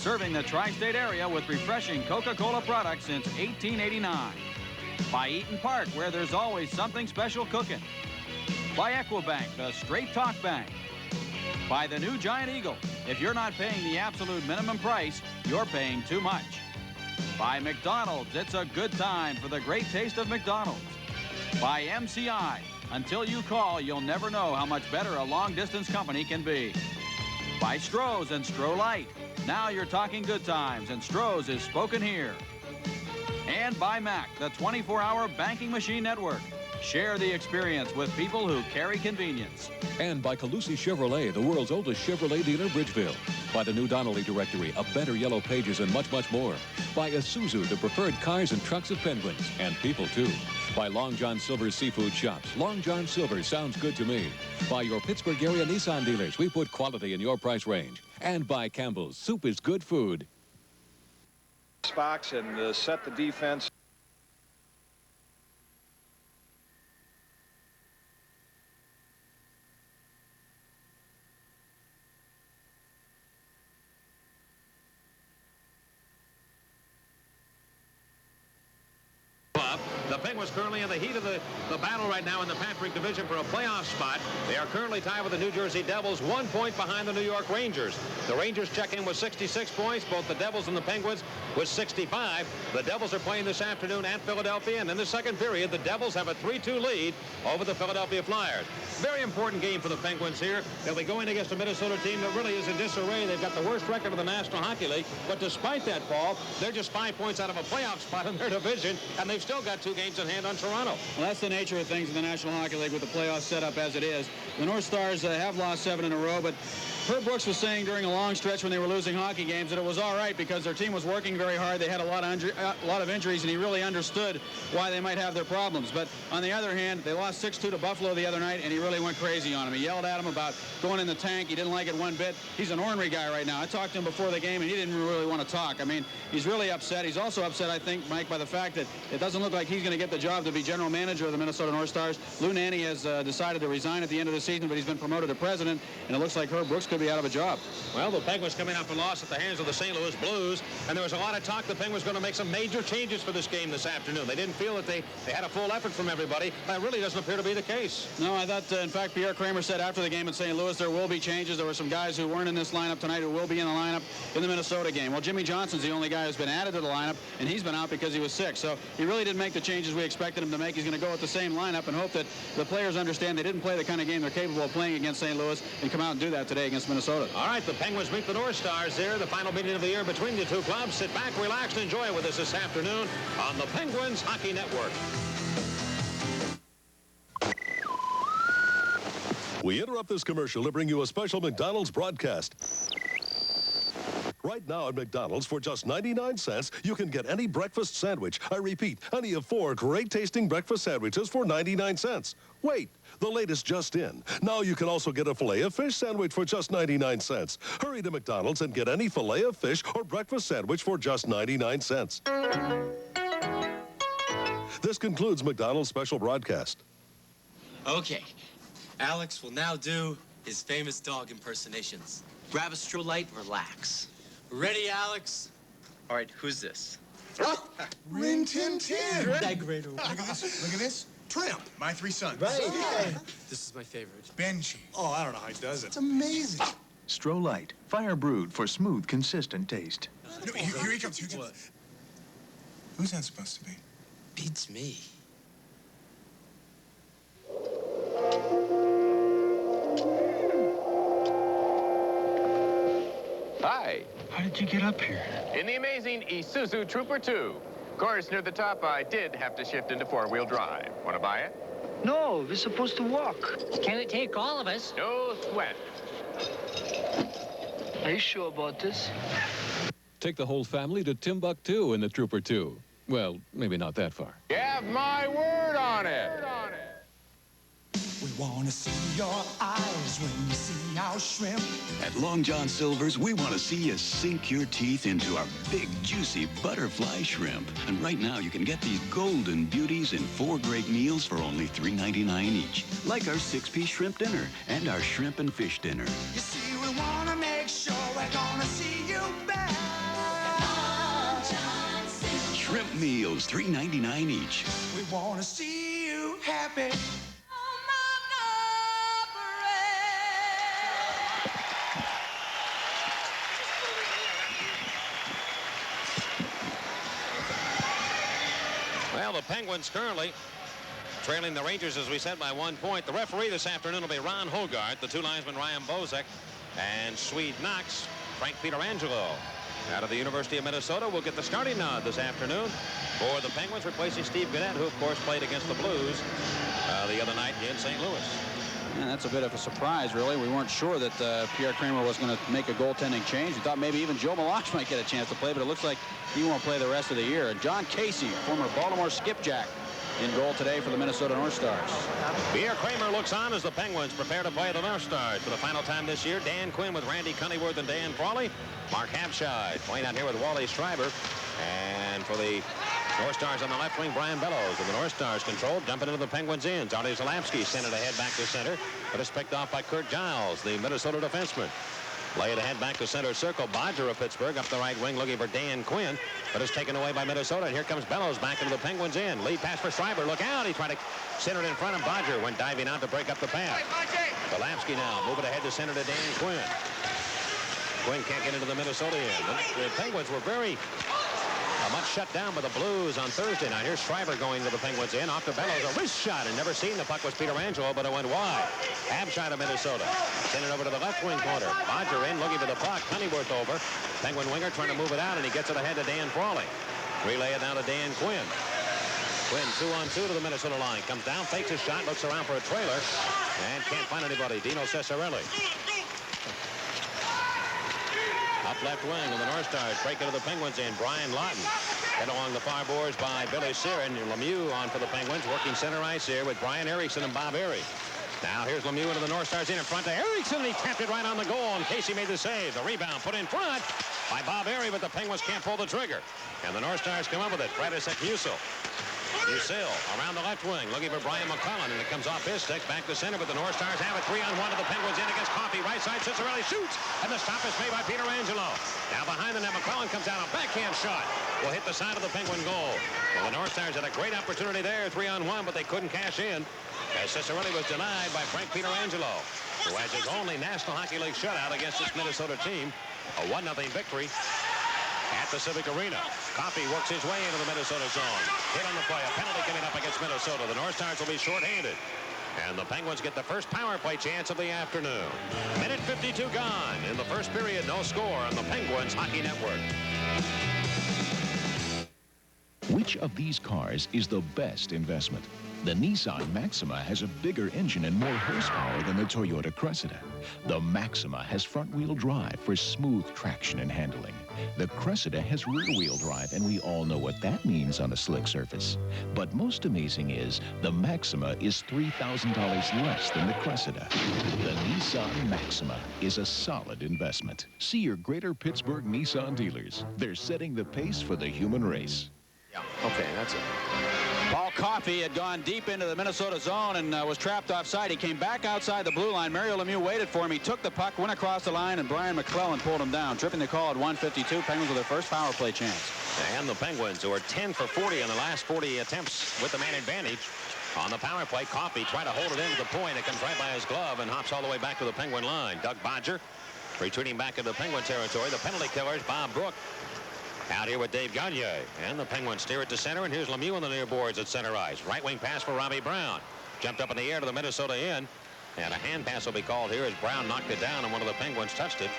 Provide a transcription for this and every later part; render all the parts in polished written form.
serving the tri-state area with refreshing Coca-Cola products since 1889. By Eaton Park, where there's always something special cooking. By Equibank, the straight talk bank. By the new Giant Eagle. If you're not paying the absolute minimum price, you're paying too much. By McDonald's, it's a good time for the great taste of McDonald's. By MCI, until you call, you'll never know how much better a long-distance company can be. By Stroh's and Stroh Light. Now you're talking good times, and Stroh's is spoken here. And by Mac, the 24-hour banking machine network. Share the experience with people who carry convenience. And by Calusi Chevrolet, the world's oldest Chevrolet dealer, Bridgeville. By the new Donnelly Directory, a better Yellow Pages, and much, much more. By Isuzu, the preferred cars and trucks of Penguins, and people, too. By Long John Silver's Seafood Shops. Long John Silver sounds good to me. By your Pittsburgh area Nissan dealers. We put quality in your price range. And by Campbell's. Soup is good food. Box and set the defense. The Penguins currently in the heat of the battle right now in the Patrick Division for a playoff spot. They are currently tied with the New Jersey Devils, 1 point behind the New York Rangers. The Rangers check in with 66 points, both the Devils and the Penguins with 65. The Devils are playing this afternoon at Philadelphia, and in the second period, the Devils have a 3-2 lead over the Philadelphia Flyers. Very important game for the Penguins here. They'll be going against a Minnesota team that really is in disarray. They've got the worst record of the National Hockey League, but despite that, Paul, they're just 5 points out of a playoff spot in their division, and they've still got 2 games in hand on Toronto. Well, that's the nature of things in the National Hockey League with the playoffs set up as it is. The North Stars have lost 7 in a row, but Herb Brooks was saying during a long stretch when they were losing hockey games that it was all right because their team was working very hard. They had a lot of injuries, and he really understood why they might have their problems. But on the other hand, they lost 6-2 to Buffalo the other night, and he really went crazy on him. He yelled at him about going in the tank. He didn't like it one bit. He's an ornery guy right now. I talked to him before the game, and he didn't really want to talk. I mean, he's really upset. He's also upset, I think, Mike, by the fact that it doesn't look like he's going to get the job to be general manager of the Minnesota North Stars. Lou Nanne has decided to resign at the end of the season, but he's been promoted to president, and it looks like Herb Brooks could be out of a job. Well, the Penguins coming off a loss at the hands of the St. Louis Blues, and there was a lot of talk the Penguins going to make some major changes for this game this afternoon. They didn't feel that they had a full effort from everybody. That really doesn't appear to be the case. No, I thought, in fact, Pierre Kramer said after the game in St. Louis there will be changes. There were some guys who weren't in this lineup tonight who will be in the lineup in the Minnesota game. Well, Jimmy Johnson's the only guy who's been added to the lineup, and he's been out because he was sick. So he really didn't make the changes we expected him to make. He's going to go with the same lineup and hope that the players understand they didn't play the kind of game they're capable of playing against St. Louis and come out and do that today against Minnesota. All right, the Penguins meet the North Stars there, the final meeting of the year between the two clubs. Sit back, relax, and enjoy with us this afternoon on the Penguins Hockey Network. We interrupt this commercial to bring you a special McDonald's broadcast. Right now at McDonald's, for just 99 cents, you can get any breakfast sandwich. I repeat, any of 4 great-tasting breakfast sandwiches for 99 cents. Wait, the latest just in. Now you can also get a Filet-O-Fish sandwich for just 99 cents. Hurry to McDonald's and get any Filet-O-Fish or breakfast sandwich for just 99 cents. This concludes McDonald's special broadcast. Okay, Alex will now do his famous dog impersonations. Grab a Stroh Light and relax. Ready, Alex? All right, who's this? Rin Tin Tin. That great. Look at this. Look at this. Tramp, my 3 sons. Right. This is my favorite. Benji. Oh, I don't know how he does it. It's amazing. Stroh Light, fire brewed for smooth, consistent taste. No, here he comes. Here he comes. Who's that supposed to be? Beats me. Hi. How did you get up here? In the amazing Isuzu Trooper 2. Of course, near the top, I did have to shift into 4-wheel drive. Want to buy it? No, we're supposed to walk. Can it take all of us? No sweat. Are you sure about this? Take the whole family to Timbuktu in the Trooper 2. Well, maybe not that far. You have my word on it. We want to see your eyes when you see our shrimp. At Long John Silver's, we want to see you sink your teeth into our big, juicy butterfly shrimp. And right now, you can get these golden beauties in 4 great meals for only $3.99 each. Like our 6-piece shrimp dinner and our shrimp and fish dinner. You see, we want to make sure we're going to see you back. meals, $3.99 each. We want to see you happy. Well, the Penguins currently trailing the Rangers, as we said, by 1 point. The referee this afternoon will be Ron Hogart. The two linesmen, Ryan Bozek and Swede Knox. Frank Pietrangelo out of the University of Minnesota will get the starting nod this afternoon for the Penguins, replacing Steve Gannett, who, of course, played against the Blues the other night in St. Louis. And that's a bit of a surprise, really. We weren't sure that Pierre Kramer was going to make a goaltending change. We thought maybe even Joe Meloche might get a chance to play, but it looks like he won't play the rest of the year. And John Casey, former Baltimore skipjack, in goal today for the Minnesota North Stars. Pierre Kramer looks on as the Penguins prepare to play the North Stars for the final time this year. Dan Quinn with Randy Cunnyworth and Dan Frawley. Mark Habscheid playing out here with Wally Schreiber. And for the North Stars on the left wing, Brian Bellows of the North Stars control, dumping into the Penguins' ends. Artie Zalapsky sent it ahead back to center, but it's picked off by Kurt Giles, the Minnesota defenseman. Lay it ahead back to center circle. Bodger of Pittsburgh up the right wing looking for Dan Quinn, but it's taken away by Minnesota. And here comes Bellows back into the Penguins' end. Lead pass for Schreiber. Look out. He tried to center it in front of Bodger. Went diving out to break up the pass. Zalapsky now moving ahead to center to Dan Quinn. Quinn can't get into the Minnesota end. The Penguins were very much shut down by the Blues on Thursday night. Here's Schreiber going to the Penguins in. Off to Bellows. A wrist shot. And never seen the puck was Pietrangelo, but it went wide. Habscheid of Minnesota. Send it over to the left wing corner. Bodger in looking for the puck. Cunnyworth over. Penguin winger trying to move it out, and he gets it ahead to Dan Frawley. Relay it now to Dan Quinn. Quinn 2-on-2 to the Minnesota line. Comes down, fakes his shot, looks around for a trailer, and can't find anybody. Dino Cesarelli. Up left wing of the North Stars, break into the Penguins in. Brian Lawton. Hit along the far boards by Billy Searin. Lemieux on for the Penguins, working center ice here with Brian Erickson and Bob Airy. Now here's Lemieux into the North Stars in front to Erickson, and he tapped it right on the goal, and Casey made the save. The rebound put in front by Bob Airy, but the Penguins can't pull the trigger. And the North Stars come up with it. Fredis at Musil. Musil around the left wing, looking for Brian McClellan, and it comes off his stick, back to center, but the North Stars have it. 3-on-1 to the Penguins in against Coffey. Right side, Ciccarelli shoots, and the stop is made by Pietrangelo. Now behind the net, McClellan comes down, a backhand shot will hit the side of the Penguin goal. Well, the North Stars had a great opportunity there, 3-on-1, but they couldn't cash in, as Ciccarelli was denied by Frank Pietrangelo, who has his only National Hockey League shutout against this Minnesota team. A 1-0 victory at the Civic Arena. Coffey works his way into the Minnesota zone. Hit on the play. A penalty coming up against Minnesota. The North Stars will be shorthanded. And the Penguins get the first power play chance of the afternoon. Minute 52 gone. In the first period, no score on the Penguins Hockey Network. Which of these cars is the best investment? The Nissan Maxima has a bigger engine and more horsepower than the Toyota Cressida. The Maxima has front-wheel drive for smooth traction and handling. The Cressida has rear-wheel drive, and we all know what that means on a slick surface. But most amazing is, the Maxima is $3,000 less than the Cressida. The Nissan Maxima is a solid investment. See your Greater Pittsburgh Nissan dealers. They're setting the pace for the human race. Yeah, okay, that's it. Paul Coffey had gone deep into the Minnesota zone and was trapped offside. He came back outside the blue line. Mario Lemieux waited for him. He took the puck, went across the line, and Brian McClellan pulled him down, tripping the call at 1:52. Penguins with their first power play chance. And the Penguins, who are 10 for 40 in the last 40 attempts with the man advantage. On the power play, Coffey tried to hold it into the point. It comes right by his glove and hops all the way back to the Penguin line. Doug Bodger retreating back into the Penguin territory. The penalty killers, Bob Brook, out here with Dave Gagne. And the Penguins steer it to center, and here's Lemieux on the near boards at center ice. Right wing pass for Robbie Brown. Jumped up in the air to the Minnesota end. And a hand pass will be called here as Brown knocked it down, and one of the Penguins touched it.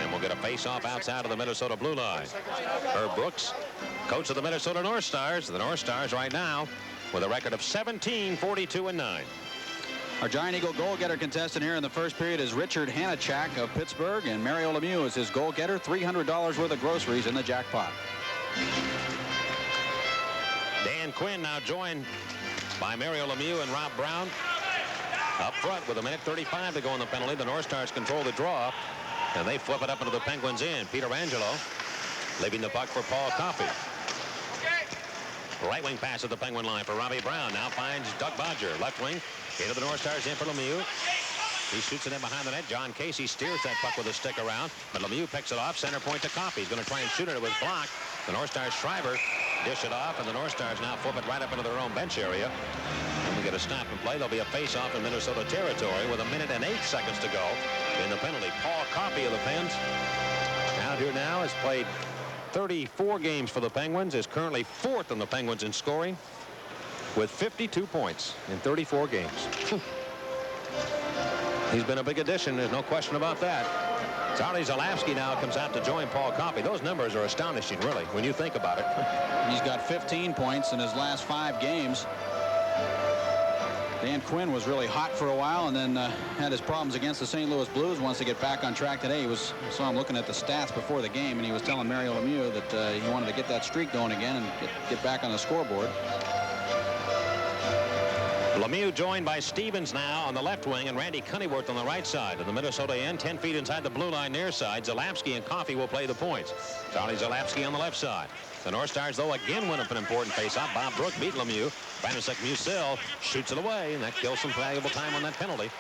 And we'll get a face-off outside of the Minnesota blue line. Herb Brooks, coach of the Minnesota North Stars. The North Stars right now with a record of 17-42-9. Our Giant Eagle goal-getter contestant here in the first period is Richard Hanachak of Pittsburgh, and Mario Lemieux is his goal-getter. $300 worth of groceries in the jackpot. Dan Quinn now joined by Mario Lemieux and Rob Brown. Up front with a minute 35 to go on the penalty. The North Stars control the draw, and they flip it up into the Penguins' end. Pietrangelo leaving the puck for Paul Coffey. Right wing pass at the Penguin line for Robbie Brown. Now finds Doug Bodger. Left wing into the North Stars in for Lemieux. He shoots it in behind the net. John Casey steers that puck with a stick around, but Lemieux picks it off. Center point to Coffey. He's going to try and shoot it. It was blocked The North Stars Schreiber dish it off, and the North Stars now flip it right up into their own bench area. And we get a stop and play. There'll be a face-off in Minnesota territory with 1 minute and 8 seconds to go in the penalty. Paul Coffey of the Pens out here now has played 34 games for the Penguins, is currently 4th in the Penguins in scoring with 52 points in 34 games. He's been a big addition. There's no question about that. Charlie Zalapski now comes out to join Paul Coffey. Those numbers are astonishing, really, when you think about it. He's got 15 points in his last 5 games. Dan Quinn was really hot for a while and then had his problems against the St. Louis Blues. Wants to get back on track today. I saw him looking at the stats before the game, and he was telling Mario Lemieux that he wanted to get that streak going again and get back on the scoreboard. Lemieux joined by Stevens now on the left wing and Randy Cunnyworth on the right side of the Minnesota end, 10 feet inside the blue line near side. Zalapski and Coffey will play the points. Charlie Zalapski on the left side. The North Stars, though, again win up an important faceoff. Bob Brook beat Lemieux. Frantisek Musil shoots it away, and that kills some valuable time on that penalty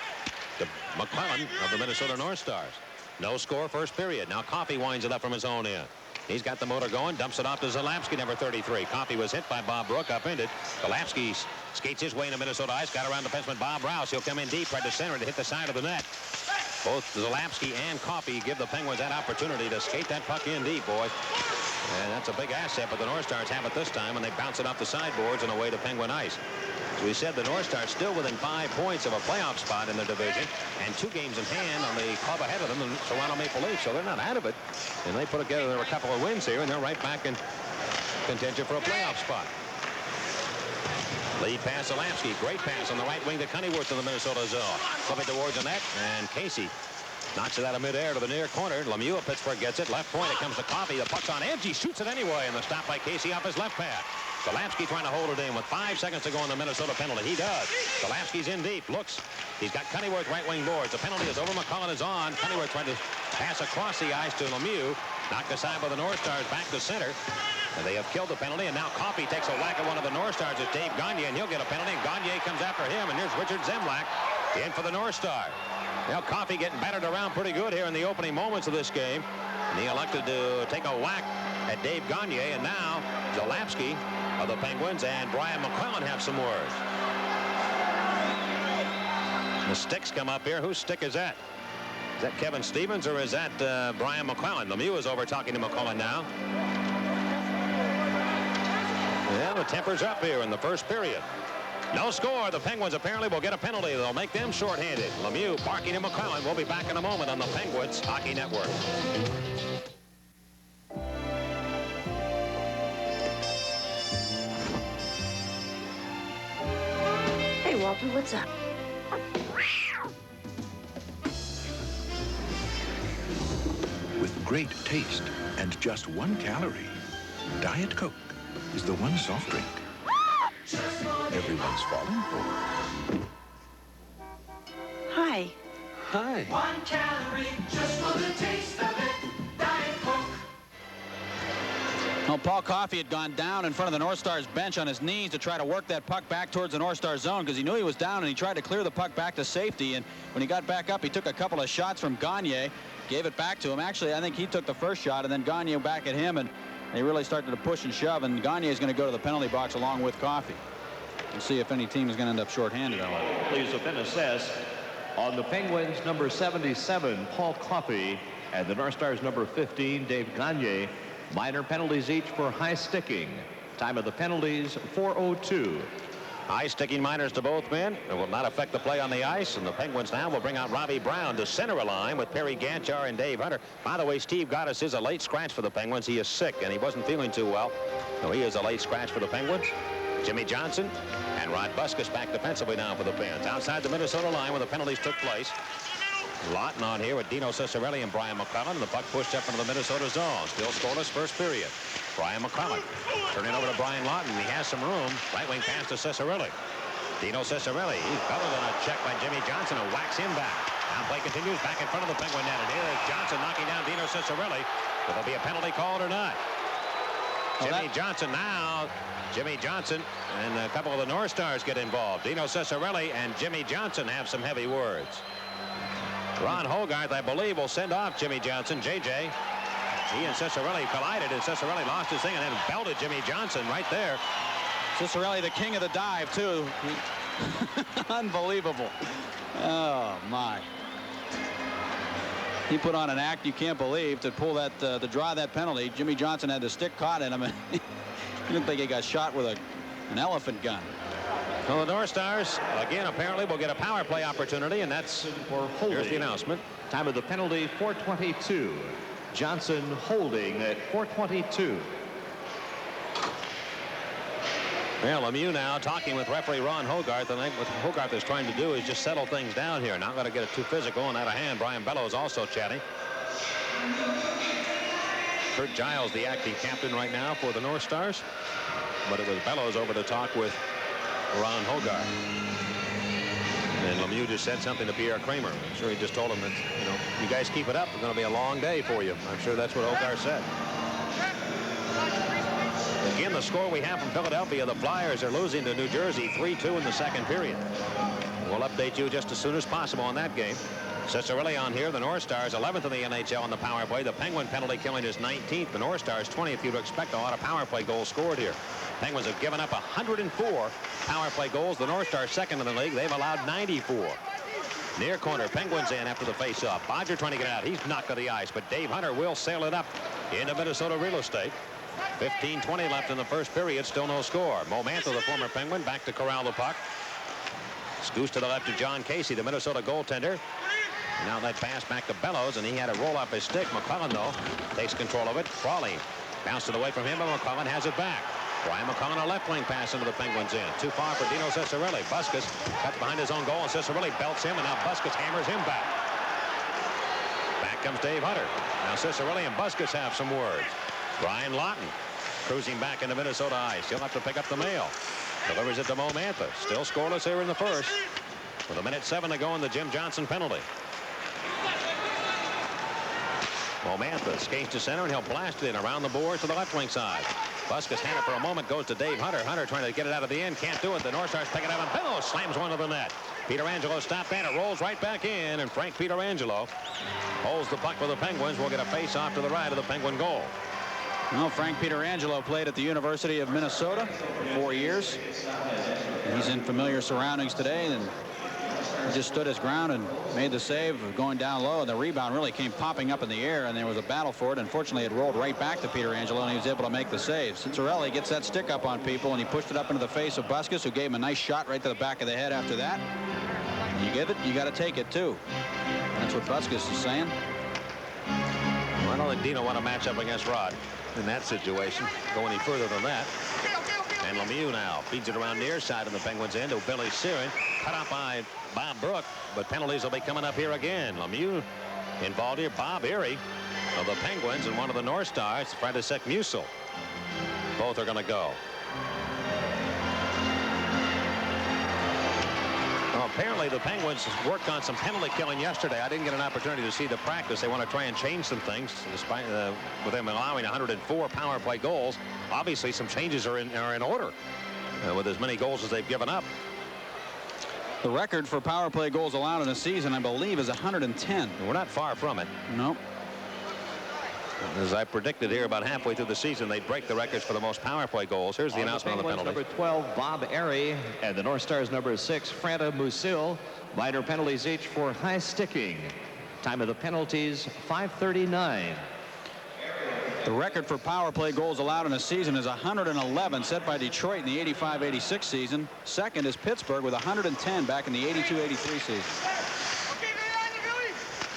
to McClellan of the Minnesota North Stars. No score first period. Now Coffey winds it up from his own end. He's got the motor going, dumps it off to Zalapski, number 33. Coffey was hit by Bob Brook, upended. Zalapski skates his way into Minnesota ice, got around defenseman Bob Rouse. He'll come in deep, right to center to hit the side of the net. Both Zalapski and Coffey give the Penguins that opportunity to skate that puck in deep, boys. And that's a big asset, but the North Stars have it this time, and they bounce it off the sideboards and away to Penguin ice. As we said, the North Stars still within 5 points of a playoff spot in their division, and 2 games in hand on the club ahead of them, the Toronto Maple Leafs, so they're not out of it. And they put together a couple of wins here, and they're right back in contention for a playoff spot. Lead pass, Zalapski. Great pass on the right wing to Cunnyworth in the Minnesota zone. Flip it towards the net, and Casey knocks it out of midair to the near corner. Lemieux of Pittsburgh gets it. Left point, it comes to Coffey. The puck's on edge. He shoots it anyway, and the stop by Casey off his left pad. Zalapski trying to hold it in with 5 seconds to go on the Minnesota penalty. He does. Zalapski's in deep. Looks. He's got Cunnyworth right wing boards. The penalty is over. McCullough is on. Cunnyworth trying to pass across the ice to Lemieux. Knocked aside by the North Stars back to center. And they have killed the penalty, and now Coffey takes a whack at one of the North Stars. It's Dave Gagne, and he'll get a penalty, and Gagne comes after him, and here's Richard Zemlak in for the North Stars. Now Coffey getting battered around pretty good here in the opening moments of this game. And he elected to take a whack at Dave Gagne, and now Zalapski of the Penguins and Brian McClellan have some words. The sticks come up here. Whose stick is that? Is that Kevin Stevens or is that Brian McClellan? Lemieux is over talking to McClellan now. Yeah, the temper's up here in the first period. No score. The Penguins apparently will get a penalty. They'll make them shorthanded. Lemieux barking at McClellan. We'll be back in a moment on the Penguins Hockey Network. Hey, Walter, what's up? With great taste and just 1 calorie, Diet Coke is the one soft drink everyone's falling for. Hi. Hi. 1 calorie just for the taste of it. Diet Coke. Well, Paul Coffey had gone down in front of the North Stars bench on his knees to try to work that puck back towards the North Stars zone because he knew he was down, and he tried to clear the puck back to safety. And when he got back up, he took a couple of shots from Gagne, gave it back to him. Actually, I think he took the first shot, and then Gagne back at him, and they really started to push and shove, and Gagne is going to go to the penalty box along with Coffey. We'll see if any team is going to end up shorthanded. Please have been assessed on the Penguins number 77, Paul Coffey, and the North Stars number 15, Dave Gagne. Minor penalties each for high sticking. Time of the penalties, 4:02. High sticking minors to both men. It will not affect the play on the ice, and the Penguins now will bring out Robbie Brown to center a line with Perry Ganchar and Dave Hunter. By the way, Steve Gottis is a late scratch for the Penguins. He is sick, and he wasn't feeling too well. So he is a late scratch for the Penguins. Jimmy Johnson and Rod Buskus back defensively now for the Pens. Outside the Minnesota line where the penalties took place. Lawton on here with Dino Ciccarelli and Brian McClellan. The puck pushed up into the Minnesota zone. Still scoreless first period. Brian McClellan turning over to Brian Lawton. He has some room. Right wing pass to Ciccarelli. Dino Ciccarelli. He's better than a check by Jimmy Johnson and whacks him back. Now play continues back in front of the Penguin net. And here is Johnson knocking down Dino Ciccarelli. Will there be a penalty called or not? Jimmy Johnson now. Jimmy Johnson and a couple of the North Stars get involved. Dino Ciccarelli and Jimmy Johnson have some heavy words. Ron Hogarth, I believe, will send off Jimmy Johnson. JJ. He and Cicerelli collided, and Cicerelli lost his thing and then belted Jimmy Johnson right there. Cicerelli, the king of the dive, too. Unbelievable. Oh, my. He put on an act you can't believe to pull that, to draw that penalty. Jimmy Johnson had the stick caught in him. And he looked like he got shot with an elephant gun. Well, the North Stars, again, apparently will get a power play opportunity, and that's for holding. Here's the announcement. Time of the penalty, 4:22. Johnson holding at 4:22. Well, Lemieux now talking with referee Ron Hogarth. And I think what Hogarth is trying to do is just settle things down here. Not going to get it too physical and out of hand. Brian Bellows also chatting. Kurt Giles, the acting captain right now for the North Stars. But it was Bellows over to talk with Ron Hogarth. And Lemieux just said something to Pierre Kramer. I'm sure he just told him that, you know, you guys keep it up. It's going to be a long day for you. I'm sure that's what Hogarth said. Again, the score we have from Philadelphia, the Flyers are losing to New Jersey 3-2 in the second period. We'll update you just as soon as possible on that game. Cicerelli on here. The North Stars 11th in the NHL on the power play. The Penguin penalty killing is 19th. The North Stars 20th. You'd expect a lot of power play goals scored here. Penguins have given up 104 power play goals. The North Stars second in the league. They've allowed 94. Near corner, Penguins in after the face-off. Bodger trying to get out. He's knocked to the ice, but Dave Hunter will sail it up into Minnesota real estate. 15:20 left in the first period. Still no score. Momantha, the former Penguin, back to corral the puck. Scoots to the left to John Casey, the Minnesota goaltender. Now that pass back to Bellows, and he had a roll off his stick. McClellan, though, takes control of it. Crawley bounced it away from him, but McClellan has it back. Brian McClellan, a left wing pass into the Penguins in. Too far for Dino Cicerelli. Busquets cuts behind his own goal, and Cicerelli belts him, and now Busquets hammers him back. Back comes Dave Hunter. Now Cicerelli and Busquets have some words. Brian Lawton cruising back into Minnesota ice. He'll have to pick up the mail. Delivers it to Momantha. Still scoreless here in the first. With 1:07 to go in the Jim Johnson penalty. Momantha skates to center, and he'll blast it in around the boards to the left wing side. Busquets had it for a moment, goes to Dave Hunter. Hunter trying to get it out of the end, can't do it. The North Stars pick it up, and Bellows slams one to the net. Pietrangelo stopped that. It rolls right back in, and Frank Pietrangelo holds the puck for the Penguins. We'll get a face-off to the right of the Penguin goal. Well, Frank Pietrangelo played at the University of Minnesota for 4 years. He's in familiar surroundings today, and he just stood his ground and made the save of going down low. And the rebound really came popping up in the air, and there was a battle for it. Unfortunately, it rolled right back to Pietrangelo, and he was able to make the save. Cicerelli gets that stick up on people, and he pushed it up into the face of Busquets, who gave him a nice shot right to the back of the head after that. You give it, you got to take it, too. That's what Busquets is saying. Well, I don't think Dino want to match up against Rod in that situation. Go any further than that. And Lemieux now feeds it around near side of the Penguins end to Billy Siren. Cut off by Bob Brook, but penalties will be coming up here again. Lemieux involved here. Bob Erie of the Penguins and one of the North Stars, František Musil. Both are going to go. Well, apparently the Penguins worked on some penalty killing yesterday. I didn't get an opportunity to see the practice. They want to try and change some things, despite with them allowing 104 power play goals. Obviously, some changes are in order with as many goals as they've given up. The record for power play goals allowed in a season, I believe, is 110. We're not far from it. Nope. As I predicted here, about halfway through the season, they'd break the records for the most power play goals. Here's the announcement on the penalty. Number 12, Bob Erie, and the North Stars number 6, Franta Musil. Minor penalties each for high sticking. Time of the penalties, 5:39. The record for power play goals allowed in a season is 111, set by Detroit in the 85-86 season. Second is Pittsburgh with 110 back in the 82-83 season.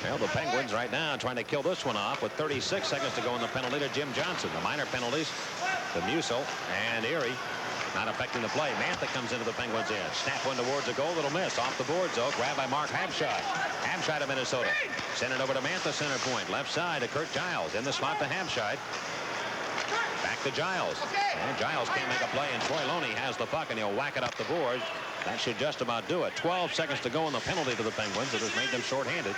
Well, the Penguins right now trying to kill this one off with 36 seconds to go in the penalty to Jim Johnson. The minor penalties to Musil and Erie not affecting the play. Mantha comes into the Penguins end. Snap one towards a goal. It'll miss. Off the boards, though. Grabbed by Mark Habscheid. Habscheid of Minnesota. Send it over to Mantha, center point. Left side to Kurt Giles. In the slot to Habscheid. Back to Giles. And Giles can't make a play, and Troy Loney has the puck, and he'll whack it up the boards. That should just about do it. 12 seconds to go in the penalty to the Penguins. It has made them shorthanded.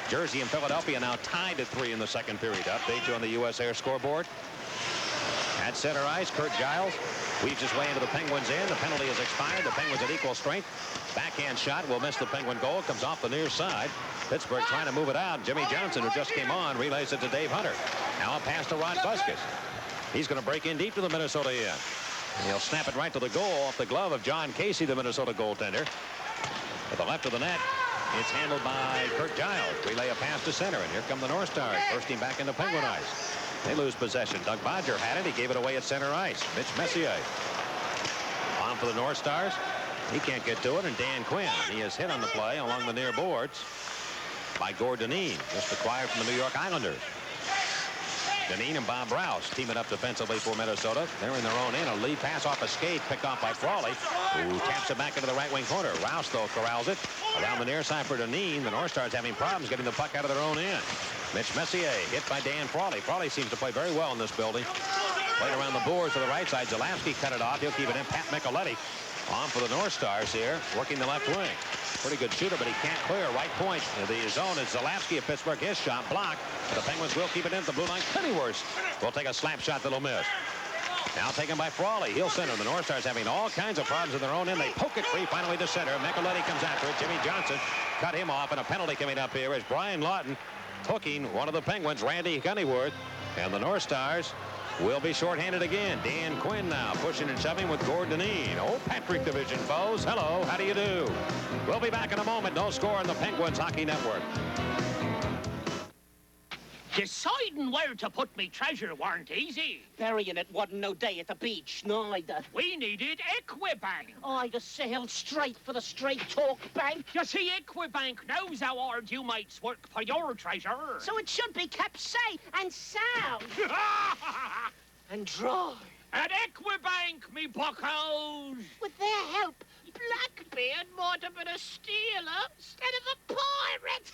Jersey and Philadelphia now tied at 3 in the second period. Update you on the U.S. Air scoreboard. At center ice, Kurt Giles weaves his way into the Penguins' end. The penalty has expired. The Penguins at equal strength. Backhand shot will miss the Penguin goal. Comes off the near side. Pittsburgh trying to move it out. Jimmy Johnson, who just came on, relays it to Dave Hunter. Now a pass to Rod Busquets. He's going to break in deep to the Minnesota end. He'll snap it right to the goal off the glove of John Casey, the Minnesota goaltender. At the left of the net, it's handled by Kurt Giles. Relay a pass to center, and here come the North Stars, bursting back into Penguin ice. They lose possession. Doug Bodger had it. He gave it away at center ice. Mitch Messier on for the North Stars. He can't get to it, and Dan Quinn. He is hit on the play along the near boards by Gordon Dineen, just acquired from the New York Islanders. Dineen and Bob Rouse teaming up defensively for Minnesota. They're in their own end. A lead pass off a skate picked off by Frawley, who taps it back into the right wing corner. Rouse, though, corrals it around the near side for Dineen. The North Stars having problems getting the puck out of their own end. Mitch Messier hit by Dan Frawley. Frawley seems to play very well in this building. Played around the boards to the right side. Zalapsky cut it off. He'll keep it in. Pat Micheletti on for the North Stars here, working the left wing. Pretty good shooter, but he can't clear. Right point. The zone is Zalapsky of Pittsburgh. His shot blocked. The Penguins will keep it in the blue line. Pennyworth will take a slap shot that'll miss. Now taken by Frawley. He'll center. The North Stars having all kinds of problems in their own end. They poke it free finally to center. Micheletti comes after it. Jimmy Johnson cut him off, and a penalty coming up here is Brian Lawton hooking one of the Penguins, Randy Honeyworth, and the North Stars will be shorthanded again. Dan Quinn now pushing and shoving with Gordon Dineen. Old Patrick Division foes. Hello, how do you do? We'll be back in a moment. No score on the Penguins Hockey Network. Deciding where to put me treasure weren't easy. Burying it wasn't no day at the beach, neither. We needed Equibank. I'd have sailed straight for the straight talk bank. You see, Equibank knows how hard you mates work for your treasure. So it should be kept safe and sound. And dry. At Equibank, me buckos. With their help, Blackbeard might have been a stealer instead of a pirate.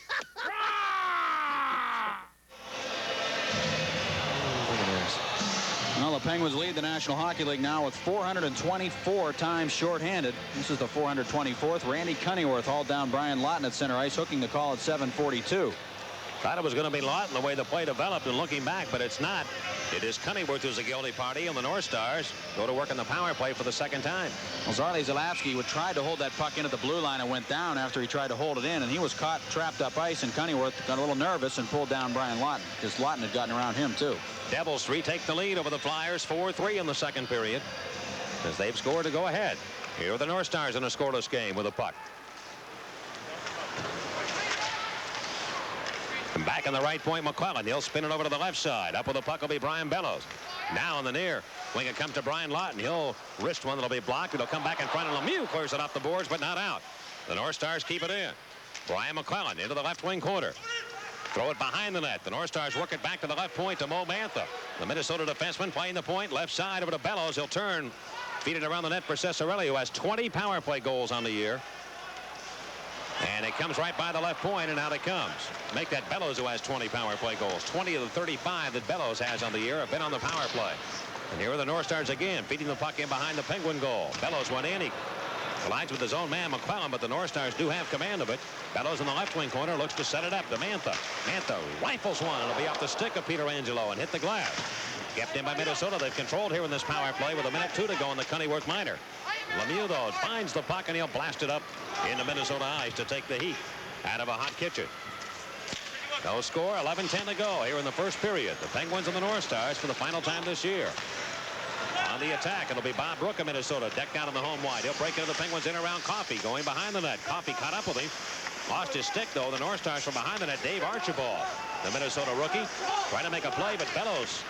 Well, the Penguins lead the National Hockey League now with 424 times shorthanded. This is the 424th. Randy Honeyworth hauled down Brian Lawton at center ice, hooking the call at 7:42. Thought it was going to be Lawton the way the play developed and looking back, but it's not. It is Honeyworth who's a guilty party, and the North Stars go to work on the power play for the second time. Well, Zarley Zalapsky tried to hold that puck into the blue line and went down after he tried to hold it in, and he was caught trapped up ice, and Honeyworth got a little nervous and pulled down Brian Lawton because Lawton had gotten around him too. Devils retake the lead over the Flyers 4-3 in the second period as they've scored to go ahead. Here are the North Stars in a scoreless game with a puck. And back on the right point, McClellan. He'll spin it over to the left side. Up with the puck will be Brian Bellows. Now on the near wing, it comes to Brian Lawton. He'll wrist one that'll be blocked. It'll come back in front, and Lemieux clears it off the boards, but not out. The North Stars keep it in. Brian McClellan into the left wing corner. Throw it behind the net. The North Stars work it back to the left point to Mo Mantha. The Minnesota defenseman playing the point. Left side over to Bellows. He'll turn. Feed it around the net for Cesarelli, who has 20 power play goals on the year. And it comes right by the left point, and out it comes. Make that Bellows, who has 20 power play goals. 20 of the 35 that Bellows has on the year have been on the power play. And here are the North Stars again, feeding the puck in behind the Penguin goal. Bellows went in. He collides with his own man, McClellan, but the North Stars do have command of it. Bellows in the left wing corner looks to set it up to Mantha. Mantha rifles one. It'll be off the stick of Peter Angelo and hit the glass. Kept in by Minnesota. They've controlled here in this power play with 1:02 to go in the Honeyworth minor. Lemieux, though, finds the puck, and he'll blast it up into Minnesota ice to take the heat out of a hot kitchen. No score, 11:10 to go here in the first period. The Penguins and the North Stars for the final time this year. On the attack, it'll be Bob Brook of Minnesota, decked out on the home wide. He'll break into the Penguins in around Coffey, going behind the net. Coffey caught up with him. Lost his stick, though. The North Stars from behind the net. Dave Archibald, the Minnesota rookie, trying to make a play, but Bellows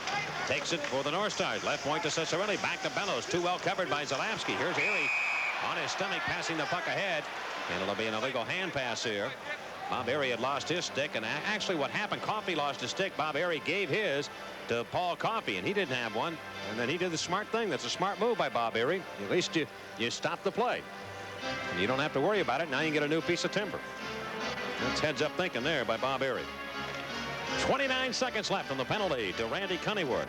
takes it for the North Stars. Left point to Cesarelli. Back to Bellows. Too well covered by Zalapsky. Here's Erie on his stomach, passing the puck ahead. And it'll be an illegal hand pass here. Bob Erie had lost his stick. And actually what happened, Coffey lost his stick. Bob Erie gave his to Paul Coffey, and he didn't have one. And then he did the smart thing. That's a smart move by Bob Erie. At least you stop the play. And you don't have to worry about it. Now you can get a new piece of timber. That's heads-up thinking there by Bob Erie. 29 seconds left on the penalty to Randy Honeyworth.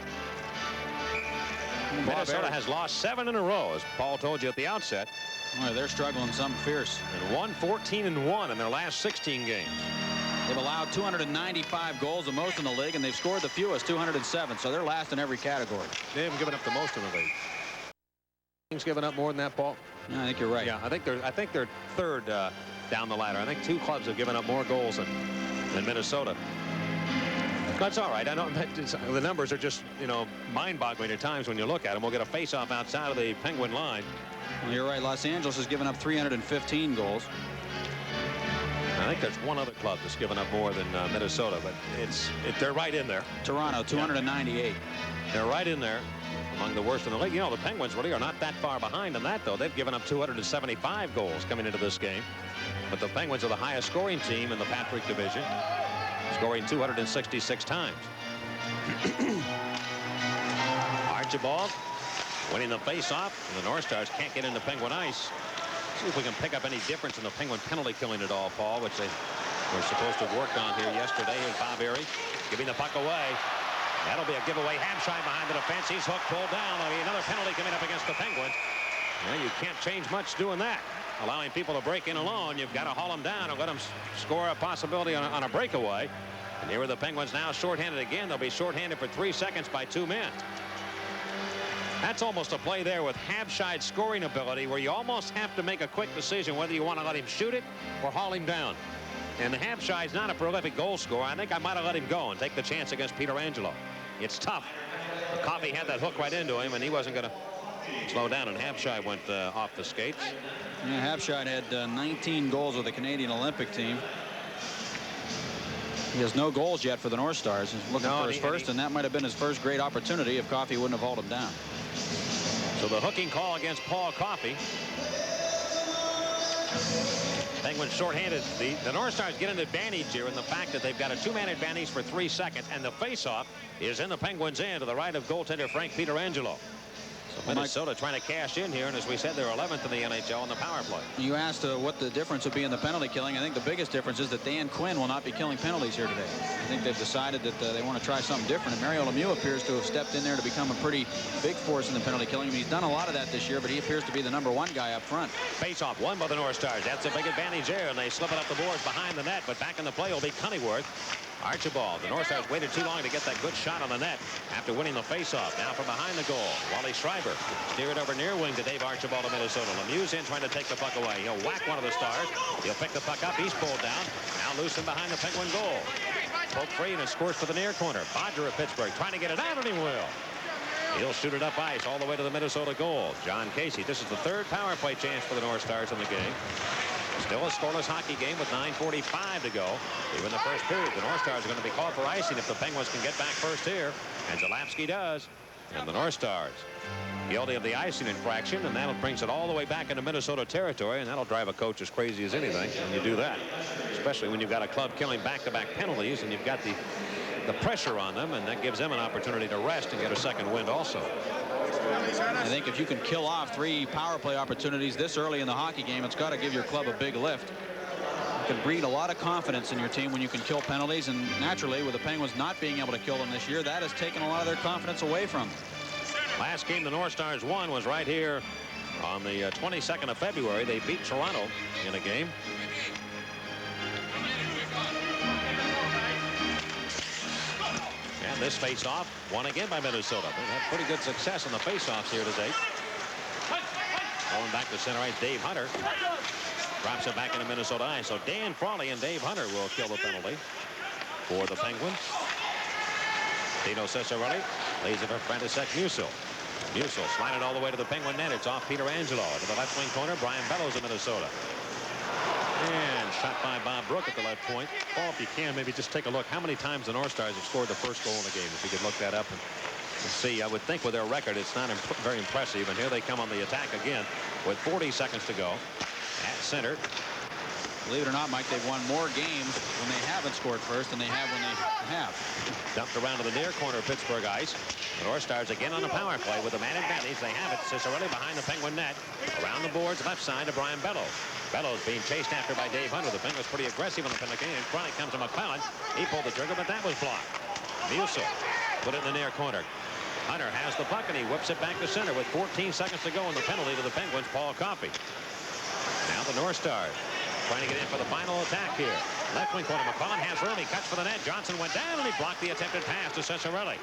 Minnesota has lost 7 in a row, as Paul told you at the outset. Boy, they're struggling something fierce. And won 14-1 in their last 16 games. They've allowed 295 goals, the most in the league, and they've scored the fewest, 207. So they're last in every category. They haven't given up the most in the league. Things given up more than that, Paul? Yeah, I think you're right. Yeah, I think they're third down the ladder. I think 2 clubs have given up more goals than Minnesota. That's all right. I know that the numbers are just, you know, mind-boggling at times when you look at them. We'll get a face-off outside of the Penguin line. Well, you're right. Los Angeles has given up 315 goals. I think there's one other club that's given up more than Minnesota, but they're right in there. Toronto, 298. Yeah. They're right in there among the worst in the league. You know, the Penguins really are not that far behind in that, though. They've given up 275 goals coming into this game. But the Penguins are the highest scoring team in the Patrick division, scoring 266 times. Archibald winning the face-off, and the North Stars can't get into Penguin ice. See if we can pick up any difference in the Penguin penalty killing at all, Paul, which they were supposed to have worked on here yesterday. Here's Bob Erie giving the puck away. That'll be a giveaway. Hampshire behind the defense. He's hooked, pulled down. There'll be another penalty coming up against the Penguins. Well, you can't change much doing that. Allowing people to break in alone, you've got to haul them down and let them score a possibility on a breakaway. And here are the Penguins now shorthanded again. They'll be shorthanded for 3 seconds by 2 men. That's almost a play there with Habshide's scoring ability where you almost have to make a quick decision whether you want to let him shoot it or haul him down. And Habshide's not a prolific goal scorer. I think I might have let him go and take the chance against Peter Angelo. It's tough. Coffey had that hook right into him, and he wasn't going to slow down, and Habshide went off the skates. Yeah, Habshide had 19 goals with the Canadian Olympic team. He has no goals yet for the North Stars. He's looking for his first, and that might have been his first great opportunity if Coffey wouldn't have hauled him down. So the hooking call against Paul Coffey. Penguins shorthanded. The North Stars get an advantage here in the fact that they've got a 2-man advantage for 3 seconds, and the face-off is in the Penguins' end to the right of goaltender Frank Pietrangelo. So Minnesota trying to cash in here, and as we said, they're 11th in the NHL on the power play. You asked what the difference would be in the penalty killing. I think the biggest difference is that Dan Quinn will not be killing penalties here today. I think they've decided that they want to try something different, and Mario Lemieux appears to have stepped in there to become a pretty big force in the penalty killing. I mean, he's done a lot of that this year, but he appears to be the #1 guy up front. Face-off won by the North Stars. That's a big advantage there, and they slip it up the boards behind the net, but back in the play will be Cunningworth. Archibald. The North Stars waited too long to get that good shot on the net after winning the face-off. Now from behind the goal, Wally Schreiber steered over near wing to Dave Archibald of Minnesota. Lemieux's in trying to take the puck away. He'll whack one of the Stars. He'll pick the puck up. He's pulled down. Now loosened behind the Penguin goal. Poke free and a scores for the near corner. Bodger of Pittsburgh trying to get it out, and he will. He'll shoot it up ice all the way to the Minnesota goal. John Casey. This is the 3rd power play chance for the North Stars in the game. Still a scoreless hockey game with 9:45 to go. Even the first period, the North Stars are going to be called for icing if the Penguins can get back first here. And Zalapski does. And the North Stars guilty of the icing infraction, and that brings it all the way back into Minnesota territory, and that'll drive a coach as crazy as anything when you do that. Especially when you've got a club killing back-to-back penalties, and you've got the pressure on them, and that gives them an opportunity to rest and get a second wind also. I think if you can kill off 3 power play opportunities this early in the hockey game, it's got to give your club a big lift. You can breed a lot of confidence in your team when you can kill penalties, and naturally with the Penguins not being able to kill them this year, that has taken a lot of their confidence away from them. Last game the North Stars won was right here on the 22nd of February. They beat Toronto in a game. And this face-off won again by Minnesota. They've had pretty good success in the face-offs here today. Going back to center ice, Dave Hunter drops it back into Minnesota ice. So Dan Frawley and Dave Hunter will kill the penalty for the Penguins. Tino Cesarelli lays it for František Musil. Musil slided all the way to the Penguin net. It's off Pietrangelo. To the left wing corner, Brian Bellows of Minnesota. And shot by Bob Brook at the left point. Paul, if you can, maybe just take a look. How many times the North Stars have scored the first goal in the game? If you could look that up and see. I would think with their record, it's not very impressive. And here they come on the attack again with 40 seconds to go. At center. Believe it or not, Mike, they've won more games when they haven't scored first than they have when they have. Dumped around to the near corner of Pittsburgh ice. The North Stars again on the power play with a man advantage. They have it. Ciccarelli behind the Penguin net. Around the boards, left side to Brian Bellows. Bellows being chased after by Dave Hunter. The Penguins pretty aggressive on the penalty. In front comes to McClellan. He pulled the trigger, but that was blocked. Musil put it in the near corner. Hunter has the puck, and he whips it back to center with 14 seconds to go in the penalty to the Penguins, Paul Coffey. Now the North Stars trying to get in for the final attack here. Left wing corner. McClellan has room. He cuts for the net. Johnson went down, and he blocked the attempted pass to Ciccarelli.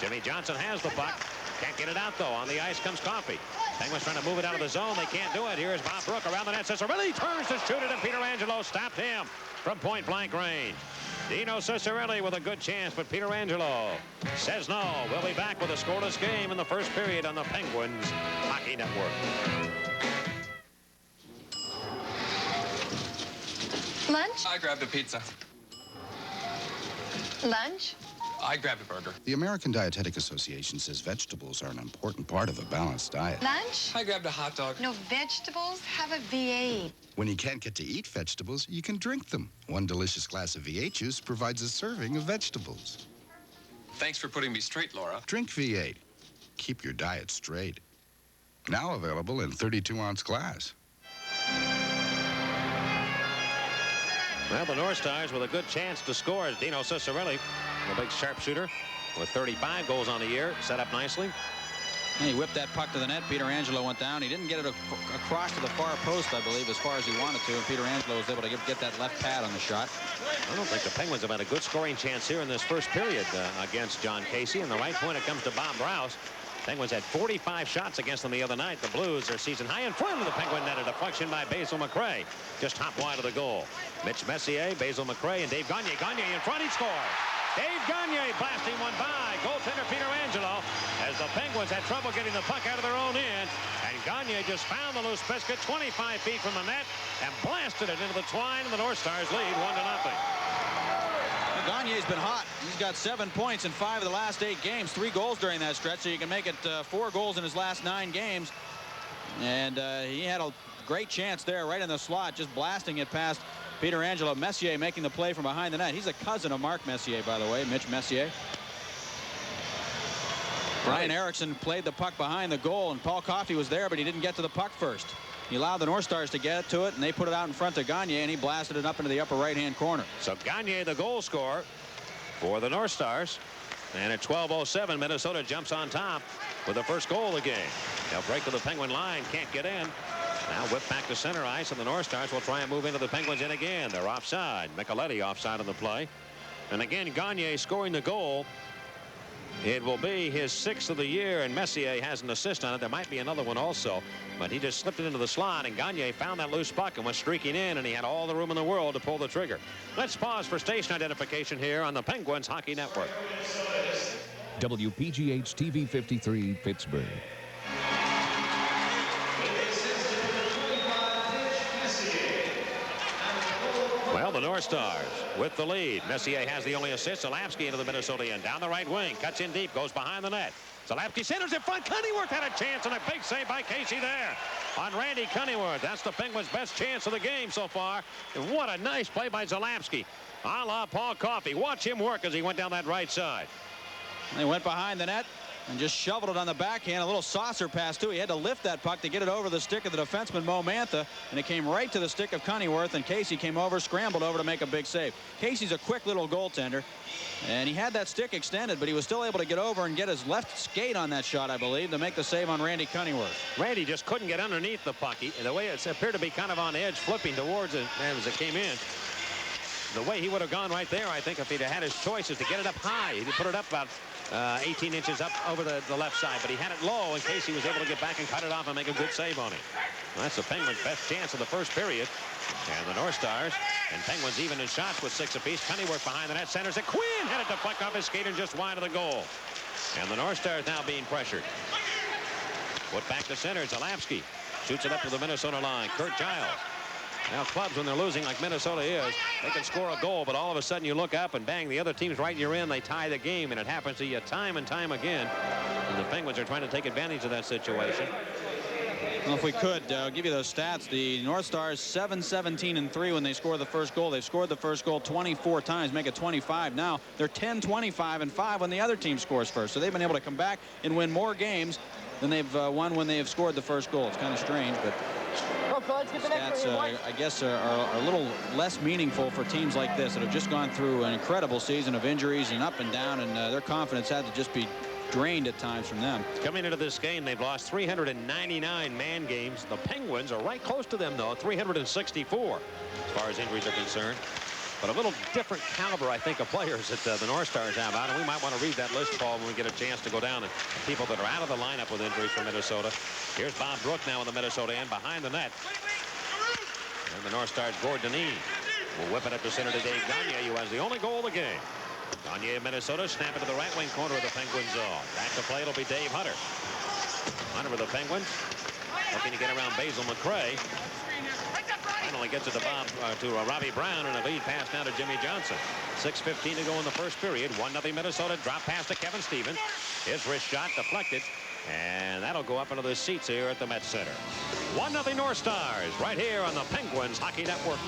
Jimmy Johnson has the puck. Can't get it out, though. On the ice comes Coffey. Penguins trying to move it out of the zone. They can't do it. Here's Bob Brook around the net. Ciccarelli turns to shoot it, and Peter Angelo stopped him from point-blank range. Dino Ciccarelli with a good chance, but Peter Angelo says no. We'll be back with a scoreless game in the first period on the Penguins Hockey Network. Lunch? I grabbed a pizza. Lunch? I grabbed a burger. The American Dietetic Association says vegetables are an important part of a balanced diet. Lunch? I grabbed a hot dog. No vegetables? Have a V8. When you can't get to eat vegetables, you can drink them. One delicious glass of V8 juice provides a serving of vegetables. Thanks for putting me straight, Laura. Drink V8. Keep your diet straight. Now available in 32-ounce glass. Well, the North Stars with a good chance to score as Dino Ciccarelli, the big sharpshooter, with 35 goals on the year, set up nicely. And he whipped that puck to the net. Peter Angelo went down. He didn't get it across to the far post, I believe, as far as he wanted to. And Peter Angelo was able to get that left pad on the shot. I don't think the Penguins have had a good scoring chance here in this first period against John Casey. And the right point, it comes to Bob Browse. Penguins had 45 shots against them the other night. The Blues are season high in front of the Penguin net. A deflection by Basil McRae. Just top wide of the goal. Mitch Messier, Basil McRae, and Dave Gagne. Gagne in front, he scores. Dave Gagne blasting one by goaltender Peter Angelo as the Penguins had trouble getting the puck out of their own end. And Gagne just found the loose biscuit 25 feet from the net and blasted it into the twine, and the North Stars lead 1-0. Gagne's been hot. He's got 7 points in 5 of the last 8 games, 3 goals during that stretch, so you can make it 4 goals in his last 9 games. And he had a great chance there right in the slot, just blasting it past Peter Angelo. Messier making the play from behind the net. He's a cousin of Mark Messier, by the way, Mitch Messier. Brian Erickson played the puck behind the goal, and Paul Coffey was there, but he didn't get to the puck first. He allowed the North Stars to get to it, and they put it out in front of Gagne, and he blasted it up into the upper right-hand corner. So Gagne, the goal scorer for the North Stars. And at 12:07, Minnesota jumps on top with the first goal of the game. They'll break to the Penguin line, can't get in. Now whip back to center ice, and the North Stars will try and move into the Penguins in again. They're offside. Micheletti offside on the play. And again, Gagne scoring the goal. It will be his 6th of the year, and Messier has an assist on it. There might be another one also, but he just slipped it into the slot, and Gagne found that loose puck and went streaking in, and he had all the room in the world to pull the trigger. Let's pause for station identification here on the Penguins Hockey Network. WPGH TV 53, Pittsburgh. Well, the North Stars with the lead. Messier has the only assist. Zalapsky into the Minnesota end. Down the right wing. Cuts in deep. Goes behind the net. Zalapsky centers in front. Cunneyworth had a chance, and a big save by Casey there on Randy Cunneyworth. That's the Penguins' best chance of the game so far. And what a nice play by Zalapsky. A la Paul Coffey. Watch him work as he went down that right side. They went behind the net and just shoveled it on the backhand. A little saucer pass, too. He had to lift that puck to get it over the stick of the defenseman, Mo Mantha, and it came right to the stick of Cunneyworth, and Casey came over, scrambled over to make a big save. Casey's a quick little goaltender, and he had that stick extended, but he was still able to get over and get his left skate on that shot, I believe, to make the save on Randy Cunneyworth. Randy just couldn't get underneath the puck. The way it appeared to be kind of on edge, flipping towards it as it came in. The way he would have gone right there, I think, if he'd have had his choice, is to get it up high. He'd put it up about 18 inches up over the left side, but he had it low in case he was able to get back and cut it off and make a good save on it. Well, that's the Penguins' best chance of the first period. And the North Stars and Penguins even in shots with 6 apiece. Cunneyworth behind the net, centers it. Quinn had it deflect off his skate and just wide of the goal. And the North Stars now being pressured. Put back to center. Zalapsky shoots it up to the Minnesota line. Kurt Giles. Now clubs, when they're losing like Minnesota is, they can score a goal, but all of a sudden you look up and bang, the other team's right in your end. They tie the game, and it happens to you time and time again. And the Penguins are trying to take advantage of that situation. Well, if we could, I'll give you those stats. The North Stars 7-17-3 when they score the first goal. They've scored the first goal 24 times, make it 25 now. They're 10-25-5 when the other team scores first. So they've been able to come back and win more games than they've won when they have scored the first goal. It's kind of strange, but stats, I guess, are a little less meaningful for teams like this that have just gone through an incredible season of injuries and up and down, and their confidence had to just be drained at times from them. Coming into this game, they've lost 399 man games. The Penguins are right close to them, though, 364 as far as injuries are concerned. but a little different caliber, I think, of players that the North Stars have out. And we might want to read that list, Paul, when we get a chance to go down and people that are out of the lineup with injuries from Minnesota. Here's Bob Brook now in the Minnesota end behind the net. And the North Stars, Gordon will whip it up to center to Dave Gagne, who has the only goal of the game. Gagne of Minnesota, snap it to the right wing corner of the Penguin zone. Back to play, it'll be Dave Hunter. Hunter with the Penguins, looking to get around Basil McRae. Finally gets it to Robbie Brown, and a lead pass now to Jimmy Johnson. 6:15 to go in the first period. 1-0 Minnesota. Drop pass to Kevin Stevens. His wrist shot deflected, and that'll go up into the seats here at the Met Center. 1-0 North Stars right here on the Penguins Hockey Network.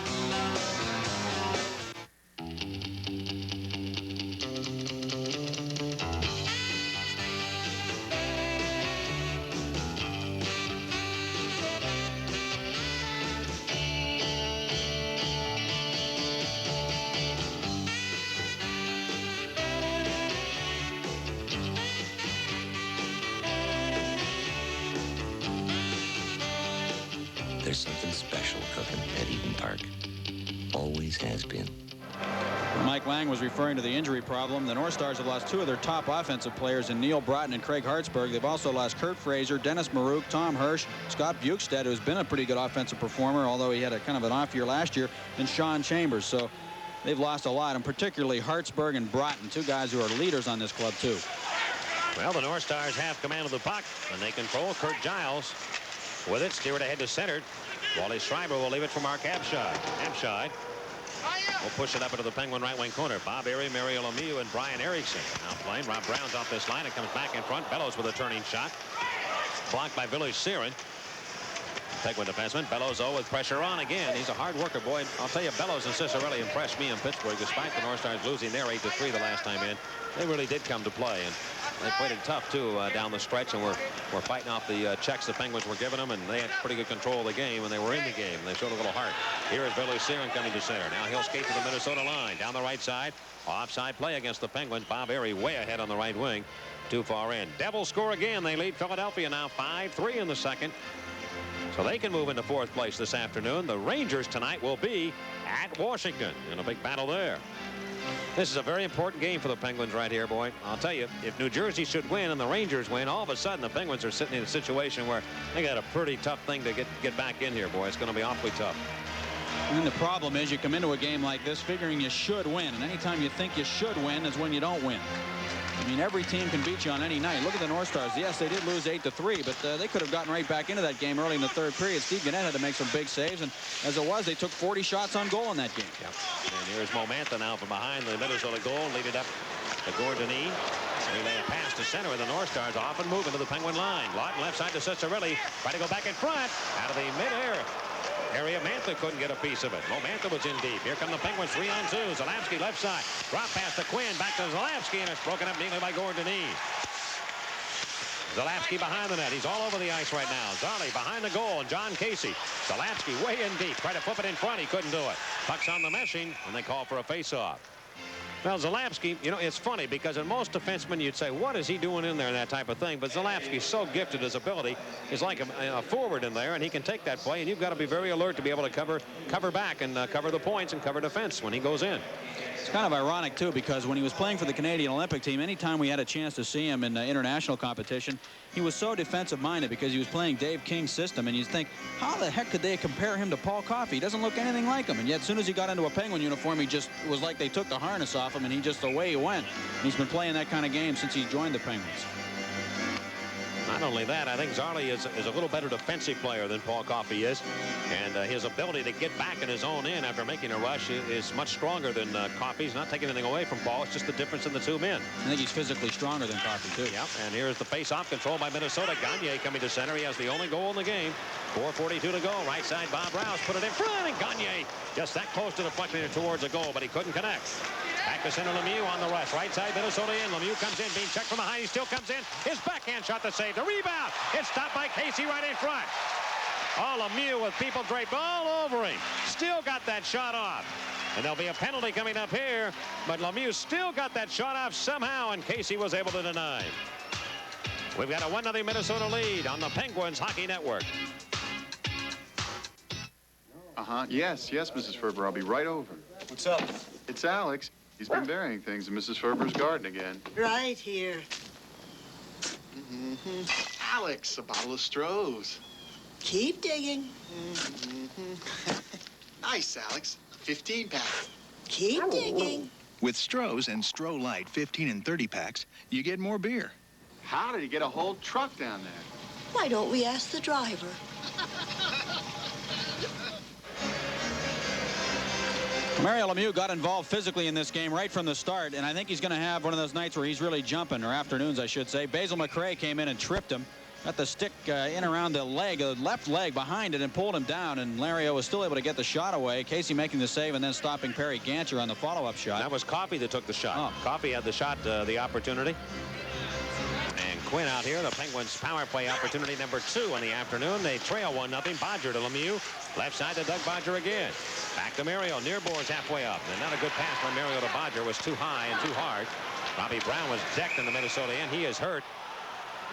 There's something special cooking at Eden Park. Always has been. Mike Lang was referring to the injury problem. The North Stars have lost two of their top offensive players in Neil Broughton and Craig Hartsburg. They've also lost Kurt Fraser, Dennis Marouk, Tom Hirsch, Scott Bukestad, who's been a pretty good offensive performer, although he had a kind of an off year last year, and Sean Chambers. So they've lost a lot, and particularly Hartsburg and Broughton, two guys who are leaders on this club, too. Well, the North Stars have command of the puck, and they control. Kurt Giles with it, steer it ahead to center. Wally Schreiber will leave it for Mark Abscheid. Abscheid will push it up into the Penguin right wing corner. Bob Airey, Mario Lemieux, and Brian Erickson now playing. Rob Brown's off this line. It comes back in front. Bellows with a turning shot. Blocked by Billy Siren. Penguin defenseman. Bellows, with pressure on again. He's a hard worker, boy. I'll tell you, Bellows and Cicerelli impressed me in Pittsburgh. Despite the North Stars losing their 8-3 the last time in, they really did come to play. And they played it tough, too, down the stretch, and were fighting off the checks the Penguins were giving them, and they had pretty good control of the game, and they were in the game. They showed a little heart. Here is Billy Siren coming to center. Now he'll skate to the Minnesota line. Down the right side. Offside play against the Penguins. Bob Airey way ahead on the right wing. Too far in. Devils score again. They lead Philadelphia now 5-3 in the second. So they can move into fourth place this afternoon. The Rangers tonight will be at Washington in a big battle there. This is a very important game for the Penguins right here, boy. I'll tell you, if New Jersey should win and the Rangers win, all of a sudden the Penguins are sitting in a situation where they got a pretty tough thing to get back in here, boy. It's going to be awfully tough. And the problem is you come into a game like this figuring you should win, and anytime you think you should win is when you don't win. I mean, every team can beat you on any night. Look at the North Stars. Yes, they did lose 8-3, but they could have gotten right back into that game early in the third period. Steve Gannett had to make some big saves, and as it was, they took 40 shots on goal in that game. Yep. And here's Momantha now from behind the Minnesota goal, lead it up to Gordoni. They lay a pass to center, and the North Stars often moving to the Penguin line. Lawton left side to Cicerelli, try to go back in front, out of the midair area. Mantha couldn't get a piece of it. Momantha was in deep. Here come the Penguins 3-on-2. Zalapski left side. Drop pass to Quinn. Back to Zalapski, and it's broken up neatly by Gordoni. Zalapski behind the net. He's all over the ice right now. Zarley behind the goal, and John Casey. Zalapski way in deep. Tried to flip it in front. He couldn't do it. Puck's on the meshing, and they call for a face-off. Now, Zalapski, you know, it's funny because in most defensemen, you'd say, what is he doing in there, that type of thing? But Zalapski's so gifted, his ability is like a forward in there, and he can take that play, and you've got to be very alert to be able to cover back and cover the points and cover defense when he goes in. It's kind of ironic, too, because when he was playing for the Canadian Olympic team, anytime we had a chance to see him in international competition, he was so defensive-minded because he was playing Dave King's system, and you think, how the heck could they compare him to Paul Coffey? He doesn't look anything like him, and yet as soon as he got into a Penguin uniform, it was like they took the harness off him, and he just away he went. And he's been playing that kind of game since he joined the Penguins. Not only that, I think Zarley is a little better defensive player than Paul Coffey is. And his ability to get back in his own end after making a rush is much stronger than Coffey's. Not taking anything away from Paul. It's just the difference in the two men. I think he's physically stronger than Coffey, too. Yep. And here's the face-off control by Minnesota. Gagne coming to center. He has the only goal in the game. 4:42 to go. Right side, Bob Rouse put it in front. And Gagne just that close to deflecting it towards a goal, but he couldn't connect. Back to center, Lemieux on the rush. Right side, Minnesota in. Lemieux comes in, being checked from behind. He still comes in. His backhand shot to save. The rebound. It's stopped by Casey right in front. Oh, Lemieux with people draped all over him. Still got that shot off. And there'll be a penalty coming up here. But Lemieux still got that shot off somehow, and Casey was able to deny. We've got a 1-0 Minnesota lead on the Penguins Hockey Network. Yes, Mrs. Ferber. I'll be right over. What's up? It's Alex. He's been burying things in Mrs. Ferber's garden again. Right here. Alex, a bottle of Stroh's. Keep digging. Nice, Alex. 15-pack. Keep digging. With Stroh's and Stroh Light 15 and 30 packs, you get more beer. How did he get a whole truck down there? Why don't we ask the driver? Mario Lemieux got involved physically in this game right from the start, and I think he's going to have one of those nights where he's really jumping, or afternoons, I should say. Basil McRae came in and tripped him. Got the stick in around the leg, left leg behind it, and pulled him down, and Lario was still able to get the shot away. Casey making the save and then stopping Perry Gancher on the follow-up shot. That was Coffey that took the shot. Oh. Coffey had the shot, the opportunity. And Quinn out here, the Penguins' power play opportunity number 2 in the afternoon. They trail 1-0. Bodger to Lemieux. Left side to Doug Bodger again. Back to Mario. Near boards halfway up. And not a good pass by Mario to Bodger. Was too high and too hard. Robbie Brown was decked in the Minnesota end. He is hurt.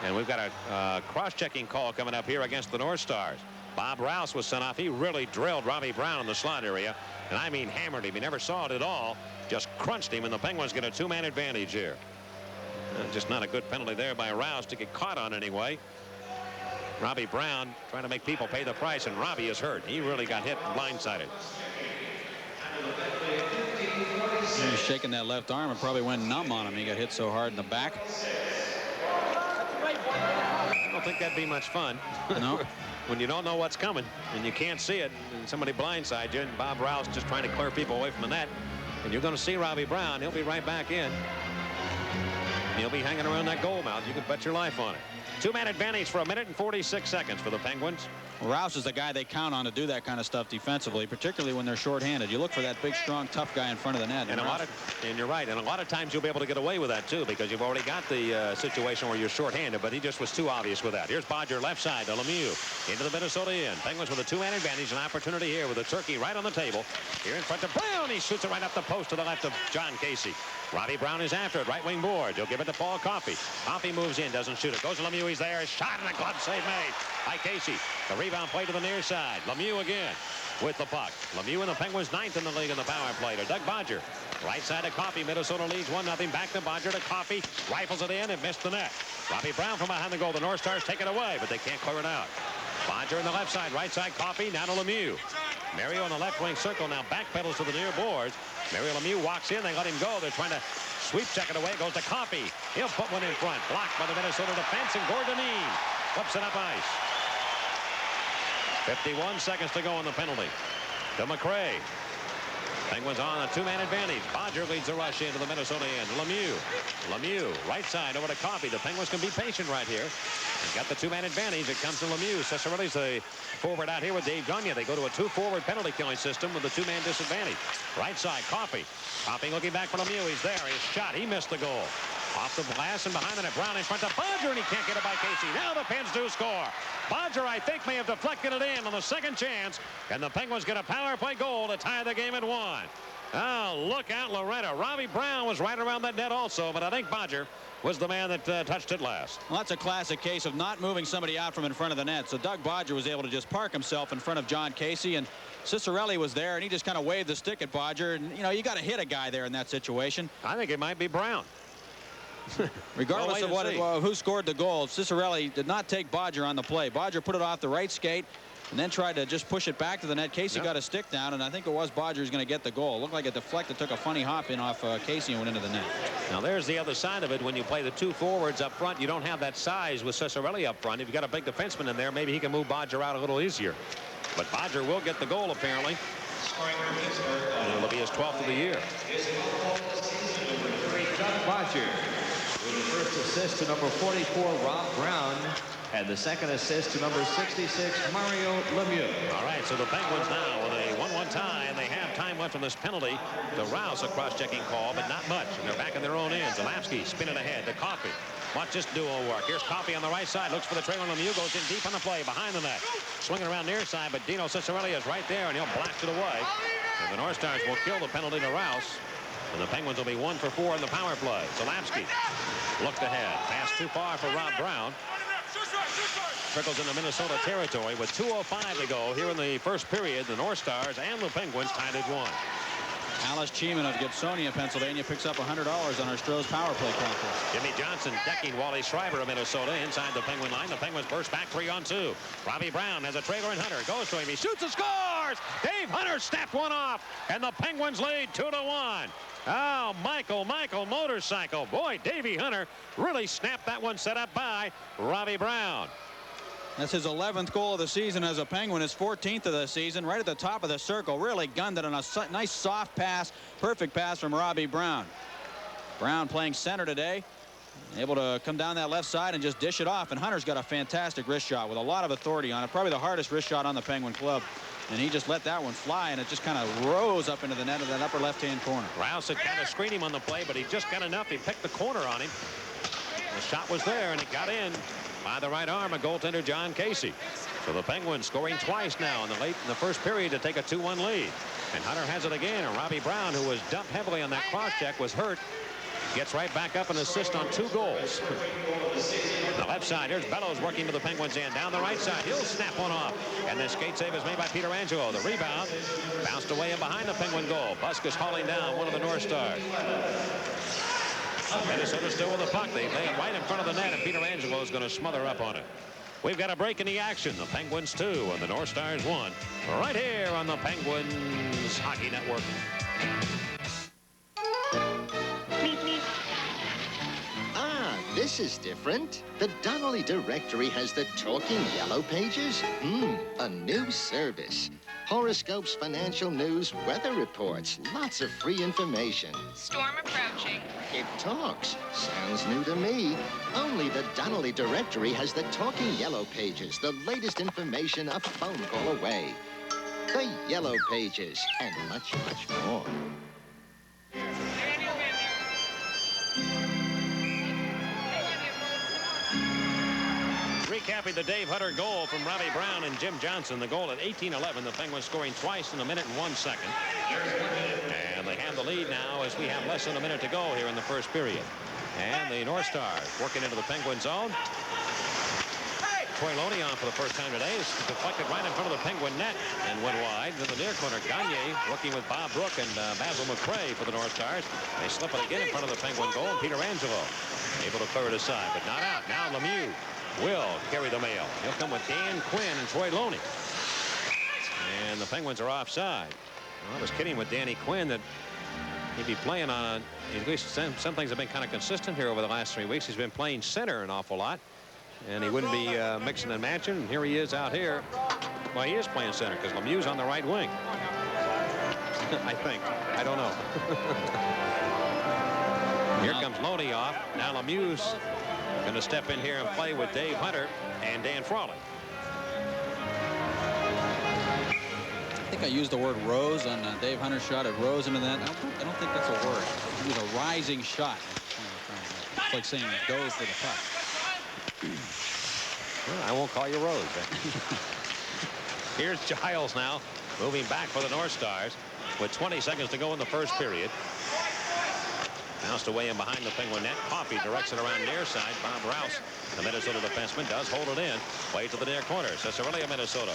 And we've got a cross-checking call coming up here against the North Stars. Bob Rouse was sent off. He really drilled Robbie Brown in the slot area. And I mean hammered him. He never saw it at all. Just crunched him. And the Penguins get a 2-man advantage here. Just not a good penalty there by Rouse to get caught on anyway. Robbie Brown trying to make people pay the price, and Robbie is hurt. He really got hit and blindsided. He was shaking that left arm and probably went numb on him. He got hit so hard in the back. I don't think that'd be much fun. No. When you don't know what's coming and you can't see it, and somebody blindsides you, and Bob Rouse just trying to clear people away from the net, and you're going to see Robbie Brown. He'll be right back in. He'll be hanging around that goal mouth. You can bet your life on it. 2-man advantage for 1 minute and 46 seconds for the Penguins. Well, Rouse is the guy they count on to do that kind of stuff defensively, particularly when they're shorthanded. You look for that big, strong, tough guy in front of the net. And you're right. And a lot of times you'll be able to get away with that too, because you've already got the situation where you're shorthanded. But he just was too obvious with that. Here's Bodger left side to Lemieux into the Minnesota end. Penguins with a 2-man advantage. An opportunity here with a turkey right on the table. Here in front of Brown. He shoots it right up the post to the left of John Casey. Robbie Brown is after it. Right wing board. He'll give it to Paul Coffey. Coffey moves in. Doesn't shoot it. Goes to Lemieux. He's there. His shot and a glove save made by Casey. The rebound play to the near side. Lemieux again with the puck. Lemieux and the Penguins 9th in the league in the power play to Doug Bodger. Right side to Coffey. Minnesota leads 1-0. Back to Bodger to Coffey. Rifles it in and missed the net. Robbie Brown from behind the goal. The North Stars take it away, but they can't clear it out. Bodger in the left side. Right side Coffey. Now to Lemieux. Mario in the left wing circle. Now backpedals to the near boards. Mario Lemieux walks in. They let him go. They're trying to sweep check it away. Goes to Coffey. He'll put one in front. Blocked by the Minnesota defense. And Gordonine flips it up ice. 51 seconds to go on the penalty. To McRae. Penguins on a 2-man advantage. Bodger leads the rush into the Minnesota end. Lemieux right side over to Coffey. The Penguins can be patient right here. They've got the 2-man advantage. It comes to Lemieux. Ciccarelli's the forward out here with Dave Gagne. They go to a 2-forward penalty killing system with a 2-man disadvantage. Right side Coffey. Coffey looking back for Lemieux. He's there. His shot. He missed the goal. Off the glass and behind the net. Brown in front of Bodger, and he can't get it by Casey. Now the Pens do score. Bodger, I think, may have deflected it in on the second chance, and the Penguins get a power play goal to tie the game at 1. Oh, look out, Loretta. Robbie Brown was right around that net also, but I think Bodger was the man that touched it last. Well, that's a classic case of not moving somebody out from in front of the net. So Doug Bodger was able to just park himself in front of John Casey, and Ciccarelli was there, and he just kind of waved the stick at Bodger. And, you know, you got to hit a guy there in that situation. I think it might be Brown. Regardless of who scored the goal, Ciccarelli did not take Bodger on the play. Bodger put it off the right skate and then tried to just push it back to the net. Casey got a stick down, and I think it was Bodger who's going to get the goal. It looked like it deflected, took a funny hop in off Casey and went into the net. Now there's the other side of it. When you play the 2 forwards up front, you don't have that size with Ciccarelli up front. If you've got a big defenseman in there, maybe he can move Bodger out a little easier. But Bodger will get the goal apparently. And it'll be his 12th of the year. Doug Bodger with the first assist to number 44, Rob Brown, and the second assist to number 66, Mario Lemieux. All right, so the Penguins now with a 1-1 tie, and they have time left on this penalty to Rouse, a cross-checking call, but not much. And they're back in their own end. Zalapski spinning ahead to Coffey. Watch this duo work. Here's Coffey on the right side. Looks for the trailer. Lemieux goes in deep on the play behind the net. Swinging around near side, but Dino Ciccarelli is right there, and he'll blast it away. And the North Stars will kill the penalty to Rouse. And the Penguins will be 1 for 4 in the power play. Zalapski looked ahead. Pass too far for Rob Brown. Trickles into Minnesota territory with 2:05 to go here in the first period. The North Stars and the Penguins tied at 1. Alice Cheeman of Gibsonia, Pennsylvania, picks up $100 on our Stroh's power play contest. Jimmy Johnson decking Wally Schreiber of Minnesota inside the Penguin line. The Penguins burst back 3-on-2. Robbie Brown has a trailer and Hunter goes to him. He shoots and scores. Dave Hunter snapped one off, and the Penguins lead 2-1. Oh, Michael motorcycle. Boy, Davey Hunter really snapped that one, set up by Robbie Brown. That's his 11th goal of the season as a Penguin, his 14th of the season, right at the top of the circle. Really gunned it on a nice soft pass, perfect pass from Robbie Brown. Brown playing center today, able to come down that left side and just dish it off. And Hunter's got a fantastic wrist shot with a lot of authority on it, probably the hardest wrist shot on the Penguin club. And he just let that one fly, and it just kind of rose up into the net of that upper left-hand corner. Rouse had kind of screened him on the play, but he just got enough. He picked the corner on him. The shot was there, and it got in by the right arm of goaltender John Casey. So the Penguins scoring twice now in the first period to take a 2-1 lead. And Hunter has it again, and Robbie Brown, who was dumped heavily on that cross-check, was hurt. Gets right back up and assist on 2 goals. The left side, here's Bellows working to the Penguins end. Down the right side, he'll snap one off. And the skate save is made by Peter Angelo. The rebound bounced away in behind the Penguin goal. Busk is hauling down one of the North Stars. Minnesota still with the puck. They lay it right in front of the net, and Peter Angelo is going to smother up on it. We've got a break in the action. The Penguins 2 and the North Stars 1. Right here on the Penguins Hockey Network. This is different. The Donnelly Directory has the talking yellow pages. A new service. Horoscopes, financial news, weather reports, lots of free information. Storm approaching. It talks. Sounds new to me. Only the Donnelly Directory has the talking yellow pages, the latest information a phone call away. The yellow pages, and much, much more. Recapping the Dave Hunter goal from Robbie Brown and Jim Johnson. The goal at 18:11. The Penguins scoring twice in a minute and 1 second. And they have the lead now as we have less than a minute to go here in the first period. And the North Stars working into the Penguin zone. Troy Loney on for the first time today. It's deflected right in front of the Penguin net and went wide. To the near corner, Gagne working with Bob Brook and Basil McCray for the North Stars. They slip it again in front of the Penguin goal, and Peter Angelo able to clear it aside, but not out. Now Lemieux will carry the mail. He'll come with Dan Quinn and Troy Loney. And the Penguins are offside. Well, I was kidding with Danny Quinn that he'd be playing on at least some things have been kind of consistent here over the last 3 weeks. He's been playing center an awful lot, and he wouldn't be mixing and matching. And here he is out here. Well, he is playing center because Lemieux's on the right wing. I think. I don't know. Here comes Loney off. Now Lemieux's going to step in here and play with Dave Hunter and Dan Frawley. I think I used the word rose on Dave Hunter's shot. It rose into that. I don't think that's a word. It was a rising shot. It's like saying go for the puck. Well, I won't call you Rose. Here's Giles now moving back for the North Stars with 20 seconds to go in the first period. Bounced away in behind the Penguin net. Coffey directs it around near side. Bob Rouse, the Minnesota defenseman, does hold it in. Way to the near corner. Ciccarelli of Minnesota.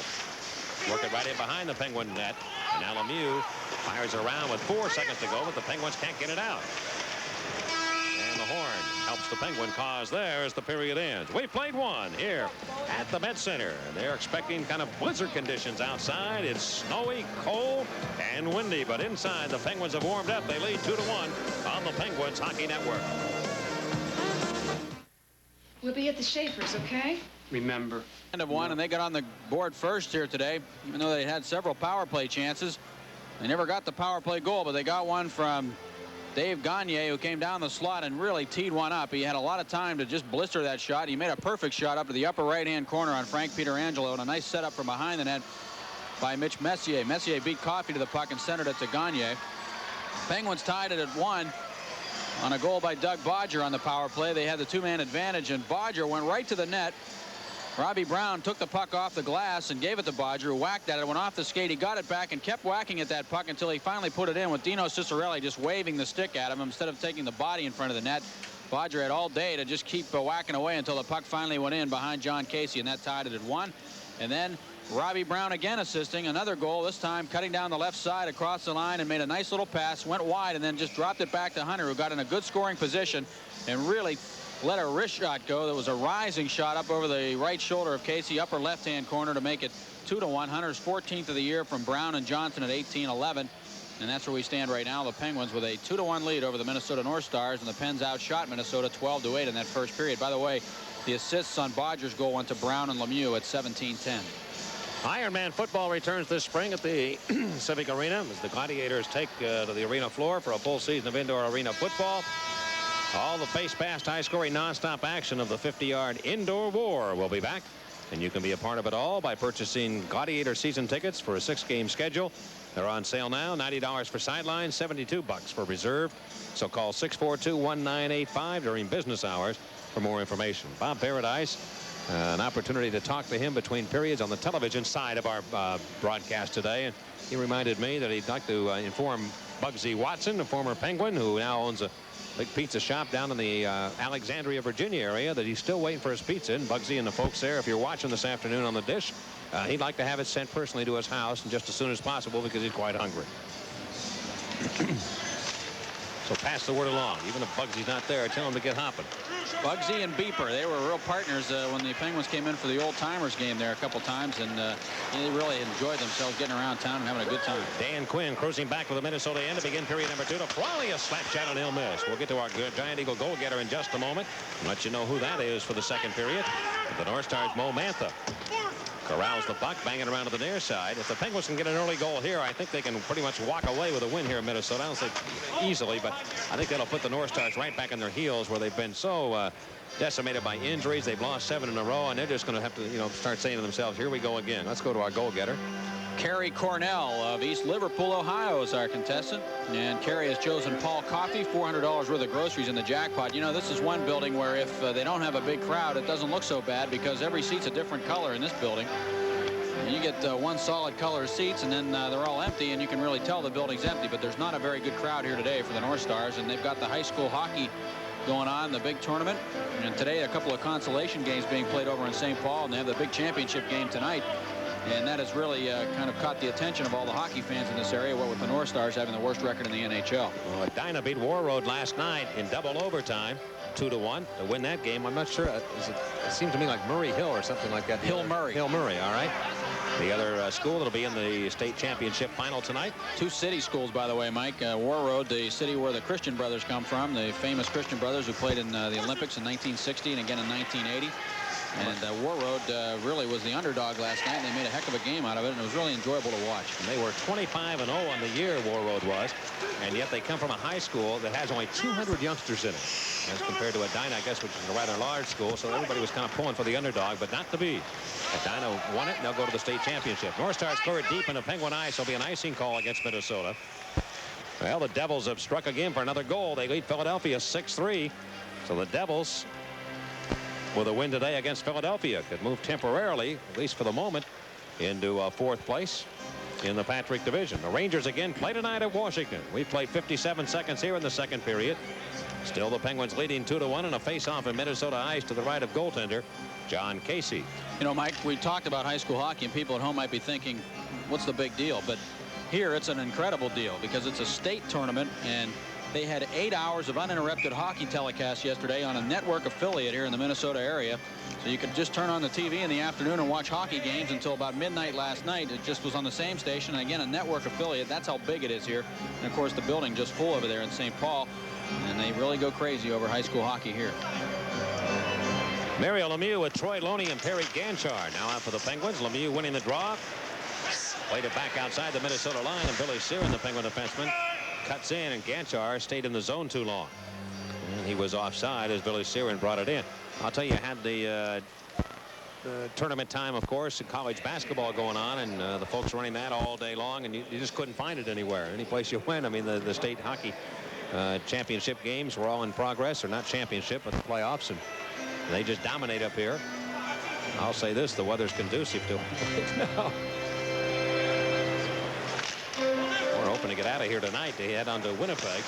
Work it right in behind the Penguin net. And now Lemieux fires it around with 4 seconds to go, but the Penguins can't get it out. And the horn helps the Penguin cause there as the period ends. We played one here at the Met Center. And they're expecting kind of blizzard conditions outside. It's snowy, cold, and windy. But inside, the Penguins have warmed up. They lead 2-1 on the Penguins Hockey Network. We'll be at the Schaefer's, okay? Remember. End of one, and they got on the board first here today, even though they had several power play chances. They never got the power play goal, but they got one from Dave Gagne, who came down the slot and really teed one up. He had a lot of time to just blister that shot. He made a perfect shot up to the upper right-hand corner on Frank Pietrangelo, and a nice setup from behind the net by Mitch Messier. Messier beat Coffey to the puck and centered it to Gagne. Penguins tied it at 1 on a goal by Doug Bodger on the power play. They had the two-man advantage, and Bodger went right to the net. Robbie Brown took the puck off the glass and gave it to Bodger, who whacked at it, went off the skate. He got it back and kept whacking at that puck until he finally put it in, with Dino Ciccarelli just waving the stick at him instead of taking the body in front of the net. Bodger had all day to just keep whacking away until the puck finally went in behind John Casey, and that tied it at 1. And then Robbie Brown again assisting. Another goal, this time cutting down the left side across the line and made a nice little pass, went wide, and then just dropped it back to Hunter, who got in a good scoring position and really let a wrist shot go. That was a rising shot up over the right shoulder of Casey, upper left-hand corner, to make it 2-1. Hunter's 14th of the year from Brown and Johnson at 18-11. And that's where we stand right now. The Penguins with a 2-1 lead over the Minnesota North Stars, and the Pens outshot Minnesota 12-8 in that first period. By the way, the assists on Bodger's goal went to Brown and Lemieux at 17-10. Ironman football returns this spring at the Civic Arena as the Gladiators take to the arena floor for a full season of indoor arena football. All the face-past, high-scoring, non-stop action of the 50-yard indoor war will be back, and you can be a part of it all by purchasing Gladiator season tickets for a 6-game schedule. They're on sale now. $90 for sidelines, $72 for reserve. So call 642-1985 during business hours for more information. Bob Paradise, an opportunity to talk to him between periods on the television side of our broadcast today. And he reminded me that he'd like to inform Bugsy Watson, a former Penguin who now owns a big pizza shop down in the Alexandria, Virginia area, that he's still waiting for his pizza. And Bugsy and the folks there, if you're watching this afternoon on the dish, he'd like to have it sent personally to his house and just as soon as possible because he's quite hungry. So pass the word along. Even if Bugsy's not there, tell him to get hopping. Bugsy and Beeper, they were real partners when the Penguins came in for the Old Timers game there a couple times, and they really enjoyed themselves getting around town and having a good time. Dan Quinn cruising back with the Minnesota end to begin period number 2 to Frawley, a slap shot and he'll miss. We'll get to our good Giant Eagle goal getter in just a moment and let you know who that is for the second period. The North Stars' Mo Mantha corrals the puck, banging around to the near side. If the Penguins can get an early goal here, I think they can pretty much walk away with a win here in Minnesota. I don't think easily, but I think that'll put the North Stars right back on their heels where they've been so decimated by injuries. They've lost 7 in a row, and they're just going to have to, start saying to themselves, here we go again. Let's go to our goal getter. Kerry Cornell of East Liverpool, Ohio is our contestant. And Kerry has chosen Paul Coffey, $400 worth of groceries in the jackpot. You know, this is one building where if they don't have a big crowd, it doesn't look so bad because every seat's a different color in this building. And you get one solid color of seats, and then they're all empty, and you can really tell the building's empty. But there's not a very good crowd here today for the North Stars, and they've got the high school hockey going on, the big tournament. And today, a couple of consolation games being played over in St. Paul, and they have the big championship game tonight. And that has really kind of caught the attention of all the hockey fans in this area, what with the North Stars having the worst record in the NHL. Well, Edina beat Warroad last night in double overtime, 2-1 to win that game. I'm not sure. It seems to me like Murray Hill or something like that. Hill Murray. Hill Murray, all right. The other school that'll be in the state championship final tonight. 2 city schools, by the way, Mike. Warroad, the city where the Christian brothers come from, the famous Christian brothers who played in the Olympics in 1960 and again in 1980. And Warroad really was the underdog last night, and they made a heck of a game out of it, and it was really enjoyable to watch. And they were 25-0 on the year, Warroad was, and yet they come from a high school that has only 200 youngsters in it, as compared to Edina, I guess, which is a rather large school, so everybody was kind of pulling for the underdog, but not to be. Edina won it, and they'll go to the state championship. North Stars scored deep into Penguin ice. There'll be an icing call against Minnesota. Well, the Devils have struck again for another goal. They lead Philadelphia 6-3, so the Devils, with a win today against Philadelphia, could move temporarily, at least for the moment, into 4th place in the Patrick Division. The Rangers again play tonight at Washington. We've played 57 seconds here in the second period. Still the Penguins leading 2-1 in a face-off in Minnesota ice to the right of goaltender John Casey. You know, Mike, we talked about high school hockey, and people at home might be thinking, what's the big deal? But here it's an incredible deal because it's a state tournament, and they had 8 hours of uninterrupted hockey telecast yesterday on a network affiliate here in the Minnesota area. So you could just turn on the TV in the afternoon and watch hockey games until about midnight last night. It just was on the same station. And again, a network affiliate. That's how big it is here. And of course, the building just full over there in St. Paul. And they really go crazy over high school hockey here. Mario Lemieux with Troy Loney and Perry Ganchard now out for the Penguins. Lemieux winning the draw. Played it back outside the Minnesota line, and Billy Searin, the Penguin defenseman, cuts in, and Ganchard stayed in the zone too long. And he was offside as Billy Searin brought it in. I'll tell you, had the tournament time, of course, college basketball going on, and the folks running that all day long, and you just couldn't find it anywhere. Any place you went, I mean, the state hockey championship games were all in progress, or not championship, but the playoffs, and they just dominate up here. I'll say this, the weather's conducive to it now. We're hoping to get out of here tonight to head on to Winnipeg.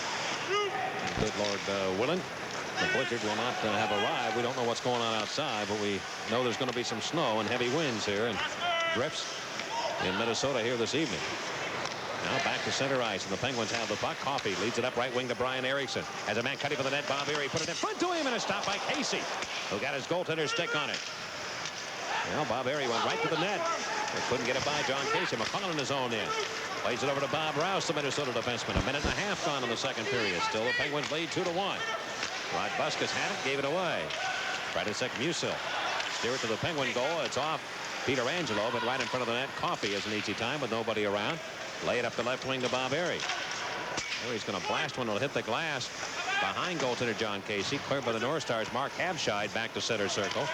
Good Lord willing, the blizzard will not have arrived. We don't know what's going on outside, but we know there's going to be some snow and heavy winds here, and drifts in Minnesota here this evening. Now back to center ice, and the Penguins have the puck. Coffey leads it up right wing to Brian Erickson. Has a man cutting for the net. Bob Erie put it in front to him, and a stop by Casey, who got his goaltender stick on it. Well, Bob Erie went right to the net. They couldn't get it by John Casey. McClellan is on in. Plays it over to Bob Rouse, the Minnesota defenseman. A minute and a half gone in the second period. Still the Penguins lead 2-1. Rod Buskus had it, gave it away. Radicek Musil. Steer it to the Penguin goal. It's off Peter Angelo, but right in front of the net. Coffey has an easy time with nobody around. Lay it up the left wing to Bob Erie. Oh, he's going to blast one. It'll hit the glass behind goaltender John Casey. Cleared by the North Stars. Mark Havshide back to center circle.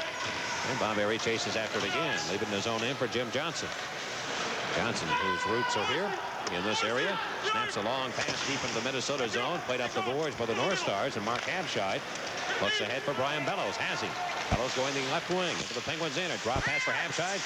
And Bob Erie chases after it again, leaving his own in for Jim Johnson. Johnson, whose roots are here in this area, snaps a long pass deep into the Minnesota zone. Played up the boards by the North Stars, and Mark Havshide looks ahead for Brian Bellows. Has he? Bellows going the left wing into the Penguins in. A drop pass for Havshide.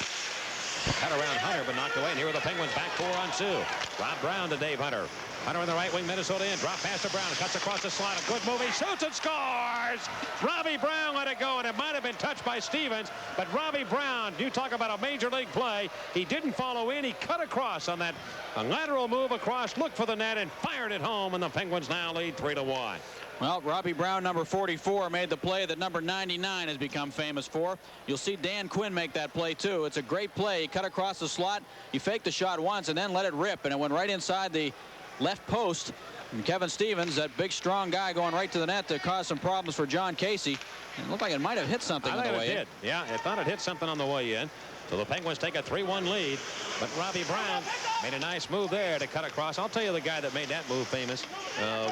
Cut around Hunter, but knocked away. And here are the Penguins back 4-on-2. Rob Brown to Dave Hunter. Hunter in the right wing, Minnesota in. Drop pass to Brown. Cuts across the slot. A good move. He shoots and scores. Robbie Brown let it go, and it might have been touched by Stevens. But Robbie Brown, you talk about a major league play. He didn't follow in. He cut across on that lateral move across, looked for the net, and fired it home. And the Penguins now lead 3-1. Well, Robbie Brown, number 44, made the play that number 99 has become famous for. You'll see Dan Quinn make that play, too. It's a great play. He cut across the slot. He faked the shot once and then let it rip, and it went right inside the left post. And Kevin Stevens, that big, strong guy, going right to the net to cause some problems for John Casey. And it looked like it might have hit something on the way in. Yeah, I thought it hit something on the way in. So the Penguins take a 3-1 lead. But Robbie Brown made a nice move there to cut across. I'll tell you, the guy that made that move famous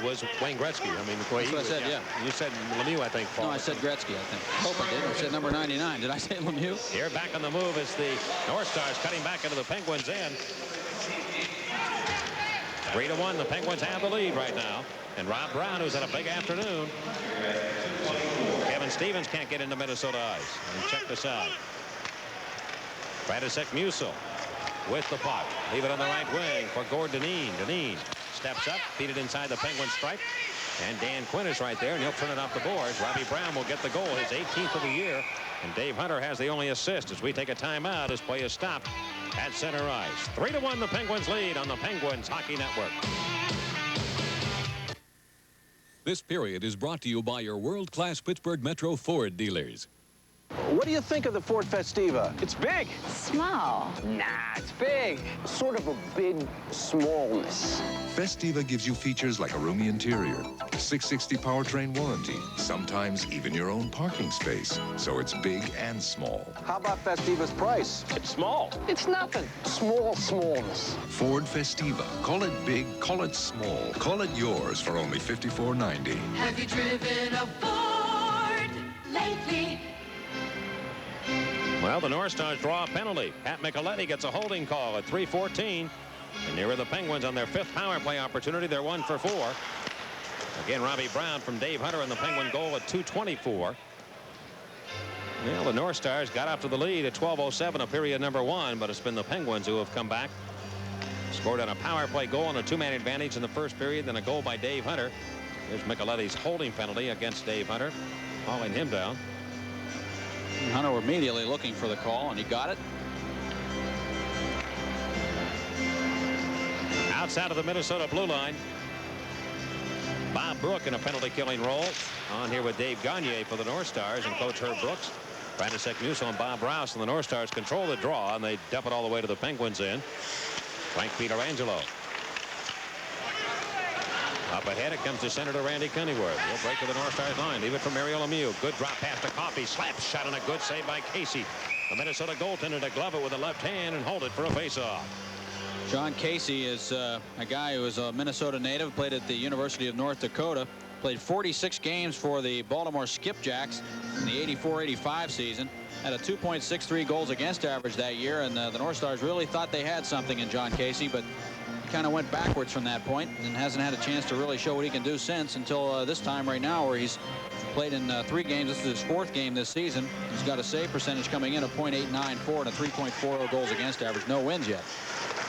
was Wayne Gretzky. I mean, the way that's what I said, yeah. You said Lemieux, I think, Paul. No, I said Gretzky, I think. I hope I did. I said number 99. Did I say Lemieux? Here back on the move is the North Stars cutting back into the Penguins end. 3-1. The Penguins have the lead right now. And Rob Brown, who's had a big afternoon. Kevin Stevens can't get into Minnesota ice. And check this out. Radicek Musil with the puck. Leave it on the right wing for Gord Dineen. Dineen steps up, feed it inside the Penguin stripe. And Dan Quinn is right there, and he'll turn it off the boards. Robbie Brown will get the goal, his 18th of the year. And Dave Hunter has the only assist as we take a timeout as play is stopped at center ice. 3-1 the Penguins lead on the Penguins Hockey Network. This period is brought to you by your world-class Pittsburgh Metro Ford dealers. What do you think of the Ford Festiva? It's big. Small. Nah, it's big. Sort of a big smallness. Festiva gives you features like a roomy interior, 660 powertrain warranty, sometimes even your own parking space. So it's big and small. How about Festiva's price? It's small. It's nothing. Small smallness. Ford Festiva. Call it big, call it small. Call it yours for only $54.90. Have you driven a Ford lately? Well, the North Stars draw a penalty. Pat Micheletti gets a holding call at 3:14. And here are the Penguins on their 5th power play opportunity. They're 1 for 4. Again, Robbie Brown from Dave Hunter in the Penguin goal at 2:24. Well, the North Stars got up to the lead at 12:07 of period number 1, but it's been the Penguins who have come back. Scored on a power play goal and a 2-man advantage in the first period, then a goal by Dave Hunter. Here's Micheletti's holding penalty against Dave Hunter, hauling him down. Hunter were immediately looking for the call, and he got it. Outside of the Minnesota blue line, Bob Brook in a penalty-killing role. On here with Dave Gagne for the North Stars and Coach Herb Brooks. Radicek Musil and Bob Rouse, and the North Stars control the draw, and they dump it all the way to the Penguins end. Frank Pietrangelo. Up ahead, it comes to center to Randy Cunningham. He'll break to the North Stars line. Leave it for Mario Lemieux. Good drop pass to Coffey. Slap shot and a good save by Casey. The Minnesota goaltender to glove it with the left hand and hold it for a faceoff. John Casey is a guy who is a Minnesota native, played at the University of North Dakota, played 46 games for the Baltimore Skipjacks in the 84-85 season, had a 2.63 goals against average that year, and the North Stars really thought they had something in John Casey, but kind of went backwards from that point and hasn't had a chance to really show what he can do since until this time right now, where he's played in 3 games. This is his 4th game this season. He's got a save percentage coming in of .894 and a 3.40 goals against average. No wins yet.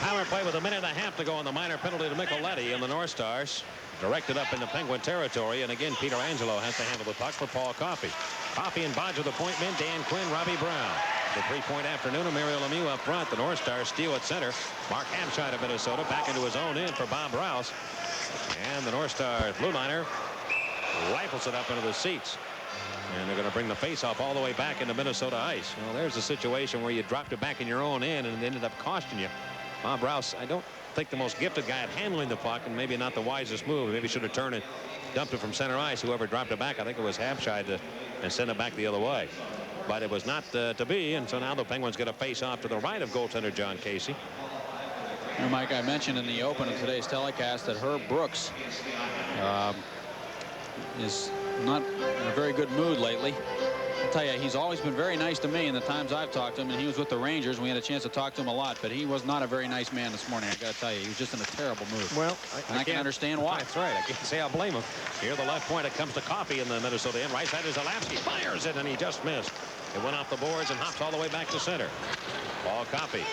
Power play with a minute and a half to go on the minor penalty to Micheletti, and the North Stars directed up into Penguin territory. And again, Pietrangelo has to handle the puck for Paul Coffey. Coffey and Bodge with the point men. Dan Quinn, Robbie Brown. The three-point afternoon of Mario Lemieux up front. The North Stars steal at center. Mark Hampshire of Minnesota back into his own end for Bob Rouse. And the North Stars blue liner rifles it up into the seats. And they're going to bring the face-off all the way back into Minnesota ice. Well, there's a situation where you dropped it back in your own end and it ended up costing you. Bob Rouse, I don't think the most gifted guy at handling the puck, and maybe not the wisest move. Maybe should have turned it, dumped it from center ice. Whoever dropped it back, I think it was Hampshire, and sent it back the other way. But it was not to be, and so now the Penguins get a face-off to the right of goaltender John Casey. You know, Mike, I mentioned in the open of today's telecast that Herb Brooks is not in a very good mood lately. I'll tell you, he's always been very nice to me in the times I've talked to him, and he was with the Rangers. We had a chance to talk to him a lot, but he was not a very nice man this morning. I got to tell you, he was just in a terrible mood. Well, I can understand why. That's right. I can't say I blame him. Here, the left point. It comes to Coffey in the Minnesota end. Right side is Zalapsky. Fires it, and he just missed. It went off the boards and hops all the way back to center. Paul Coffey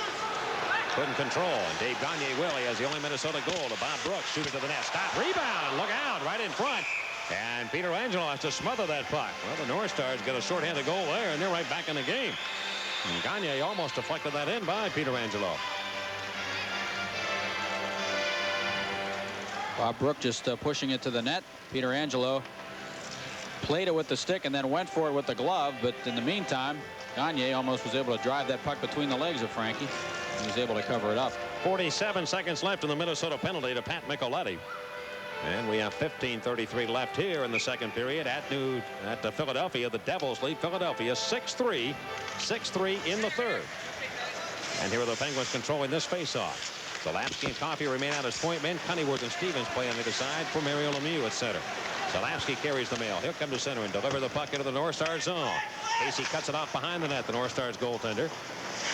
couldn't control, and Dave Gagne will. He has the only Minnesota goal to Bob Brooks. Shoot it to the net. Stop. Rebound. Look out. Right in front. And Peter Angelo has to smother that puck. Well, the North Stars get a shorthanded goal there, and they're right back in the game. And Gagne almost deflected that in by Peter Angelo. Bob Brook just pushing it to the net. Peter Angelo played it with the stick and then went for it with the glove. But in the meantime, Gagne almost was able to drive that puck between the legs of Frankie. He was able to cover it up. 47 seconds left in the Minnesota penalty to Pat Micheletti. And we have 15:33 left here in the second period at Philadelphia. The Devils lead Philadelphia 6-3. 6-3 in the third. And here are the Penguins controlling this faceoff. Zalapsky and Coffey remain out as point men. Cunnyworth and Stevens play on either side for Mario Lemieux at center. Zalapsky carries the mail. He'll come to center and deliver the puck into the North Stars zone. Casey cuts it off behind the net, the North Stars goaltender.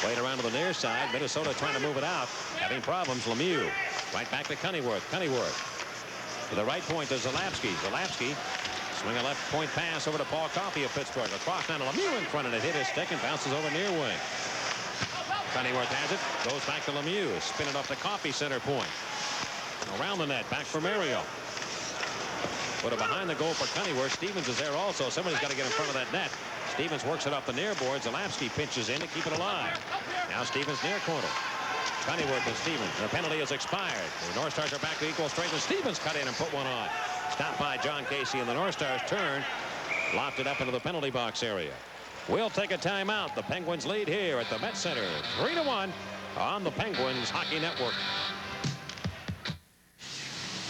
Played around to the near side. Minnesota trying to move it out. Having problems. Lemieux. Right back to Cunnyworth. Cunnyworth. To the right point to Zalapsky. Zalapsky swing a left point pass over to Paul Coffey of Pittsburgh. Across down to Lemieux in front, and it hit his stick and bounces over near wing. Cunnyworth has it. Goes back to Lemieux. Spin it up to Coffey center point. Around the net. Back for Mario. Put it behind the goal for Cunnyworth. Stevens is there also. Somebody's got to get in front of that net. Stevens works it up the near board. Zalapsky pinches in to keep it alive. Now Stevens near corner. Cunnyworth and Stevens. The penalty is expired. The North Stars are back to equal strength, and Stevens cut in and put one on. Stopped by John Casey, and the North Stars turn. Locked it up into the penalty box area. We'll take a timeout. The Penguins lead here at the Met Center. 3-1 on the Penguins Hockey Network.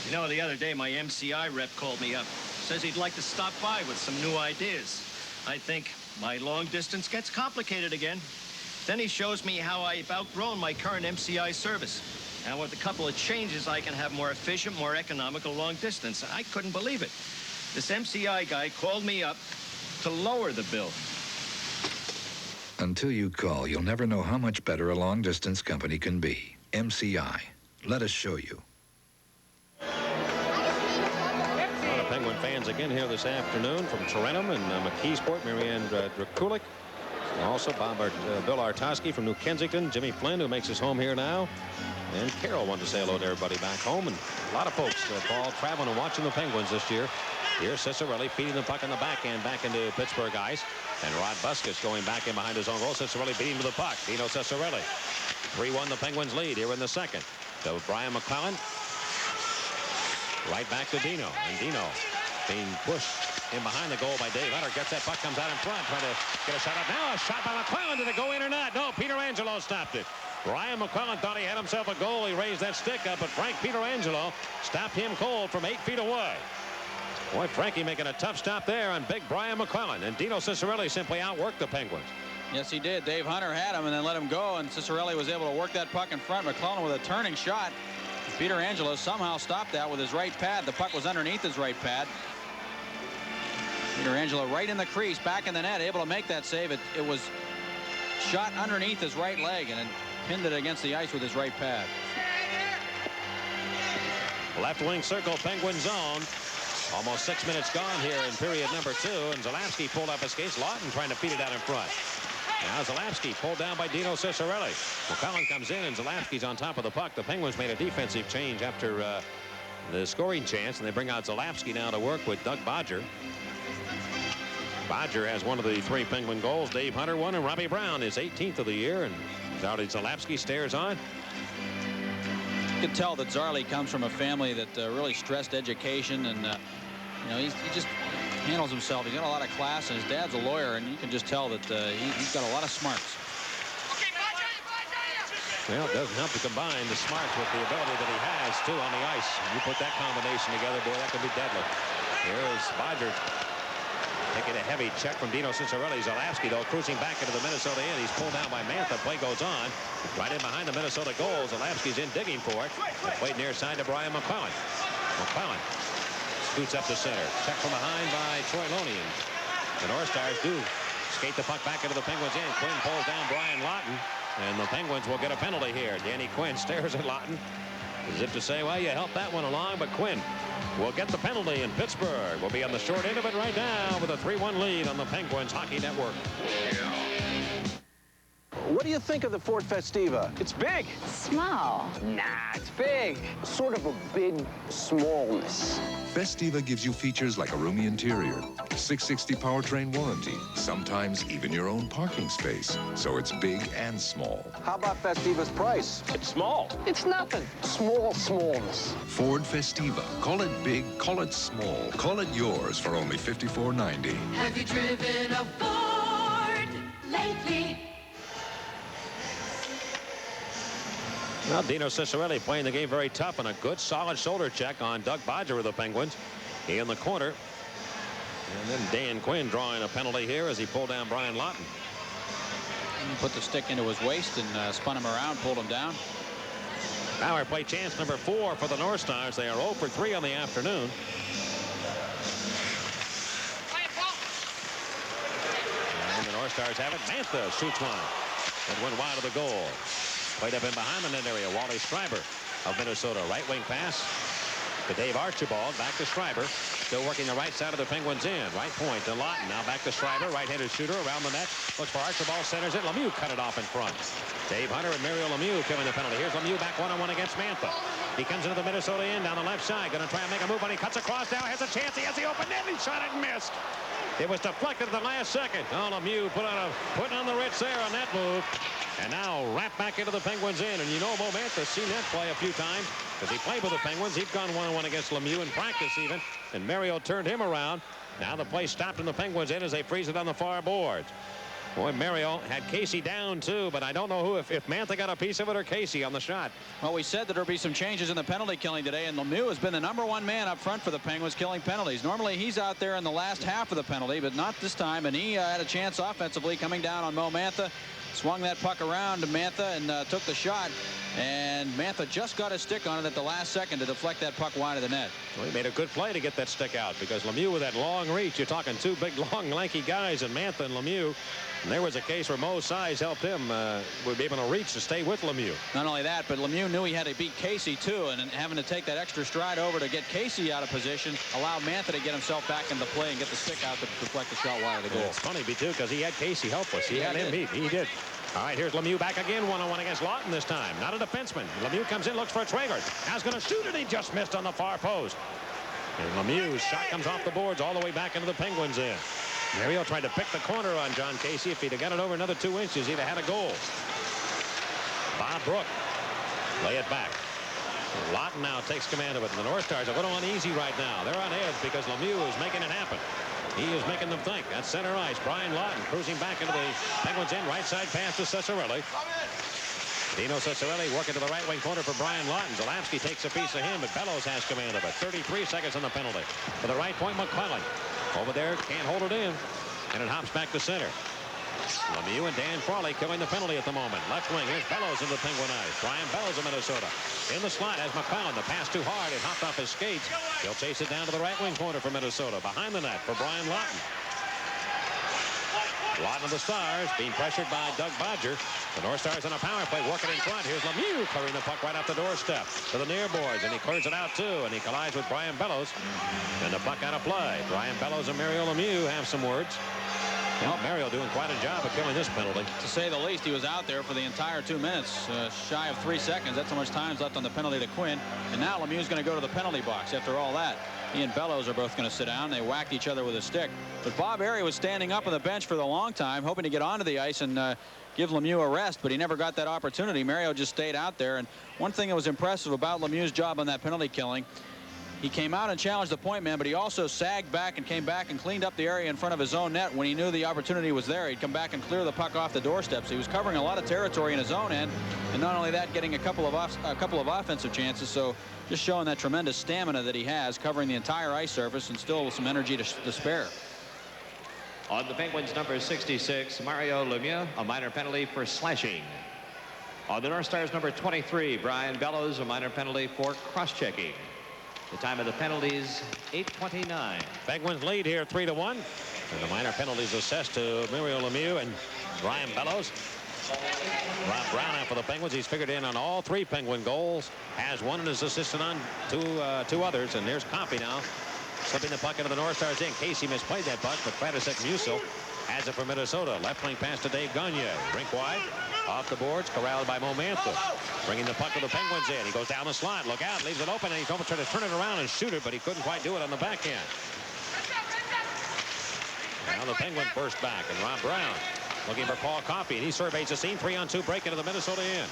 You know, the other day, my MCI rep called me up. Says he'd like to stop by with some new ideas. I think my long distance gets complicated again. Then he shows me how I've outgrown my current MCI service. And with a couple of changes, I can have more efficient, more economical long distance. I couldn't believe it. This MCI guy called me up to lower the bill. Until you call, you'll never know how much better a long-distance company can be. MCI. Let us show you. A lot of Penguin fans again here this afternoon from Tarentum and McKeesport. Marianne Drakulik. Also, Bill Artoski from New Kensington. Jimmy Flynn, who makes his home here now. And Carol wanted to say hello to everybody back home. And a lot of folks, Paul, traveling and watching the Penguins this year. Here's Cicerelli feeding the puck on the backhand back into Pittsburgh ice. And Rod Busquets going back in behind his own goal. Cicerelli beating to the puck. Dino Cicerelli. 3-1 the Penguins lead here in the second. So Brian McClellan. Right back to Dino. And Dino being pushed in behind the goal by Dave Hunter. Gets that puck, comes out in front, trying to get a shot up. Now a shot by McClellan. Did it go in or not? No, Peter Angelo stopped it. Ryan McClellan thought he had himself a goal. He raised that stick up, but Frank Peter Angelo stopped him cold from 8 feet away. Boy, Frankie making a tough stop there on big Brian McClellan. And Dino Cicerelli simply outworked the Penguins. Yes, he did. Dave Hunter had him and then let him go, and Cicerelli was able to work that puck in front. McClellan with a turning shot. Peter Angelo somehow stopped that with his right pad. The puck was underneath his right pad. Peter Angelo right in the crease, back in the net, able to make that save. It was shot underneath his right leg, and it pinned it against the ice with his right pad. Left wing circle, Penguin zone. Almost 6 minutes gone here in period number 2, and Zalapsky pulled up his skates. Lawton trying to feed it out in front. Now Zalapsky pulled down by Dino Cicerelli. McClellan comes in, and Zalapsky's on top of the puck. The Penguins made a defensive change after the scoring chance, and they bring out Zalapsky now to work with Doug Bodger. Bodger has one of the 3 Penguin goals. Dave Hunter one, and Robbie Brown his 18th of the year. And Zarly Zalapski stares on. You can tell that Zarly comes from a family that really stressed education, and you know, he just handles himself. He's got a lot of class, and his dad's a lawyer, and you can just tell that he's got a lot of smarts. Well, it doesn't help to combine the smarts with the ability that he has, too, on the ice. You put that combination together, boy, that could be deadly. Here's Bodger taking a heavy check from Dino Ciccarelli. Zalapski, though, cruising back into the Minnesota end. He's pulled down by Mantha. Play goes on. Right in behind the Minnesota goal. Zalapski's in digging for it. Played near side to Brian McClellan. McClellan scoots up the center. Check from behind by Troy Loney. The North Stars do skate the puck back into the Penguins' end. Quinn pulls down Brian Lawton. And the Penguins will get a penalty here. Danny Quinn stares at Lawton as if to say, well, you helped that one along, but Quinn will get the penalty, and Pittsburgh will be on the short end of it right now with a 3-1 lead on the Penguins Hockey Network. What do you think of the Ford Festiva? It's big. Small. Nah, it's big. Sort of a big smallness. Festiva gives you features like a roomy interior, 660 powertrain warranty, sometimes even your own parking space. So it's big and small. How about Festiva's price? It's small. It's nothing. Small smallness. Ford Festiva. Call it big, call it small. Call it yours for only $54.90. Have you driven a Ford lately? Well, Dino Ciccarelli playing the game very tough, and a good solid shoulder check on Doug Bodger of the Penguins. He in the corner. And then Dan Quinn drawing a penalty here as he pulled down Brian Lawton. He put the stick into his waist and spun him around, pulled him down. Power play chance number 4 for the North Stars. They are 0 for 3 on the afternoon. And the North Stars have it. Mantha shoots one. It went wide of the goal. Played up in behind the net area. Wally Schreiber of Minnesota. Right wing pass to Dave Archibald. Back to Schreiber. Still working the right side of the Penguins in. Right point to Lawton. Now back to Schreiber. Right-handed shooter around the net. Looks for Archibald. Centers it. Lemieux cut it off in front. Dave Hunter and Mario Lemieux killing the penalty. Here's Lemieux back one-on-one against Mantha. He comes into the Minnesota end down the left side. Going to try and make a move, and he cuts across now. Has a chance. He has the open net. He shot it and missed. It was deflected at the last second. Oh, Lemieux putting on the Ritz there on that move. And now wrapped back into the Penguins in. And you know, Mo Mantha's seen that play a few times because he played with the Penguins. He'd gone one-on-one against Lemieux in practice even. And Mario turned him around. Now the play stopped in the Penguins in as they freeze it on the far boards. Boy, Mario had Casey down too, but I don't know who, if Mantha got a piece of it or Casey on the shot. Well, we said that there'll be some changes in the penalty killing today, and Lemieux has been the #1 man up front for the Penguins killing penalties. Normally he's out there in the last half of the penalty, but not this time, and he had a chance offensively coming down on Mo Mantha. Swung that puck around to Mantha and took the shot, and Mantha just got a stick on it at the last second to deflect that puck wide of the net. Well, he made a good play to get that stick out because Lemieux with that long reach, you're talking 2 big, long, lanky guys in Mantha and Lemieux. And there was a case where Mo's size helped him would be able to reach to stay with Lemieux. Not only that, but Lemieux knew he had to beat Casey too, and having to take that extra stride over to get Casey out of position allowed Mantha to get himself back into play and get the stick out to deflect the shot wide of the goal. It's funny too because he had Casey helpless. He had him beat. He did. All right, here's Lemieux back again, one-on-one against Lawton this time. Not a defenseman. Lemieux comes in, looks for Traeger. Now he's going to shoot it. He just missed on the far post. And Lemieux's shot comes off the boards all the way back into the Penguins in. Mario tried to pick the corner on John Casey. If he'd have got it over another 2 inches, he'd have had a goal. Bob Brook lay it back. Lawton now takes command of it. And the North Stars are a little uneasy right now. They're on edge because Lemieux is making it happen. He is making them think. That's center ice. Brian Lawton cruising back into the Penguins in. Right side pass to Ciccarelli. Dino Ciccarelli working to the right wing corner for Brian Lawton. Zalapski takes a piece of him, but Bellows has command of it. 33 seconds on the penalty. To the right point, McClellan. Over there, can't hold it in. And it hops back to center. Lemieux and Dan Frawley killing the penalty at the moment. Left wing, here's Bellows in the Penguin ice. Brian Bellows of Minnesota. In the slot as McClellan. The pass too hard. It hopped off his skates. He'll chase it down to the right wing corner for Minnesota. Behind the net for Brian Lawton. Lawton of the Stars being pressured by Doug Bodger. The North Stars on a power play working in front. Here's Lemieux clearing the puck right off the doorstep to the near boards, and he clears it out too, and he collides with Brian Bellows, and the puck out of play. Brian Bellows and Mario Lemieux have some words. Well, Mario doing quite a job of killing this penalty. To say the least, he was out there for the entire 2 minutes, shy of 3 seconds. That's how much time's left on the penalty to Quinn. And now Lemieux's going to go to the penalty box after all that. He and Bellows are both going to sit down. They whacked each other with a stick. But Bob Airy was standing up on the bench for the long time, hoping to get onto the ice and give Lemieux a rest, but he never got that opportunity. Mario just stayed out there. And one thing that was impressive about Lemieux's job on that penalty killing, he came out and challenged the point man, but he also sagged back and came back and cleaned up the area in front of his own net. When he knew the opportunity was there, he'd come back and clear the puck off the doorsteps. He was covering a lot of territory in his own end, and not only that, getting a couple of offensive chances. So just showing that tremendous stamina that he has, covering the entire ice surface and still with some energy to spare. On the Penguins, number 66, Mario Lemieux, a minor penalty for slashing. On the North Stars, number 23, Brian Bellows, a minor penalty for cross-checking. The time of the penalties, 8:29. Penguins lead here 3-1. And the minor penalties assessed to Mario Lemieux and Brian Bellows. Rob Brown out for the Penguins. He's figured in on all 3 Penguin goals. Has one and is assisted on two others. And there's Coffey now, slipping the puck into the North Stars in. Casey misplayed that puck, but Frantisek Musil has it for Minnesota. Left wing pass to Dave Gagne. Rink wide. Off the boards, corralled by Mo Mantha. Bringing the puck to the Penguins in. He goes down the slot. Look out. Leaves it open, and he's almost trying to turn it around and shoot it, but he couldn't quite do it on the backhand. Now the Penguins burst back, and Rob Brown looking for Paul Coffey, and he surveys the scene. 3-on-2 break into the Minnesota end.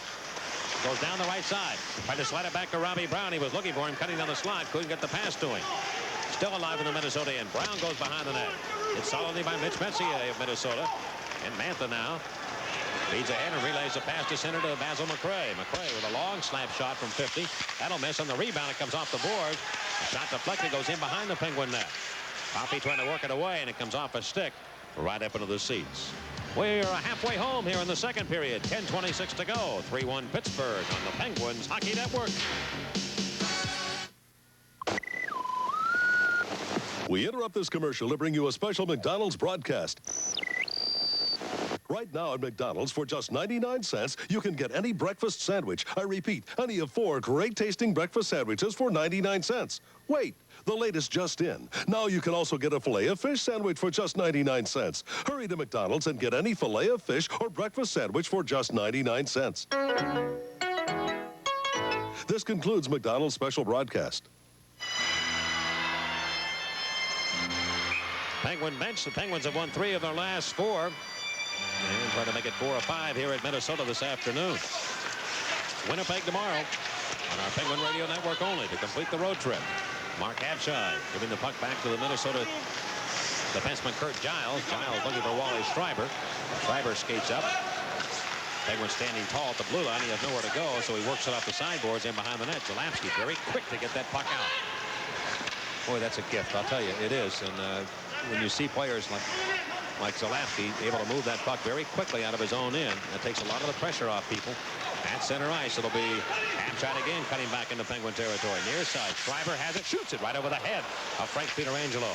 Goes down the right side. Tried to slide it back to Robbie Brown. He was looking for him, cutting down the slot. Couldn't get the pass to him. Still alive in the Minnesota end. Brown goes behind the net. It's solidly by Mitch Messier of Minnesota. And Mantha now leads ahead and relays the pass to center to Basil McRae. McRae with a long slap shot from 50. That'll miss on the rebound. It comes off the board. The shot deflected, goes in behind the Penguin net. Coffey trying to work it away, and it comes off a stick right up into the seats. We're halfway home here in the second period. 10:26 to go. 3-1 Pittsburgh on the Penguins Hockey Network. We interrupt this commercial to bring you a special McDonald's broadcast. Right now at McDonald's, for just 99 cents, you can get any breakfast sandwich. I repeat, any of 4 great-tasting breakfast sandwiches for 99 cents. Wait, the latest just in. Now you can also get a Filet-O-Fish sandwich for just 99 cents. Hurry to McDonald's and get any Filet-O-Fish or breakfast sandwich for just 99 cents. This concludes McDonald's special broadcast. Penguin bench. The Penguins have won 3 of their last 4. And trying to make it 4 or 5 here at Minnesota this afternoon. Winnipeg tomorrow on our Penguin Radio Network only to complete the road trip. Mark Abshai giving the puck back to the Minnesota defenseman Kurt Giles. Giles looking for Wally Schreiber. Schreiber skates up. Penguin standing tall at the blue line. He has nowhere to go, so he works it off the sideboards in behind the net. Zalapsky very quick to get that puck out. Boy, that's a gift. I'll tell you, it is. And when you see players like Zalapsky able to move that puck very quickly out of his own end, that takes a lot of the pressure off people. At center ice, it'll be Abshot again cutting back into Penguin territory. Near side, Schreiber has it, shoots it right over the head of Frank Pietrangelo.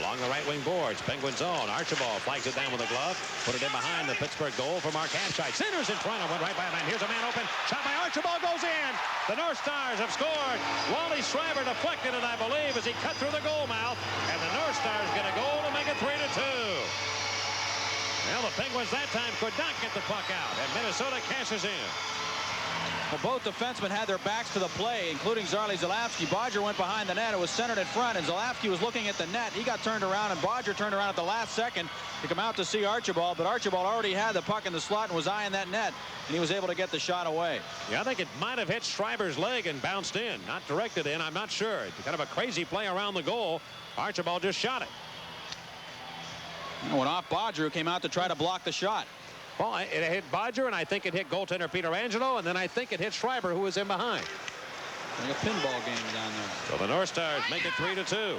Along the right wing boards, Penguin zone. Archibald flags it down with a glove. Put it in behind the Pittsburgh goal for Mark Abshot. Centers in front of one right by a man. Here's a man open. Shot by Archibald goes in. The North Stars have scored. Wally Schreiber deflected it, I believe, as he cut through the goal mouth. And the North Stars get a goal to make it 3-2. Well, the Penguins that time could not get the puck out. And Minnesota cashes in. Well, both defensemen had their backs to the play, including Zarley Zalapsky. Bodger went behind the net. It was centered in front, and Zalapsky was looking at the net. He got turned around, and Bodger turned around at the last second to come out to see Archibald, but Archibald already had the puck in the slot and was eyeing that net, and he was able to get the shot away. Yeah, I think it might have hit Schreiber's leg and bounced in. Not directed in, I'm not sure. Kind of a crazy play around the goal. Archibald just shot it. It went off Bodger, who came out to try to block the shot. Well, it hit Bodger, and I think it hit goaltender Pietrangelo, and then I think it hit Schreiber, who was in behind. Like a pinball game down there. So the North Stars make it 3-2.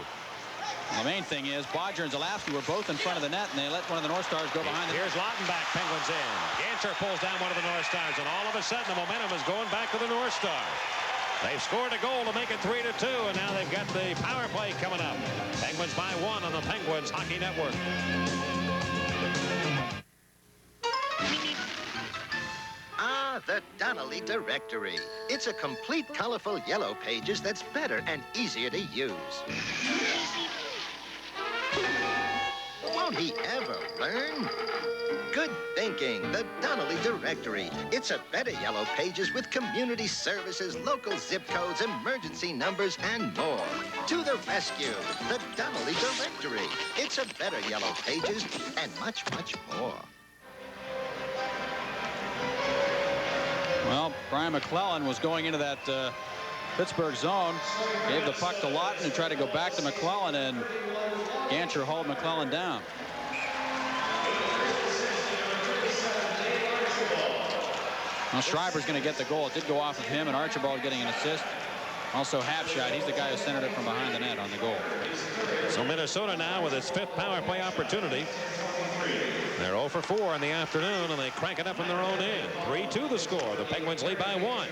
The main thing is Bodger and Zalapsky were both in front of the net, and they let one of the North Stars go behind the net. Here's Lautenbach, Penguins in. Gancher pulls down one of the North Stars, and all of a sudden the momentum is going back to the North Stars. They've scored a goal to make it 3-2, and now they've got the power play coming up. Penguins by 1 on the Penguins Hockey Network. The Donnelly Directory. It's a complete, colorful yellow pages that's better and easier to use. Won't he ever learn? Good thinking. The Donnelly Directory. It's a better Yellow Pages with community services, local zip codes, emergency numbers, and more. To the rescue. The Donnelly Directory. It's a better Yellow Pages and much, much more. Well, Brian McClellan was going into that Pittsburgh zone, gave the puck to Lawton, who tried to go back to McClellan, and Gancher hauled McClellan down. Well, Schreiber's going to get the goal. It did go off of him, and Archibald getting an assist. Also Hapshot, he's the guy who centered it from behind the net on the goal. So Minnesota now with its 5th power play opportunity. They're 0 for 4 in the afternoon, and they crank it up in their own end. 3-2 the score. The Penguins lead by 1.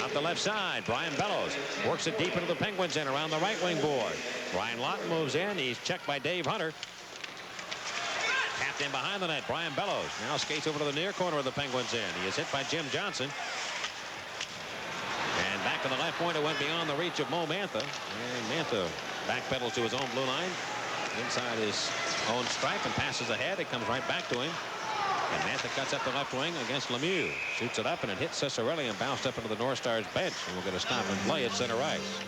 Out the left side, Brian Bellows works it deep into the Penguins end around the right wing board. Brian Lawton moves in. He's checked by Dave Hunter. Tapped in behind the net. Brian Bellows now skates over to the near corner of the Penguins end. He is hit by Jim Johnson. And back to the left point, it went beyond the reach of Mo Mantha. And Mantha backpedals to his own blue line. Inside his own stripe and passes ahead. It comes right back to him. And Mantha cuts up the left wing against Lemieux. Shoots it up, and it hits Cicerelli and bounced up into the North Stars bench. And we'll get a stop and play at center ice.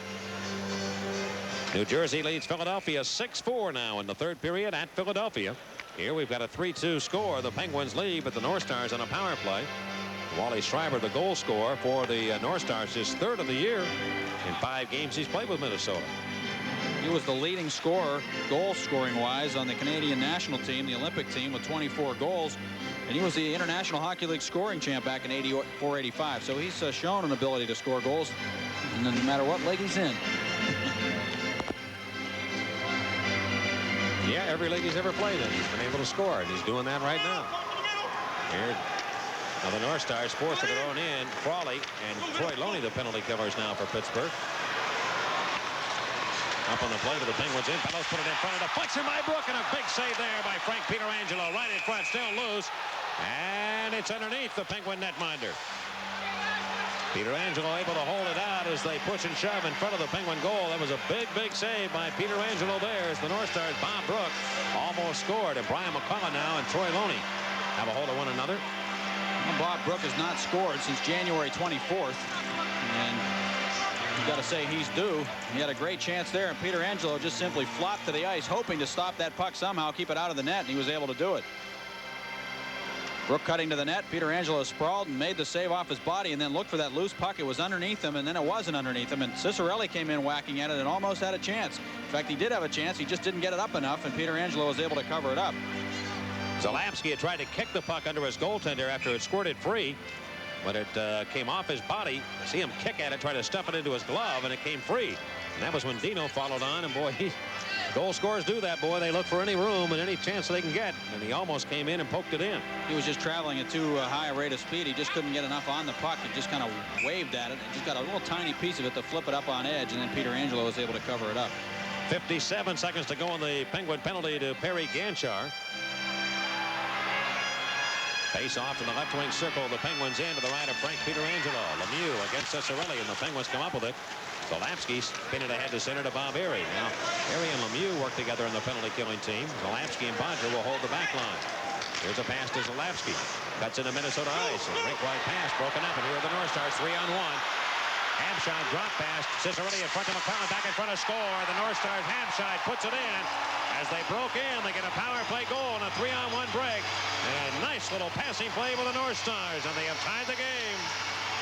New Jersey leads Philadelphia 6-4 now in the 3rd period at Philadelphia. Here we've got a 3-2 score. The Penguins lead, but the North Stars on a power play. Wally Schreiber, the goal scorer for the North Stars, his 3rd of the year in 5 games he's played with Minnesota. He was the leading scorer, goal scoring wise, on the Canadian national team, the Olympic team, with 24 goals. And he was the International Hockey League scoring champ back in 84-85. So he's shown an ability to score goals, no matter what league he's in. Yeah, every league he's ever played in, he's been able to score, and he's doing that right now. Here, now the North Stars forced to their own end. Frawley and Troy Loney, the penalty killers now for Pittsburgh. Up on the play to the Penguins in. Bellows put it in front of deflection by Brook, and a big save there by Frank Pietrangelo. Right in front, still loose. And it's underneath the Penguin netminder. Pietrangelo able to hold it out as they push and shove in front of the Penguin goal. That was a big, big save by Pietrangelo there as the North Stars, Bob Brook, almost scored. And Brian McCullough now and Troy Loney have a hold of one another. Well, Bob Brook has not scored since January 24th. And you've got to say he's due. He had a great chance there, and Pietrangelo just simply flopped to the ice, hoping to stop that puck somehow, keep it out of the net, and he was able to do it. Brook cutting to the net. Pietrangelo sprawled and made the save off his body, and then looked for that loose puck. It was underneath him, and then it wasn't underneath him, and Cicerelli came in whacking at it and almost had a chance. In fact, he did have a chance. He just didn't get it up enough, and Pietrangelo was able to cover it up. Zalapski had tried to kick the puck under his goaltender after it squirted free. When it came off his body, see him kick at it, try to stuff it into his glove, and it came free. And that was when Dino followed on, and boy, goal scorers do that, boy. They look for any room and any chance they can get, and he almost came in and poked it in. He was just traveling at too high a rate of speed. He just couldn't get enough on the puck. He just kind of waved at it and just got a little tiny piece of it to flip it up on edge, and then Pietrangelo was able to cover it up. 57 seconds to go on the Penguin penalty to Perry Ganchar. Face off in the left wing circle. The Penguins in to the right of Frank Pietrangelo. Lemieux against Cicerelli, and the Penguins come up with it. Zalapski spin it ahead to center to Bob Erie. Now, Erie and Lemieux work together in the penalty killing team. Zalapski and Bodger will hold the back line. Here's a pass to Zalapski. Cuts into Minnesota ice. A rink wide pass broken up, and here are the North Stars 3-on-1. Hamshine drop pass. Cicerelli in front of McClellan, back in front of score. The North Stars Hamshine puts it in. As they broke in, they get a power play goal and a 3-on-1 break. And a nice little passing play with the North Stars, and they have tied the game.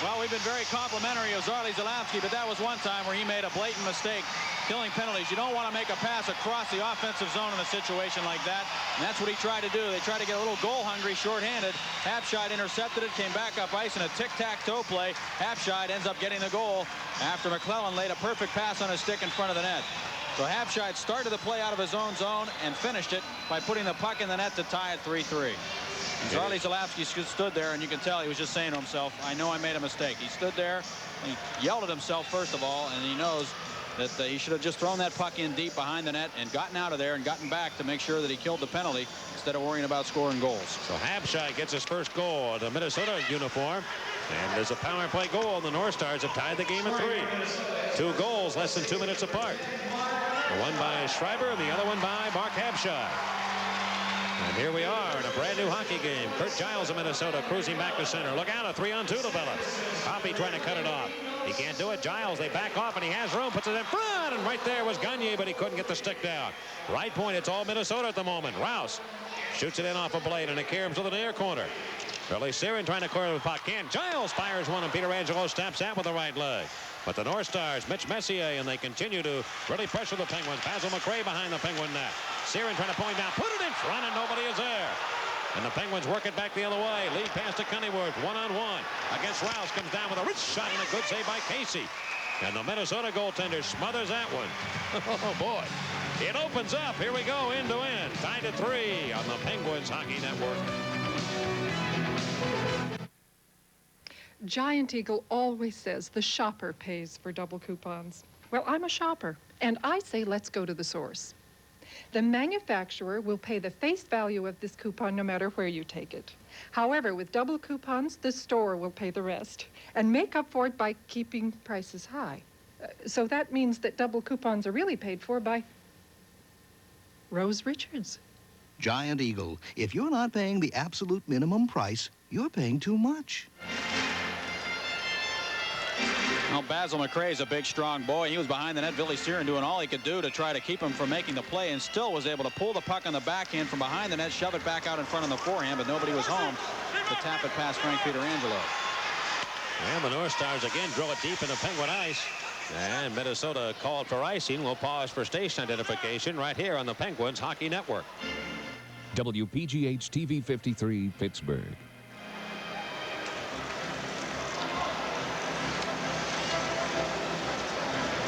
Well, we've been very complimentary of Zarley Zalapski, but that was one time where he made a blatant mistake killing penalties. You don't want to make a pass across the offensive zone in a situation like that, and that's what he tried to do. They tried to get a little goal-hungry, shorthanded. Hapshide intercepted it, came back up ice in a tic-tac-toe play. Hapshide ends up getting the goal after McClellan laid a perfect pass on his stick in front of the net. So Hapshide started the play out of his own zone and finished it by putting the puck in the net to tie it 3-3. Zarley Zalapski stood there, and you can tell he was just saying to himself, I know I made a mistake. He stood there, and he yelled at himself first of all, and he knows that he should have just thrown that puck in deep behind the net and gotten out of there and gotten back to make sure that he killed the penalty instead of worrying about scoring goals. So Hapshide gets his first goal in the Minnesota uniform, and there's a power play goal. The North Stars have tied the game at 3. 2 goals less than 2 minutes apart. The one by Schreiber and the other one by Mark Hapshide. And here we are in a brand new hockey game. Kurt Giles of Minnesota cruising back to center. Look out, a 3-on-2 develops. Hoppy trying to cut it off. He can't do it. Giles, they back off, and he has room, puts it in front, and right there was Gagne, but he couldn't get the stick down. Right point, it's all Minnesota at the moment. Rouse shoots it in off a blade, and it caroms to the near corner. Billy Siren trying to clear the puck. Can't. Giles fires one, and Peter Angelo steps out with the right leg. But the North Stars, Mitch Messier, and they continue to really pressure the Penguins. Basil McRae behind the Penguin net. Siren trying to point down, put it in front, and nobody is there. And the Penguins work it back the other way. Lead pass to Cunnyworth, one-on-one. Against Rouse, comes down with a rich shot and a good save by Casey. And the Minnesota goaltender smothers that one. Oh, boy. It opens up. Here we go, end to end. Tied at 3 on the Penguins Hockey Network. Giant Eagle always says the shopper pays for double coupons. Well, I'm a shopper, and I say let's go to the source. The manufacturer will pay the face value of this coupon no matter where you take it. However, with double coupons, the store will pay the rest and make up for it by keeping prices high. So that means that double coupons are really paid for by Rose Richards. Giant Eagle, if you're not paying the absolute minimum price, you're paying too much. Well, Basil McRae's a big, strong boy. He was behind the net. Billy Siren doing all he could do to try to keep him from making the play, and still was able to pull the puck on the backhand from behind the net, shove it back out in front of the forehand, but nobody was home to tap it past Frank Pietrangelo. And the North Stars again drill it deep into Penguin ice. And Minnesota called for icing. We'll pause for station identification right here on the Penguins Hockey Network. WPGH TV 53, Pittsburgh.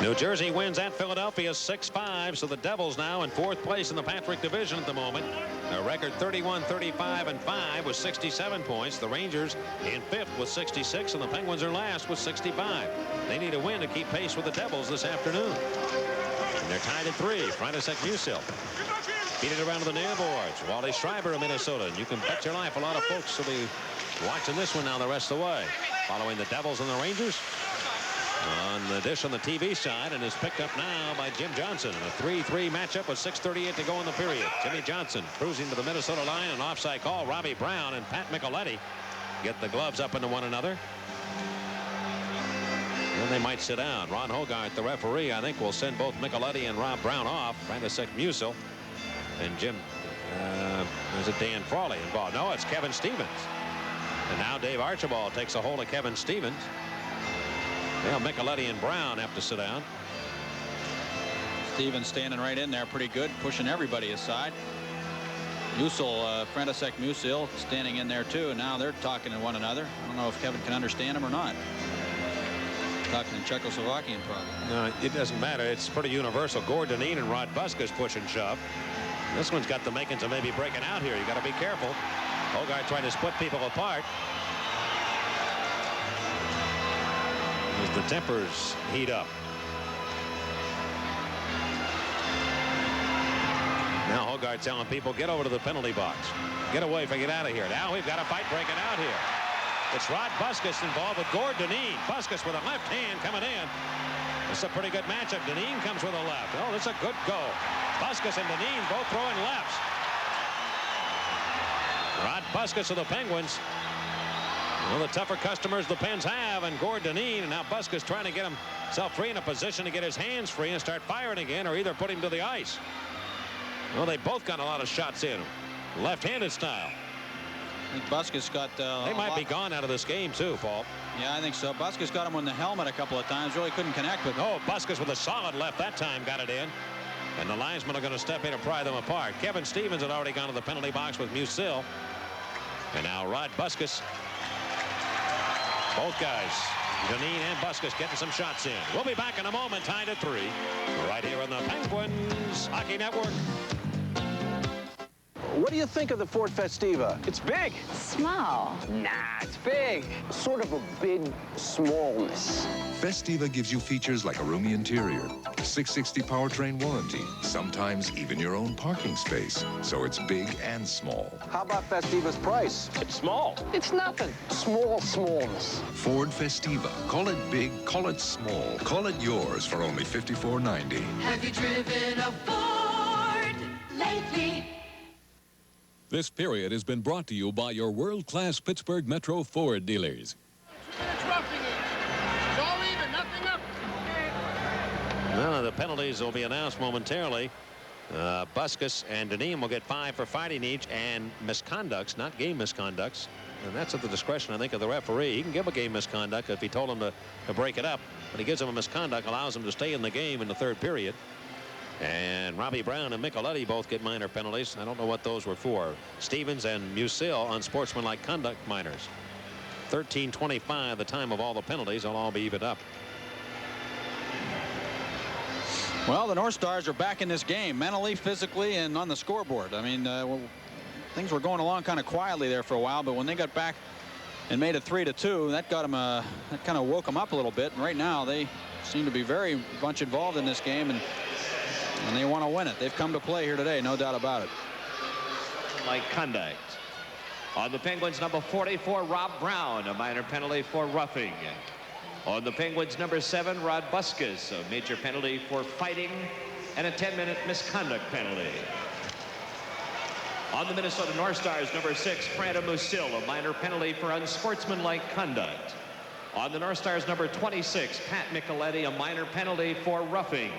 New Jersey wins at Philadelphia 6-5, so the Devils now in 4th place in the Patrick Division at the moment. A record 31-35-5 with 67 points. The Rangers in 5th with 66, and the Penguins are last with 65. They need a win to keep pace with the Devils this afternoon. And they're tied at 3. Frantisek Musil beat it around to the near boards. Wally Schreiber of Minnesota. And you can bet your life a lot of folks will be watching this one now the rest of the way. Following the Devils and the Rangers. On the dish on the TV side, and is picked up now by Jim Johnson. A 3-3 matchup with 6:38 to go in the period. Jimmy Johnson cruising to the Minnesota line. An offside call. Robbie Brown and Pat Micheletti get the gloves up into one another. And they might sit down. Ron Hogarth, the referee, I think will send both Micheletti and Rob Brown off. Frantisek Musil and Jim. Is it Dan Frawley involved? No, it's Kevin Stevens. And now Dave Archibald takes a hold of Kevin Stevens. Well, Micheletti and Brown have to sit down. Stevens standing right in there pretty good, pushing everybody aside. Frantisek Musil standing in there too, and now they're talking to one another. I don't know if Kevin can understand him or not. Talking in Czechoslovakian probably. No, it doesn't matter. It's pretty universal. Gord Dineen and Rod Buskas push and shove. This one's got the makings of maybe breaking out here. You got to be careful. Hogarth trying to split people apart. As the tempers heat up. Now Hogarth telling people, get over to the penalty box. Get away if I get out of here. Now we've got a fight breaking out here. It's Rod Buskas involved with Gord Dineen. Buskas with a left hand coming in. This is a pretty good matchup. Dineen comes with a left. Oh, this is a good goal. Buskas and Dineen both throwing lefts. Rod Buskas of the Penguins. One of the tougher customers the Pens have, and Gord Dineen, and now Buskas trying to get himself free in a position to get his hands free and start firing again, or either put him to the ice. Well, they both got a lot of shots in, left-handed style. I think Buskas got they might be gone out of this game too, Paul. Yeah, I think so. Buskas got him on the helmet a couple of times, really couldn't connect with him. Oh, Buskas with a solid left that time got it in, and the linesmen are going to step in and pry them apart. Kevin Stevens had already gone to the penalty box with Musil, and now Rod Buskas. Both guys, Dineen and Buskas, getting some shots in. We'll be back in a moment, tied at 3, right here on the Penguins Hockey Network. What do you think of the Ford Festiva? It's big. Small. Nah, it's big. Sort of a big smallness. Festiva gives you features like a roomy interior, 660 powertrain warranty, sometimes even your own parking space. So it's big and small. How about Festiva's price? It's small. It's nothing. Smallness. Ford Festiva. Call it big, call it small. Call it yours for only $54.90. Have you driven a Ford lately? This period has been brought to you by your world-class Pittsburgh Metro Ford dealers. Well, the penalties will be announced momentarily. Buskus and Dineen will get 5 for fighting each, and misconducts, not game misconducts. And that's at the discretion, I think, of the referee. He can give a game misconduct if he told him to break it up. But he gives him a misconduct, allows him to stay in the game in the third period. And Robbie Brown and Micheletti both get minor penalties. I don't know what those were for. Stevens and Musil on sportsmanlike conduct minors. 13:25, the time of all the penalties. They'll all be evened up. Well, the North Stars are back in this game, mentally, physically, and on the scoreboard. I mean, things were going along kind of quietly there for a while, but when they got back and made it 3-2, that got them, that kind of woke them up a little bit. And right now, they seem to be very much involved in this game, and they want to win it. They've come to play here today, no doubt about it. Like conduct. On the Penguins, number 44, Rob Brown, a minor penalty for roughing. On the Penguins, number 7, Rod Buskus, a major penalty for fighting and a 10-minute misconduct penalty. On the Minnesota North Stars, number 6, Freda Musil, a minor penalty for unsportsmanlike conduct. On the North Stars, number 26, Pat Micheletti, a minor penalty for roughing.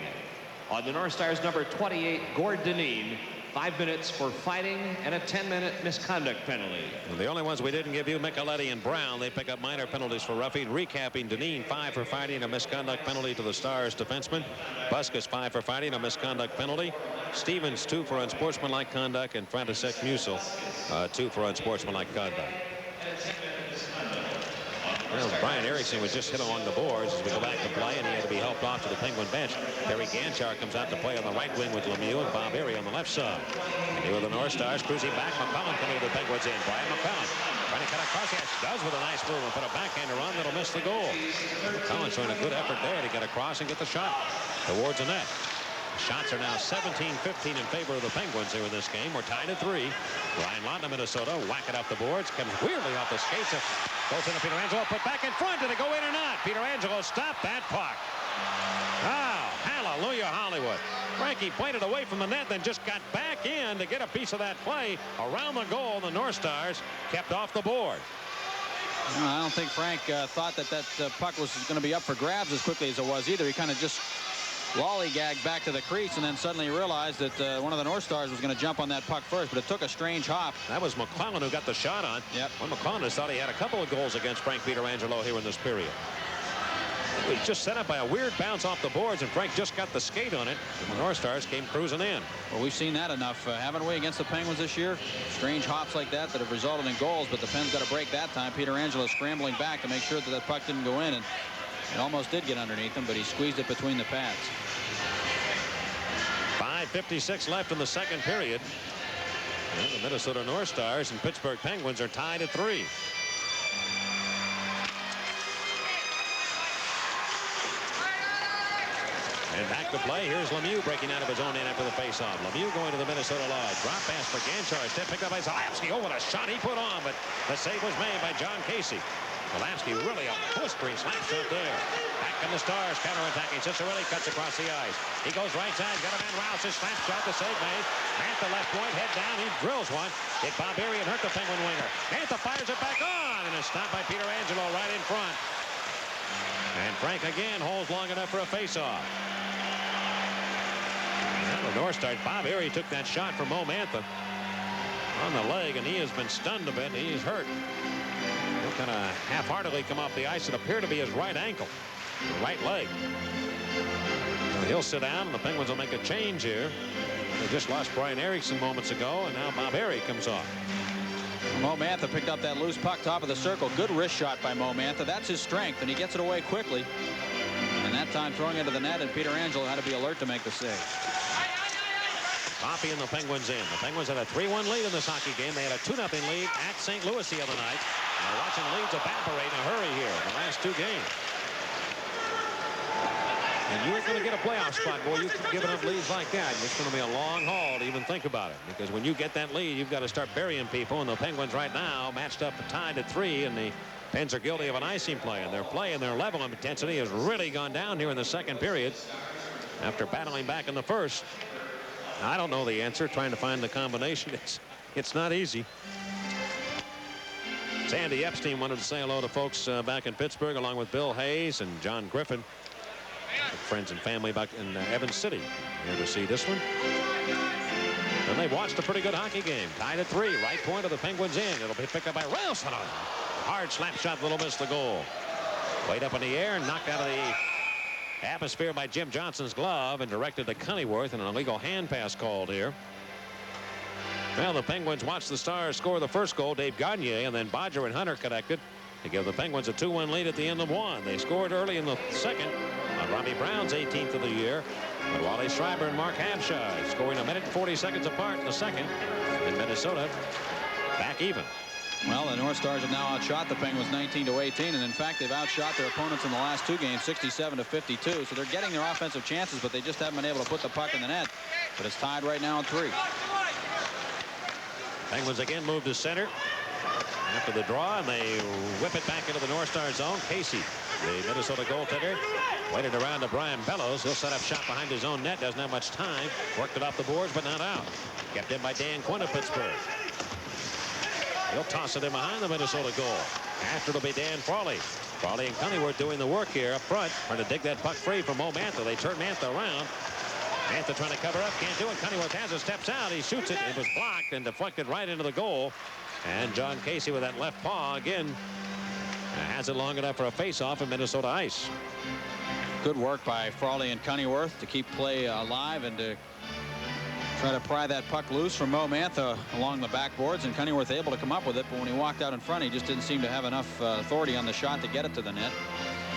On the North Stars, number 28, Gord Dineen, 5 minutes for fighting and a 10-minute misconduct penalty. The only ones we didn't give you, Micheletti and Brown, they pick up minor penalties for roughing. Recapping, Dineen, 5 for fighting, a misconduct penalty to the Stars defenseman. Buskus, 5 for fighting, a misconduct penalty. Stevens, 2 for unsportsmanlike conduct, and František Musil, 2 for unsportsmanlike conduct. Well, Brian Erickson was just hit along the boards as we go back to play, and he had to be helped off to the Penguin bench. Perry Ganchar comes out to play on the right wing with Lemieux and Bob Erie on the left side. And here with the North Stars, cruising back. McClellan coming to the Penguins in. Brian McClellan trying to cut across. Yes, does with a nice move and put a backhander on that'll miss the goal. McClellan showing a good effort there to get across and get the shot towards the net. Shots are now 17-15 in favor of the Penguins here in this game. We're tied at 3. Ryan Lott of Minnesota, whack it off the boards, comes weirdly off the skates. Goes into Pietrangelo, put back in front. Did it go in or not? Pietrangelo stopped that puck. Oh, hallelujah, Hollywood. Frankie played it away from the net, then just got back in to get a piece of that play around the goal. The North Stars kept off the board. No, I don't think Frank thought that puck was going to be up for grabs as quickly as it was either. He kind of just lollygagged back to the crease and then suddenly realized that one of the North Stars was going to jump on that puck first, but it took a strange hop. That was McClellan who got the shot on. Yep. When McClellan has thought he had a couple of goals against Frank Pietrangelo here in this period. It was just set up by a weird bounce off the boards, and Frank just got the skate on it, and the North Stars came cruising in. Well, we've seen that enough, haven't we, against the Penguins this year? Strange hops like that have resulted in goals, but the Pens got a break that time. Pietrangelo scrambling back to make sure that puck didn't go in, and it almost did get underneath him, but he squeezed it between the pads. 5:56 left in the second period. And the Minnesota North Stars and Pittsburgh Penguins are tied at 3. And back to play. Here's Lemieux breaking out of his own end after the faceoff. Lemieux going to the Minnesota Lodge. Drop pass for Ganchar. Instead picked up by Zalewski. Oh, what a shot he put on, but the save was made by John Casey. Zalewski really a blistering slap shot there. Back in the Stars, counterattacking. Cicerelli cuts across the ice. He goes right side. Got a man Rouse. His slap shot. The save made. Mantha left point. Head down. He drills one. Hit Bob Erie and hurt the Penguin winger. Mantha fires it back on, and it's stopped by Pietrangelo right in front. And Frank again holds long enough for a faceoff. The North Stars, Bob Erie took that shot from Mo Mantha on the leg, and he has been stunned a bit. He's hurt. He'll kind of half-heartedly come off the ice. It appeared to be his right ankle, the right leg. So he'll sit down, and the Penguins will make a change here. They just lost Brian Erickson moments ago, and now Bob Erie comes off. Mo Mantha picked up that loose puck top of the circle. Good wrist shot by Mo Mantha. That's his strength, and he gets it away quickly. And that time throwing it to the net, and Pietrangelo had to be alert to make the save. Coffey and the Penguins in. The Penguins had a 3-1 lead in this hockey game. They had a 2-0 lead at St. Louis the other night. They're watching leads evaporate in a hurry here in the last 2 games. And you ain't going to get a playoff spot, boy. You keep giving up leads like that. It's going to be a long haul to even think about it. Because when you get that lead, you've got to start burying people. And the Penguins right now matched up tied at 3. And the Pens are guilty of an icing play. And their level of intensity has really gone down here in the second period after battling back in the first. I don't know the answer, trying to find the combination. It's not easy. Sandy Epstein wanted to say hello to folks back in Pittsburgh, along with Bill Hayes and John Griffin. Friends and family back in Evans City here to see this one. And they've watched a pretty good hockey game. Tied at 3. Right point of the Penguins in. It'll be picked up by Ralston. Hard slap shot. Little miss the goal. Way up in the air and knocked out of the atmosphere by Jim Johnson's glove and directed to Cunneyworth, and an illegal hand pass called here. Well, the Penguins watched the Stars score the first goal. Dave Gagne and then Bodger and Hunter connected to give the Penguins a 2-1 lead at the end of 1. They scored early in the second on Robbie Brown's 18th of the year. But Wally Schreiber and Mark Habshaw scoring 1 minute and 40 seconds apart in the second. And Minnesota back even. Well, the North Stars have now outshot the Penguins 19-18, and in fact they've outshot their opponents in the last 2 games 67-52. So they're getting their offensive chances, but they just haven't been able to put the puck in the net. But it's tied right now at 3. Penguins again move to center after the draw, and they whip it back into the North Star zone. Casey, the Minnesota goaltender, waited around to Brian Bellows. He'll set up shot behind his own net. Doesn't have much time. Worked it off the boards, but not out. Kept in by Dan Quinn of Pittsburgh. He'll toss it in behind the Minnesota goal. After it'll be Dan Frawley. Frawley and Cunneyworth doing the work here up front, trying to dig that puck free from Mo Mantha. They turn Mantha around. Mantha trying to cover up, can't do it. Cunneyworth has it, steps out, he shoots it. It was blocked and deflected right into the goal. And John Casey with that left paw again has it long enough for a face-off in Minnesota ice. Good work by Frawley and Cunneyworth to keep play alive and to try to pry that puck loose from Mo Mantha along the backboards, and Cunneyworth able to come up with it, but when he walked out in front he just didn't seem to have enough authority on the shot to get it to the net.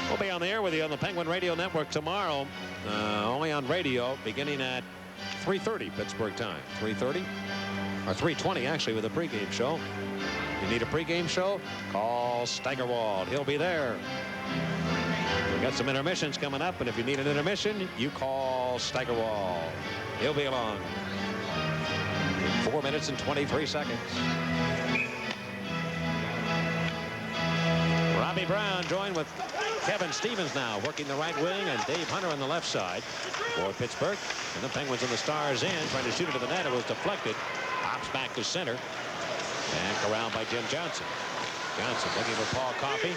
We'll be on the air with you on the Penguin Radio Network tomorrow, only on radio, beginning at 3:30 Pittsburgh time. 3:30 or 3:20 actually, with a pregame show. You need a pregame show? Call Steigerwald. He'll be there. We got some intermissions coming up, and if you need an intermission, you call Steigerwald. He'll be along. 4 minutes and 23 seconds. Robbie Brown joined with Kevin Stevens now working the right wing, and Dave Hunter on the left side for Pittsburgh. And the Penguins and the Stars in, trying to shoot it to the net. It was deflected. Pops back to center and corralled by Jim Johnson. Johnson looking for Paul Coffey.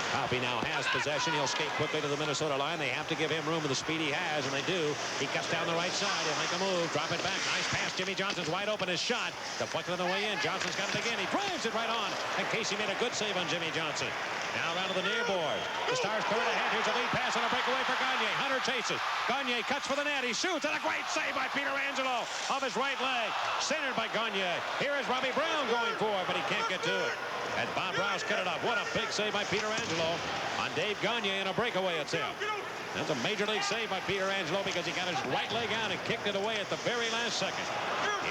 Coffey now has possession. He'll skate quickly to the Minnesota line. They have to give him room with the speed he has, and they do. He cuts down the right side. He'll make a move, drop it back. Nice pass. Jimmy Johnson's wide open. His shot deflected on the way in. Johnson's got it again. He drives it right on, and Casey made a good save on Jimmy Johnson. Now around to the near board. The Stars come ahead. Here's a lead pass on a breakaway for Gagne. Hunter chases. Gagne cuts for the net. He shoots, and a great save by Peter Angelo off his right leg. Centered by Gagne. Here is Robbie Brown going for it, but he can't get to it. And Bob Rouse cut it off. What a big save by Peter Angelo on Dave Gagne, and a breakaway attempt. That's a major league save by Peter Angelo because he got his right leg out and kicked it away at the very last second.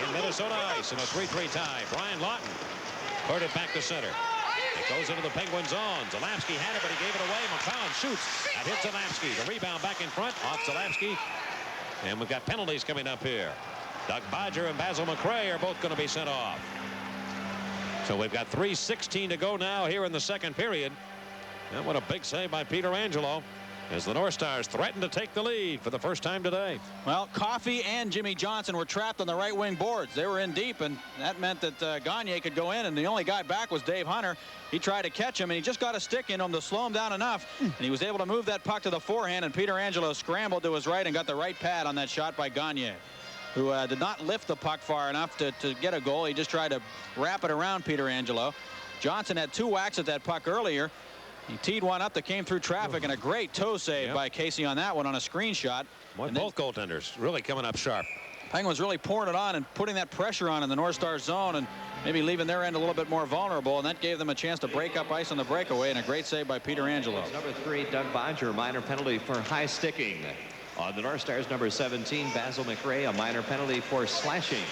In Minnesota ice in a 3-3 tie. Brian Lawton heard it back to center. It goes into the Penguin zone. Zalapsky had it, but he gave it away. McCollum shoots. That hits Zalapsky. The rebound back in front off Zalapsky. And we've got penalties coming up here. Doug Bodger and Basil McRae are both going to be sent off. So we've got 3:16 to go now here in the second period. And what a big save by Peter Angelo as the North Stars threaten to take the lead for the first time today. Well, Coffey and Jimmy Johnson were trapped on the right wing boards. They were in deep, and that meant that Gagne could go in, and the only guy back was Dave Hunter. He tried to catch him, and he just got a stick in him to slow him down enough, and he was able to move that puck to the forehand, and Peter Angelo scrambled to his right and got the right pad on that shot by Gagne, who did not lift the puck far enough to get a goal. He just tried to wrap it around Peter Angelo. Johnson had 2 whacks at that puck earlier. He teed one up that came through traffic, and a great toe save by Casey on that one on a screen shot. Both goaltenders really coming up sharp. Penguins really pouring it on and putting that pressure on in the North Star zone, and maybe leaving their end a little bit more vulnerable, and that gave them a chance to break up ice on the breakaway, and a great save by Peter Angelo. Number 3, Doug Bodger, minor penalty for high sticking. On the North Stars, number 17, Basil McRae, a minor penalty for slashing.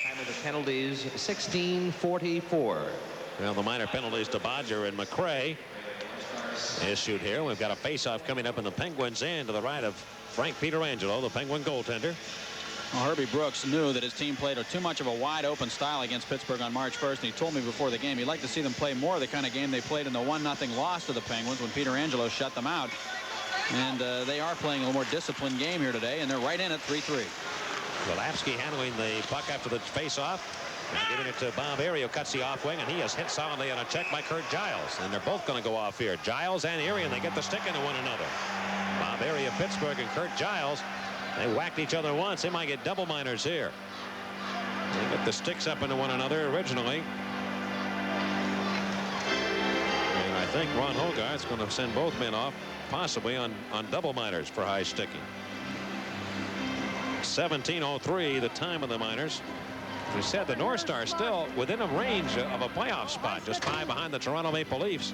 Time of the penalties, 16:44. Well, the minor penalties to Bodger and McRae issued here. We've got a face-off coming up in the Penguins' end to the right of Frank Pietrangelo, the Penguin goaltender. Well, Herbie Brooks knew that his team played too much of a wide-open style against Pittsburgh on March 1st, and he told me before the game he'd like to see them play more of the kind of game they played in the 1-0 loss to the Penguins when Peter Angelo shut them out. And they are playing a little more disciplined game here today, and they're right in at 3-3. Wilapski handling the puck after the face-off. And giving it to Bob Erie, who cuts the off wing, and he is hit solidly on a check by Kurt Giles. And they're both going to go off here. Giles and Erie, and they get the stick into one another. Bob Erie of Pittsburgh and Kurt Giles, they whacked each other once. They might get double minors here. They get the sticks up into one another originally. And I think Ron Hogarth's going to send both men off, possibly on double minors for high sticking. 17:03, the time of the minors. As we said, the North Stars still within a range of a playoff spot, just 5 behind the Toronto Maple Leafs.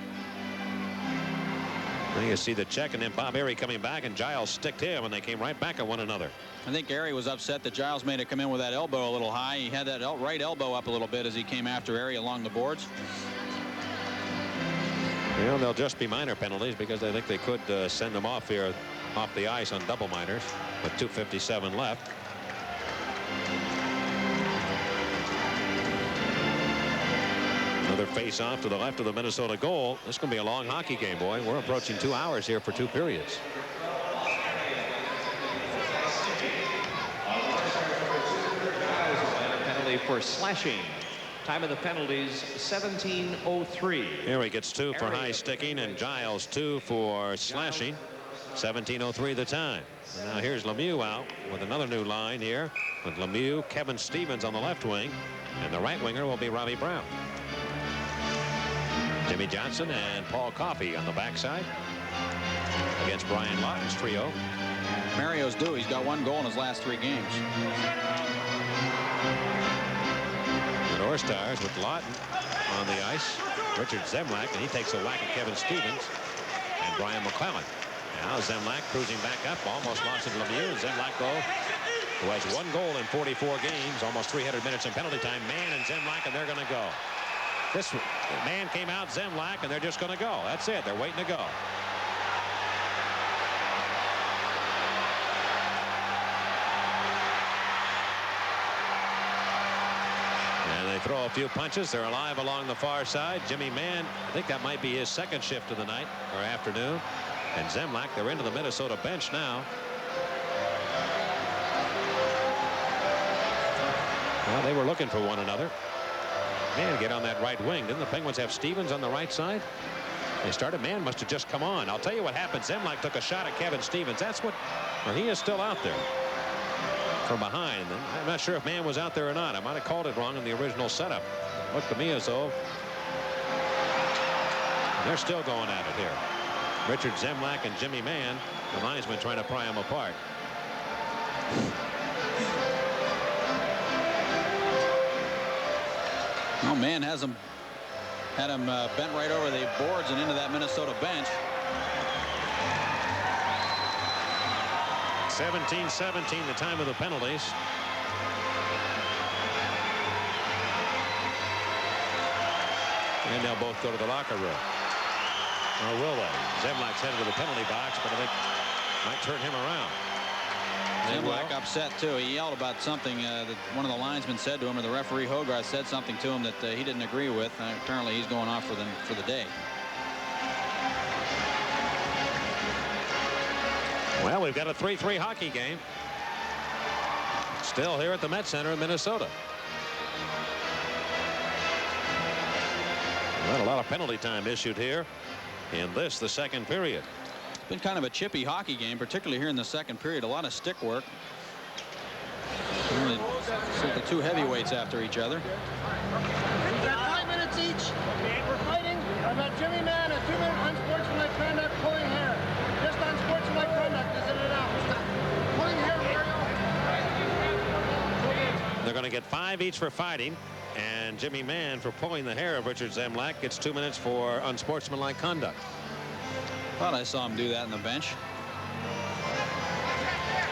Now you see the check, and then Bob Erie coming back, and Giles sticked him, and they came right back at one another. I think Erie was upset that Giles made it come in with that elbow a little high. He had that right elbow up a little bit as he came after Erie along the boards. Well, they'll just be minor penalties because I think they could send them off here, off the ice on double minors with 2:57 left. Another face-off to the left of the Minnesota goal. This is going to be a long hockey game, boy. We're approaching 2 hours here for 2 periods. Penalty for slashing. Time of the penalties, 17:03. Here he gets 2 for high sticking, and Giles 2 for slashing. 17:03 the time. And now here's Lemieux out with another new line here with Lemieux, Kevin Stevens on the left wing, and the right winger will be Robbie Brown. Jimmy Johnson and Paul Coffey on the backside against Brian Lawton's trio. Mario's due. He's got 1 goal in his last 3 games. The North Stars with Lawton on the ice. Richard Zemlak, and he takes a whack at Kevin Stevens and Brian McClellan. Now Zemlak cruising back up, almost lost it to Lemieux. Zemlak, though, who has 1 goal in 44 games, almost 300 minutes in penalty time. Mann and Zemlak, and they're going to go. This man came out, Zemlak, and they're just going to go. That's it. They're waiting to go. And they throw a few punches. They're alive along the far side. Jimmy Mann, I think that might be his 2nd shift of the night or afternoon. And Zemlak, they're into the Minnesota bench now. Well, they were looking for one another. Man, get on that right wing. Didn't the Penguins have Stevens on the right side? They started. Man must have just come on. I'll tell you what happened. Zemlak took a shot at Kevin Stevens. That's what, or he is still out there from behind. And I'm not sure if Mann was out there or not. I might have called it wrong in the original setup. Looked to me as though they're still going at it here. Richard Zemlak and Jimmy Mann, the linesman trying to pry them apart. Well, Mann had him bent right over the boards and into that Minnesota bench. 17:17, the time of the penalties. And they'll both go to the locker room. Or will they? Zemlak's headed to the penalty box, but I think might turn him around. Zemlak upset too. He yelled about something that one of the linesmen said to him, or the referee Hogarth said something to him that he didn't agree with. Apparently he's going off for the day. Well, we've got a 3-3 hockey game still here at the Met Center in Minnesota. Well, a lot of penalty time issued here in this, the 2nd period. It's been kind of a chippy hockey game, particularly here in the 2nd period. A lot of stick work. Really, the 2 heavyweights after each other. We've got 5 minutes each. We're fighting. I've got Jimmy Mann, a 2-minute unsportsmanlike conduct, pulling hair. Just unsportsmanlike conduct, isn't it out? Pulling hair, Mario. They're going to get 5 each for fighting, and Jimmy Mann for pulling the hair of Richard Zemlak gets 2 minutes for unsportsmanlike conduct. Thought I saw him do that in the bench.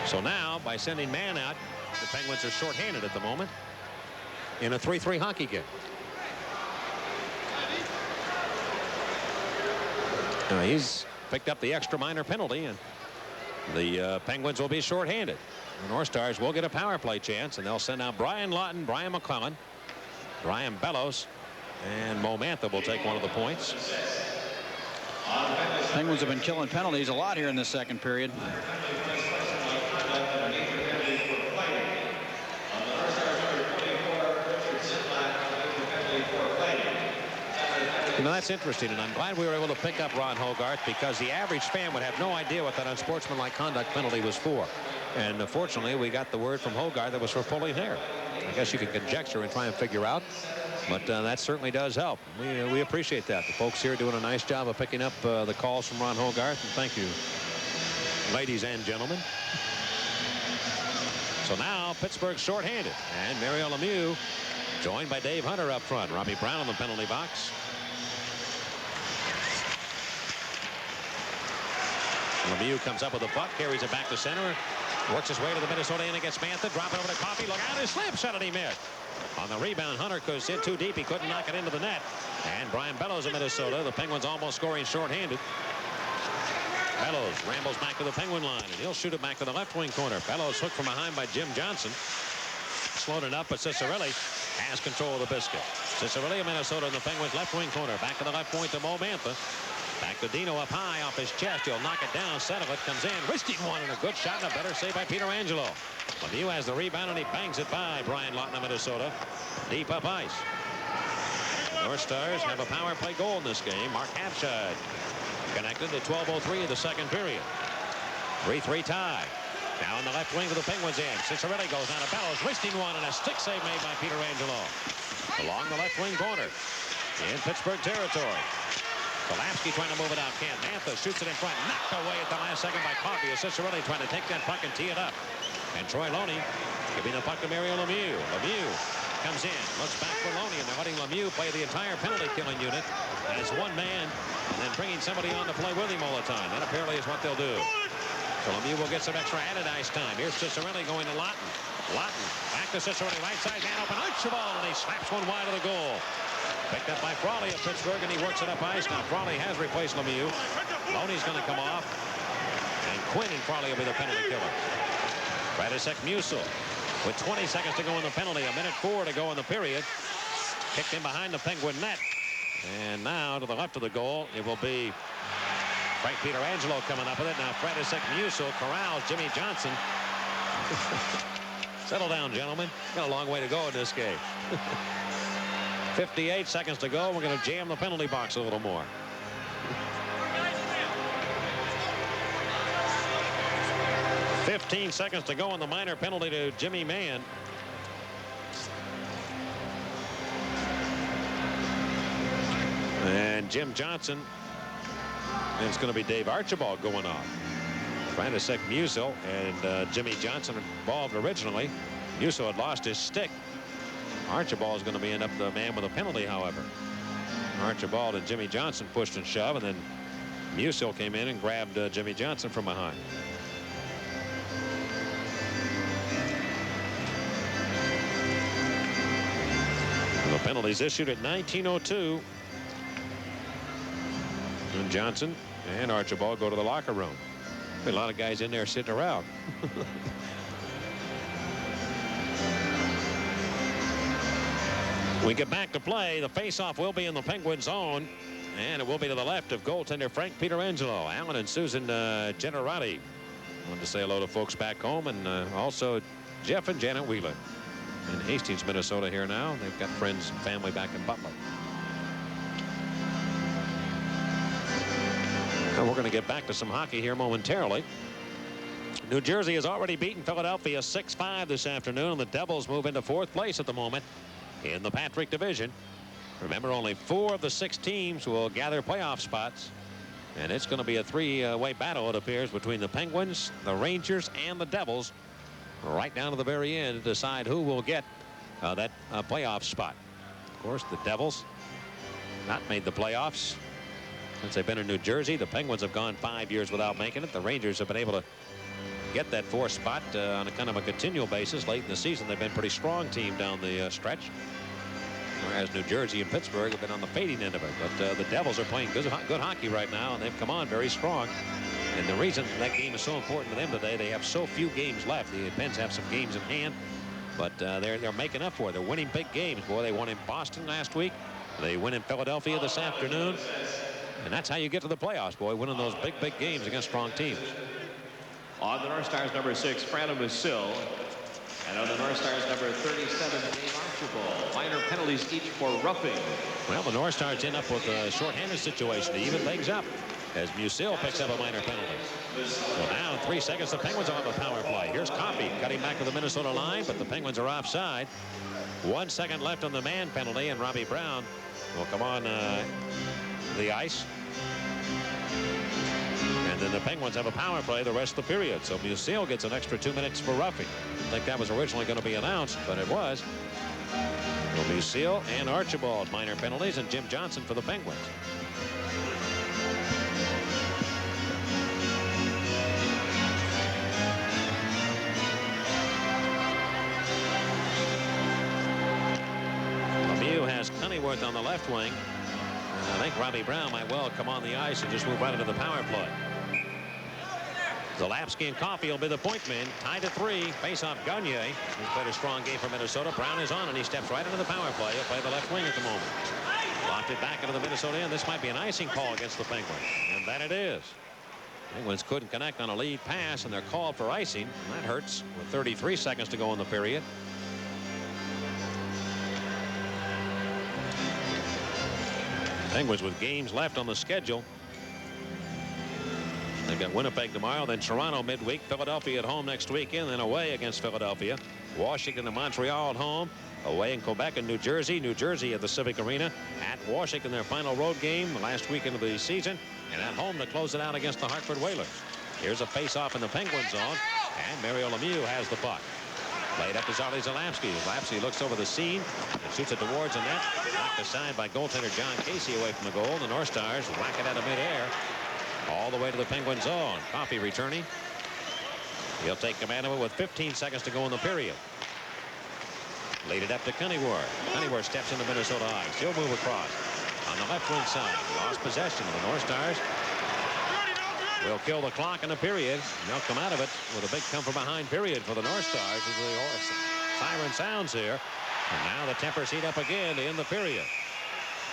So now, by sending Mann out, the Penguins are shorthanded at the moment in a 3-3 hockey game. Now he's picked up the extra minor penalty, and the Penguins will be shorthanded. The North Stars will get a power play chance, and they'll send out Brian Lawton, Brian McClellan, Brian Bellows, and Mo Mantha will take one of the points. Penguins have been killing penalties a lot here in the 2nd period. You know, that's interesting, and I'm glad we were able to pick up Ron Hogarth, because the average fan would have no idea what that unsportsmanlike conduct penalty was for. And fortunately, we got the word from Hogarth that was for pulling hair. I guess you could conjecture and try and figure out, but that certainly does help. We appreciate that. The folks here are doing a nice job of picking up the calls from Ron Hogarth, and thank you, ladies and gentlemen. So now Pittsburgh shorthanded, and Mario Lemieux joined by Dave Hunter up front. Robbie Brown in the penalty box. Lemieux comes up with the puck, carries it back to center, works his way to the Minnesota end against Mantha, drop it over to Coffey, look out, his slip shot, and he missed. On the rebound, Hunter goes in too deep, he couldn't knock it into the net. And Brian Bellows of Minnesota, the Penguins almost scoring shorthanded. Bellows rambles back to the Penguin line, and he'll shoot it back to the left wing corner. Bellows hooked from behind by Jim Johnson. Slowed it up, but Ciccarelli has control of the biscuit. Ciccarelli of Minnesota in the Penguins left wing corner, back to the left point to Mo Mantha. Back to Dino up high off his chest. He'll knock it down. Settle it. Comes in. Wristing one, and a good shot and a better save by Peter Angelo. Lemieux has the rebound, and he bangs it by Brian Lawton of Minnesota. Deep up ice. North Stars have a power play goal in this game. Mark Habscheid connected at 12:03 of the second period. 3-3 tie. Now on the left wing of the Penguins end. Ciccarelli goes down to Bellows. Wristing one, and a stick save made by Peter Angelo. Along the left wing corner in Pittsburgh territory. Kolapski trying to move it out. Can't. Mantha shoots it in front. Knocked away at the last second by Coffey. Ciccarelli trying to take that puck and tee it up. And Troy Loney giving the puck to Mario Lemieux. Lemieux comes in. Looks back for Loney. And they're letting Lemieux play the entire penalty killing unit as one man. And then bringing somebody on to play with him all the time. That apparently is what they'll do. So Lemieux will get some extra added ice time. Here's Ciccarelli going to Lawton. Lawton back to Ciccarelli. Right side man open. Archibald. And he slaps one wide of the goal. Picked up by Frawley of Pittsburgh, and he works it up ice. Now Frawley has replaced Lemieux. Loney's going to come off. And Quinn and Frawley will be the penalty killer. Radisek Musil with 20 seconds to go in the penalty. 1:04 to go in the period. Kicked in behind the Penguin net. And now to the left of the goal, it will be Frank Pietrangelo coming up with it. Now Radisek Musil corrals Jimmy Johnson. Settle down, gentlemen. Got a long way to go in this game. 58 seconds to go. We're going to jam the penalty box a little more. "15 seconds to go on the minor penalty to Jimmy Mann. And Jim Johnson. And it's going to be Dave Archibald going on. Radisek Musil and Jimmy Johnson involved originally. Musil had lost his stick. Archibald is going to be end up the man with a penalty, however. Archibald and Jimmy Johnson pushed and shoved, and then Musil came in and grabbed Jimmy Johnson from behind. And the penalties issued at 19:02. And Johnson and Archibald go to the locker room. A lot of guys in there sitting around. We get back to play. The faceoff will be in the Penguin zone, and it will be to the left of goaltender Frank Pietrangelo. Alan and Susan Generati. I wanted to say hello to folks back home, and also Jeff and Janet Wheeler in Hastings, Minnesota here now. They've got friends and family back in Butler. Now we're going to get back to some hockey here momentarily. New Jersey has already beaten Philadelphia 6-5 this afternoon, and the Devils move into 4th place at the moment in the Patrick Division. Remember, only 4 of the 6 teams will gather playoff spots, and it's going to be a 3-way battle, it appears, between the Penguins, the Rangers, and the Devils, right down to the very end to decide who will get that playoff spot. Of course, the Devils not made the playoffs since they've been in New Jersey. The Penguins have gone 5 years without making it. The Rangers have been able to get that 4th spot on a kind of a continual basis. Late in the season, they've been a pretty strong team down the stretch, whereas New Jersey and Pittsburgh have been on the fading end of it. But the Devils are playing good hockey right now, and they've come on very strong. And the reason that game is so important to them today, they have so few games left. The Pens have some games in hand, but they're making up for it. They're winning big games. Boy, they won in Boston last week. They win in Philadelphia this afternoon. And that's how you get to the playoffs, boy, winning those big games against strong teams. On the North Stars, number 6, Brandon Musil. And on the North Stars, number 37, Dave Archibald. Archibald. Minor penalties each for roughing. Well, the North Stars end up with a shorthanded situation to even things up as Musil picks up a minor penalty. So now in 3 seconds, the Penguins will have a power play. Here's Coffey cutting back to the Minnesota line, but the Penguins are offside. 1 second left on the man penalty, and Robbie Brown will come on the ice. And then the Penguins have a power play the rest of the period. So Musil gets an extra 2 minutes for roughing. I think that was originally going to be announced, but it was. Well, Musil and Archibald minor penalties, and Jim Johnson for the Penguins. Lemieux has Cunneyworth on the left wing. And I think Robbie Brown might well come on the ice and just move right into the power play. Zalapsky and Coffey will be the point men. Tied at 3. Face-off Gagne. He's played a strong game for Minnesota. Brown is on, and he steps right into the power play. He'll play the left wing at the moment. Locked it back into the Minnesota end. This might be an icing call against the Penguins. And that it is. Penguins couldn't connect on a lead pass, and they're called for icing. And that hurts with 33 seconds to go in the period. Penguins with games left on the schedule. They've got Winnipeg tomorrow, then Toronto midweek, Philadelphia at home next weekend, then away against Philadelphia. Washington and Montreal at home, away in Quebec and New Jersey at the Civic Arena, at Washington their final road game the last weekend of the season, and at home to close it out against the Hartford Whalers. Here's a face-off in the Penguin zone, and Mario Lemieux has the puck. Played up to Zali Zalapsky. Zalapsky looks over the seam and shoots it towards the net. Knocked aside by goaltender John Casey away from the goal. The North Stars whack it out of midair all the way to the Penguin zone. Coffey returning. He'll take command of it with 15 seconds to go in the period. Laid it up to Cunneyworth. Cunneyworth steps into Minnesota ice. He'll move across on the left wing side. Lost possession of the North Stars. Will kill the clock in the period. They'll come out of it with a big come from behind period for the North Stars as the siren sounds here. And now the tempers heat up again to end the period.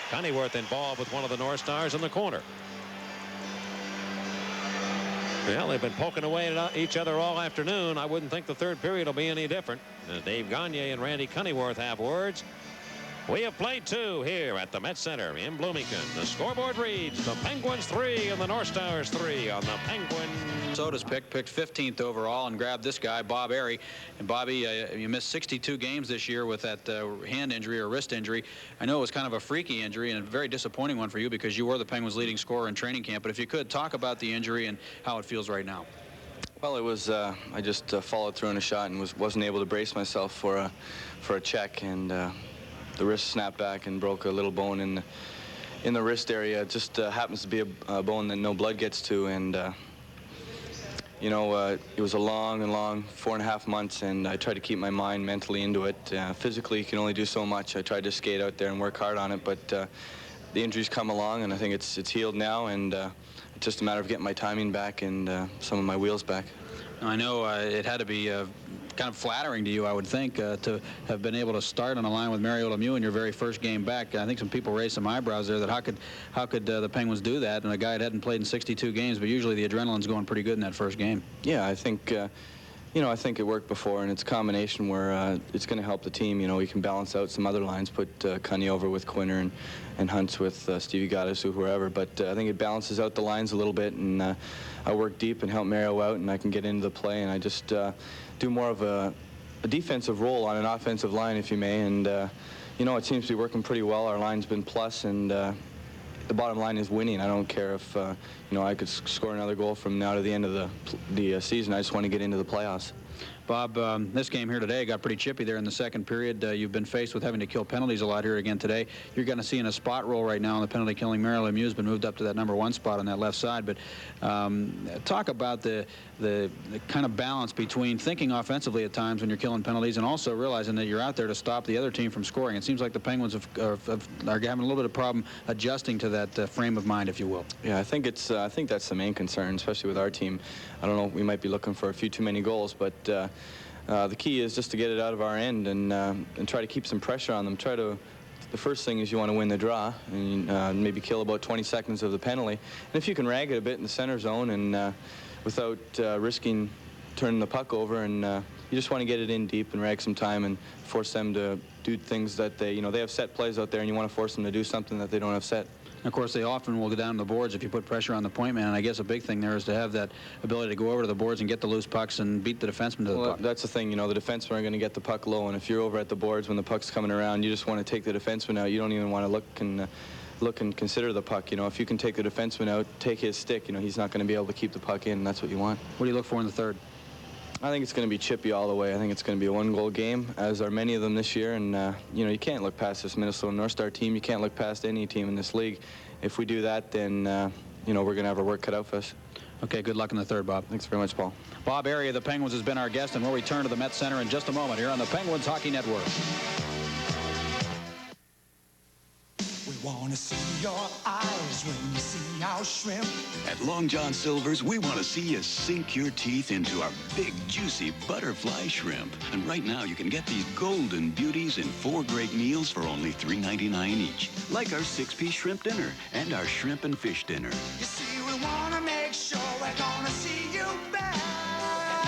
Cunneyworth involved with one of the North Stars in the corner. Well, they've been poking away at each other all afternoon. I wouldn't think the third period will be any different. As Dave Gagne and Randy Cunneyworth have words. We have played 2 here at the Met Center in Bloomington. The scoreboard reads the Penguins 3 and the North Stars 3 on the Penguin. Minnesota's picked 15th overall and grabbed this guy, Bob Airy. And Bobby, you missed 62 games this year with that hand injury or wrist injury. I know it was kind of a freaky injury and a very disappointing one for you because you were the Penguins' leading scorer in training camp. But if you could, talk about the injury and how it feels right now. Well, it was I just followed through on a shot and wasn't able to brace myself for a check, and the wrist snapped back and broke a little bone in the wrist area. It just happens to be a bone that no blood gets to, and you know, it was a long 4.5 months, and I tried to keep my mind mentally into it. Physically, you can only do so much. I tried to skate out there and work hard on it, but the injury's come along, and I think it's healed now, and it's just a matter of getting my timing back and some of my wheels back. I know it had to be kind of flattering to you, I would think, to have been able to start on a line with Mario Lemieux in your very first game back. I think some people raised some eyebrows there that how could the Penguins do that, and a guy that hadn't played in 62 games, but usually the adrenaline's going pretty good in that first game. Yeah, I think you know, I think it worked before, and it's a combination where it's going to help the team. You know, we can balance out some other lines, put Cunny over with Quinner and Huntz with Stevie Gattis or whoever, but I think it balances out the lines a little bit, and I work deep and help Mario out, and I can get into the play, and I just do more of a defensive role on an offensive line, if you may, and you know, it seems to be working pretty well. Our line's been plus, and the bottom line is winning. I don't care if you know, I could score another goal from now to the end of the season. I just want to get into the playoffs. Bob, this game here today got pretty chippy there in the second period. You've been faced with having to kill penalties a lot here again today. You're going to see in a spot role right now in the penalty killing. Mario Lemieux has been moved up to that #1 spot on that left side. But talk about the kind of balance between thinking offensively at times when you're killing penalties and also realizing that you're out there to stop the other team from scoring. It seems like the Penguins are having a little bit of problem adjusting to that frame of mind, if you will. Yeah, I think that's the main concern, especially with our team. I don't know, we might be looking for a few too many goals, but the key is just to get it out of our end and try to keep some pressure on them. The first thing is you want to win the draw and maybe kill about 20 seconds of the penalty. And if you can rag it a bit in the center zone and without risking turning the puck over, and you just want to get it in deep and rag some time and force them to do things that they have set plays out there, and you want to force them to do something that they don't have set. Of course, they often will go down the boards if you put pressure on the point man, and I guess a big thing there is to have that ability to go over to the boards and get the loose pucks and beat the defenseman to the puck. That's the thing, the defensemen are going to get the puck low, and if you're over at the boards when the puck's coming around, you just want to take the defenseman out. You don't even want to look and consider the puck. If you can take the defenseman out, take his stick, he's not going to be able to keep the puck in, and that's what you want. What do you look for in the third? I think it's going to be chippy all the way. I think it's going to be a one-goal game, as are many of them this year. And, you can't look past this Minnesota North Star team. You can't look past any team in this league. If we do that, then, we're going to have our work cut out for us. Okay, good luck in the third, Bob. Thanks very much, Paul. Bob Area of the Penguins has been our guest, and we'll return to the Met Center in just a moment here on the Penguins Hockey Network. We want to see your eyes when you see our shrimp. At Long John Silver's, we want to see you sink your teeth into our big, juicy butterfly shrimp. And right now, you can get these golden beauties in 4 great meals for only $3.99 each. Like our 6-piece shrimp dinner and our shrimp and fish dinner. You see, we want to make sure we're going to see you back.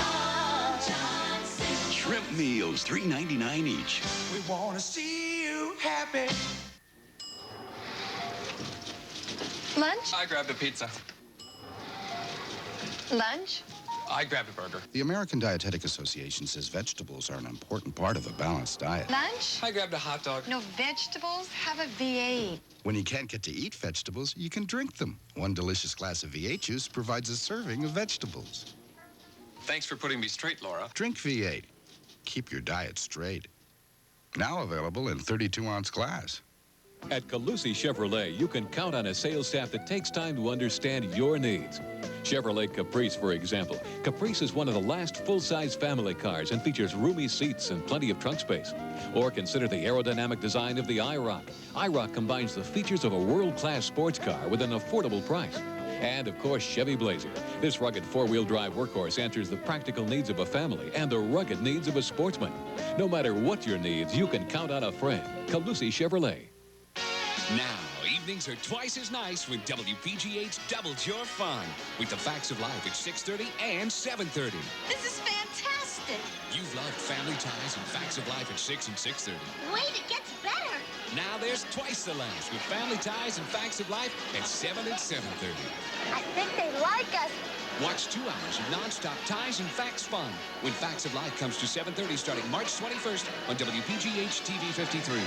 Long John Silver's. Shrimp meals, $3.99 each. We want to see you happy. Lunch? I grabbed a pizza. Lunch? I grabbed a burger. The American Dietetic Association says vegetables are an important part of a balanced diet. Lunch? I grabbed a hot dog. No vegetables? Have a V8. When you can't get to eat vegetables, you can drink them. One delicious glass of V8 juice provides a serving of vegetables. Thanks for putting me straight, Laura. Drink V8. Keep your diet straight. Now available in 32-ounce glass. At Calusi Chevrolet, you can count on a sales staff that takes time to understand your needs. Chevrolet Caprice, for example. Caprice is one of the last full-size family cars and features roomy seats and plenty of trunk space. Or consider the aerodynamic design of the IROC. IROC combines the features of a world-class sports car with an affordable price. And, of course, Chevy Blazer. This rugged four-wheel drive workhorse answers the practical needs of a family and the rugged needs of a sportsman. No matter what your needs, you can count on a friend. Calusi Chevrolet. Now, evenings are twice as nice when WPGH doubles your fun with the Facts of Life at 6:30 and 7:30. This is fantastic. You've loved Family Ties and Facts of Life at 6 and 6:30. Wait, it gets better. Now there's twice the laughs with Family Ties and Facts of Life at 7 and 7:30. I think they like us. Watch 2 hours of non-stop ties and facts fun when Facts of Life comes to 7:30 starting March 21st on WPGH TV 53.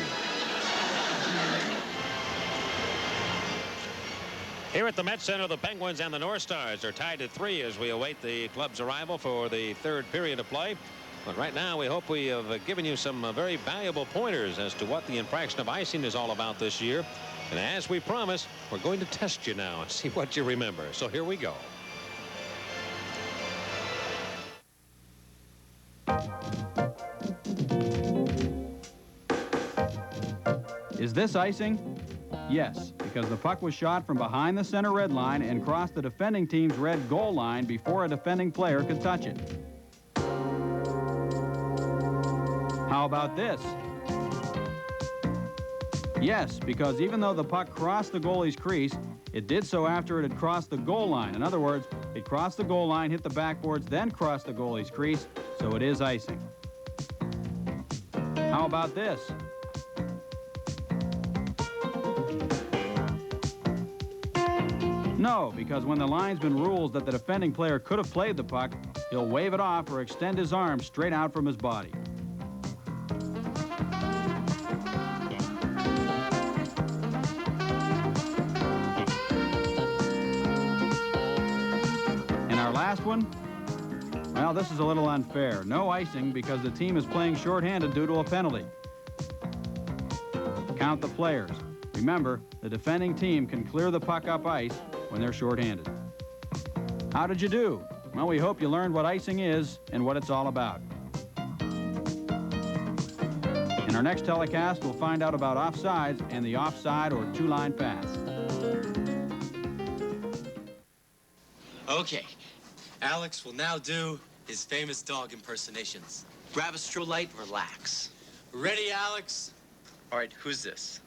Here at the Met Center, the Penguins and the North Stars are tied at 3 as we await the club's arrival for the third period of play. But right now, we hope we have given you some very valuable pointers as to what the infraction of icing is all about this year. And as we promised, we're going to test you now and see what you remember. So here we go. Is this icing? Yes, because the puck was shot from behind the center red line and crossed the defending team's red goal line before a defending player could touch it. How about this? Yes, because even though the puck crossed the goalie's crease, it did so after it had crossed the goal line. In other words, it crossed the goal line, hit the backboards, then crossed the goalie's crease, so it is icing. How about this? No, because when the linesman rules that the defending player could have played the puck, he'll wave it off or extend his arm straight out from his body. And our last one? Well, this is a little unfair. No icing because the team is playing shorthanded due to a penalty. Count the players. Remember, the defending team can clear the puck up ice when they're shorthanded. How did you do? Well, we hope you learned what icing is and what it's all about. In our next telecast, we'll find out about offsides and the offside or two-line pass. Okay, Alex will now do his famous dog impersonations. Grab a stroll light, relax. Ready, Alex? All right, who's this?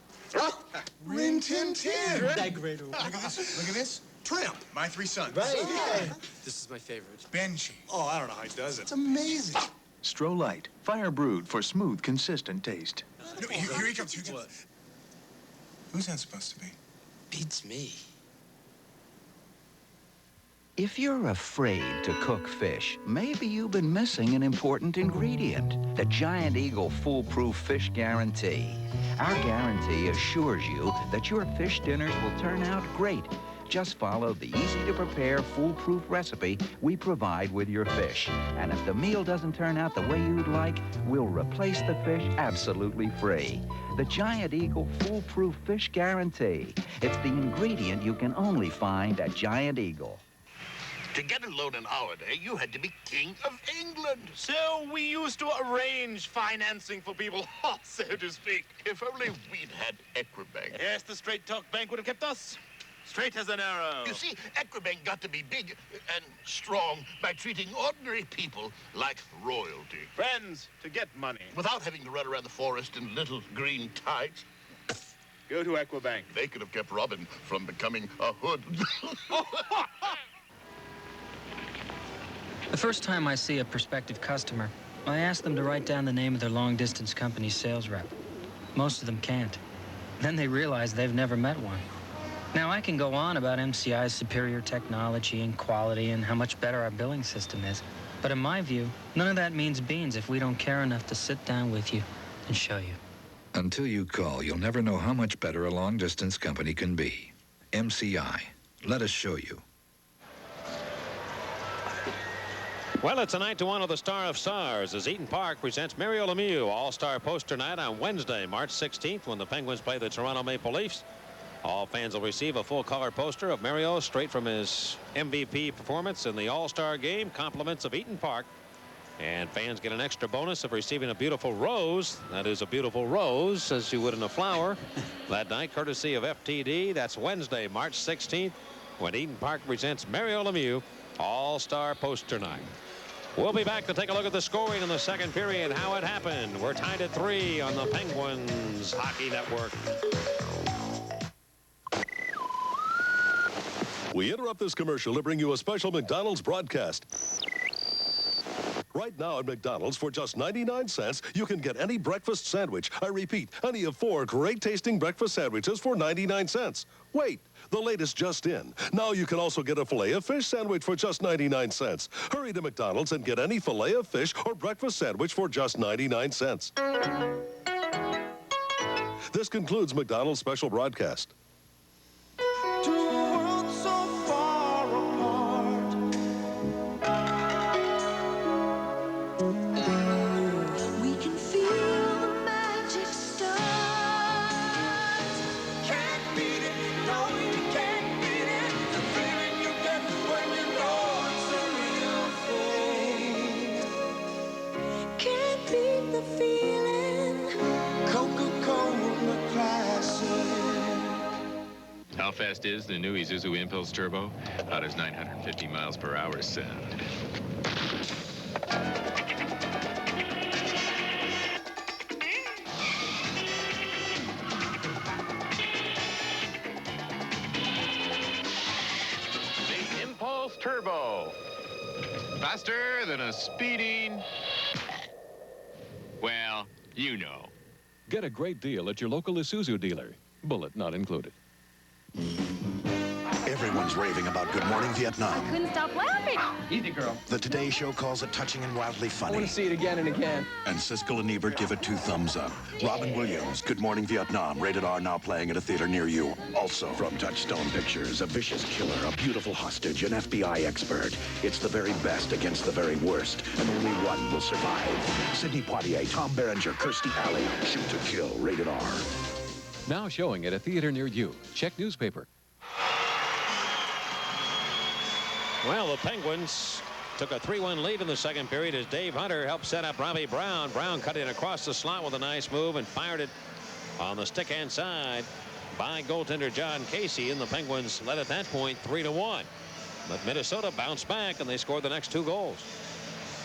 Rin Tin Tin. Look at this. Look at this. Tramp, my 3 sons. Right. This is my favorite. Benji. Oh, I don't know how he does it. It's amazing. Stroh Light, fire brewed for smooth, consistent taste. No, here he comes. Here he comes. Who's that supposed to be? Beats me. If you're afraid to cook fish, maybe you've been missing an important ingredient, the Giant Eagle Foolproof Fish Guarantee. Our guarantee assures you that your fish dinners will turn out great. Just follow the easy-to-prepare, foolproof recipe we provide with your fish. And if the meal doesn't turn out the way you'd like, we'll replace the fish absolutely free. The Giant Eagle Foolproof Fish Guarantee. It's the ingredient you can only find at Giant Eagle. To get a loan in our day, you had to be king of England. So we used to arrange financing for people, so to speak. If only we'd had Equibank. Yes, the Straight Talk Bank would have kept us straight as an arrow. You see, Equibank got to be big and strong by treating ordinary people like royalty. Friends, to get money. Without having to run around the forest in little green tights. Go to Equibank. They could have kept Robin from becoming a hood. The first time I see a prospective customer, I ask them to write down the name of their long-distance company's sales rep. Most of them can't. Then they realize they've never met one. Now, I can go on about MCI's superior technology and quality and how much better our billing system is. But in my view, none of that means beans if we don't care enough to sit down with you and show you. Until you call, you'll never know how much better a long-distance company can be. MCI. Let us show you. Well, it's a night to honor the Star of Stars as Eaton Park presents Mario Lemieux All-Star Poster Night on Wednesday, March 16th, when the Penguins play the Toronto Maple Leafs. All fans will receive a full-color poster of Mario straight from his MVP performance in the All-Star Game, compliments of Eaton Park. And fans get an extra bonus of receiving a beautiful rose. That is a beautiful rose, as you would in a flower, that night, courtesy of FTD. That's Wednesday, March 16th, when Eaton Park presents Mario Lemieux All-Star Poster Night. We'll be back to take a look at the scoring in the second period, how it happened. We're tied at 3 on the Penguins Hockey Network. We interrupt this commercial to bring you a special McDonald's broadcast. Right now at McDonald's, for just 99 cents, you can get any breakfast sandwich. I repeat, any of 4 great-tasting breakfast sandwiches for 99 cents. Wait, the latest just in. Now you can also get a Filet-O-Fish sandwich for just 99 cents. Hurry to McDonald's and get any Filet-O-Fish or breakfast sandwich for just 99 cents. This concludes McDonald's special broadcast. How fast is the new Isuzu Impulse Turbo? How does 950 miles per hour sound? The Impulse Turbo. Faster than a speeding... Well, you know. Get a great deal at your local Isuzu dealer. Bullet not included. Everyone's raving about Good Morning Vietnam. I couldn't stop laughing. Easy, girl. The Today Show calls it touching and wildly funny. I want to see it again and again. And Siskel and Ebert give it 2 thumbs up. Robin Williams, Good Morning Vietnam, rated R, now playing at a theater near you. Also from Touchstone Pictures, a vicious killer, a beautiful hostage, an FBI expert. It's the very best against the very worst, and only one will survive. Sidney Poitier, Tom Berenger, Kirstie Alley, Shoot to Kill, rated R. Now showing at a theater near you. Check newspaper. Well, the Penguins took a 3-1 lead in the second period as Dave Hunter helped set up Robbie Brown. Brown cut it across the slot with a nice move and fired it on the stick-hand side by goaltender John Casey, and the Penguins led at that point 3-1. But Minnesota bounced back, and they scored the next 2 goals.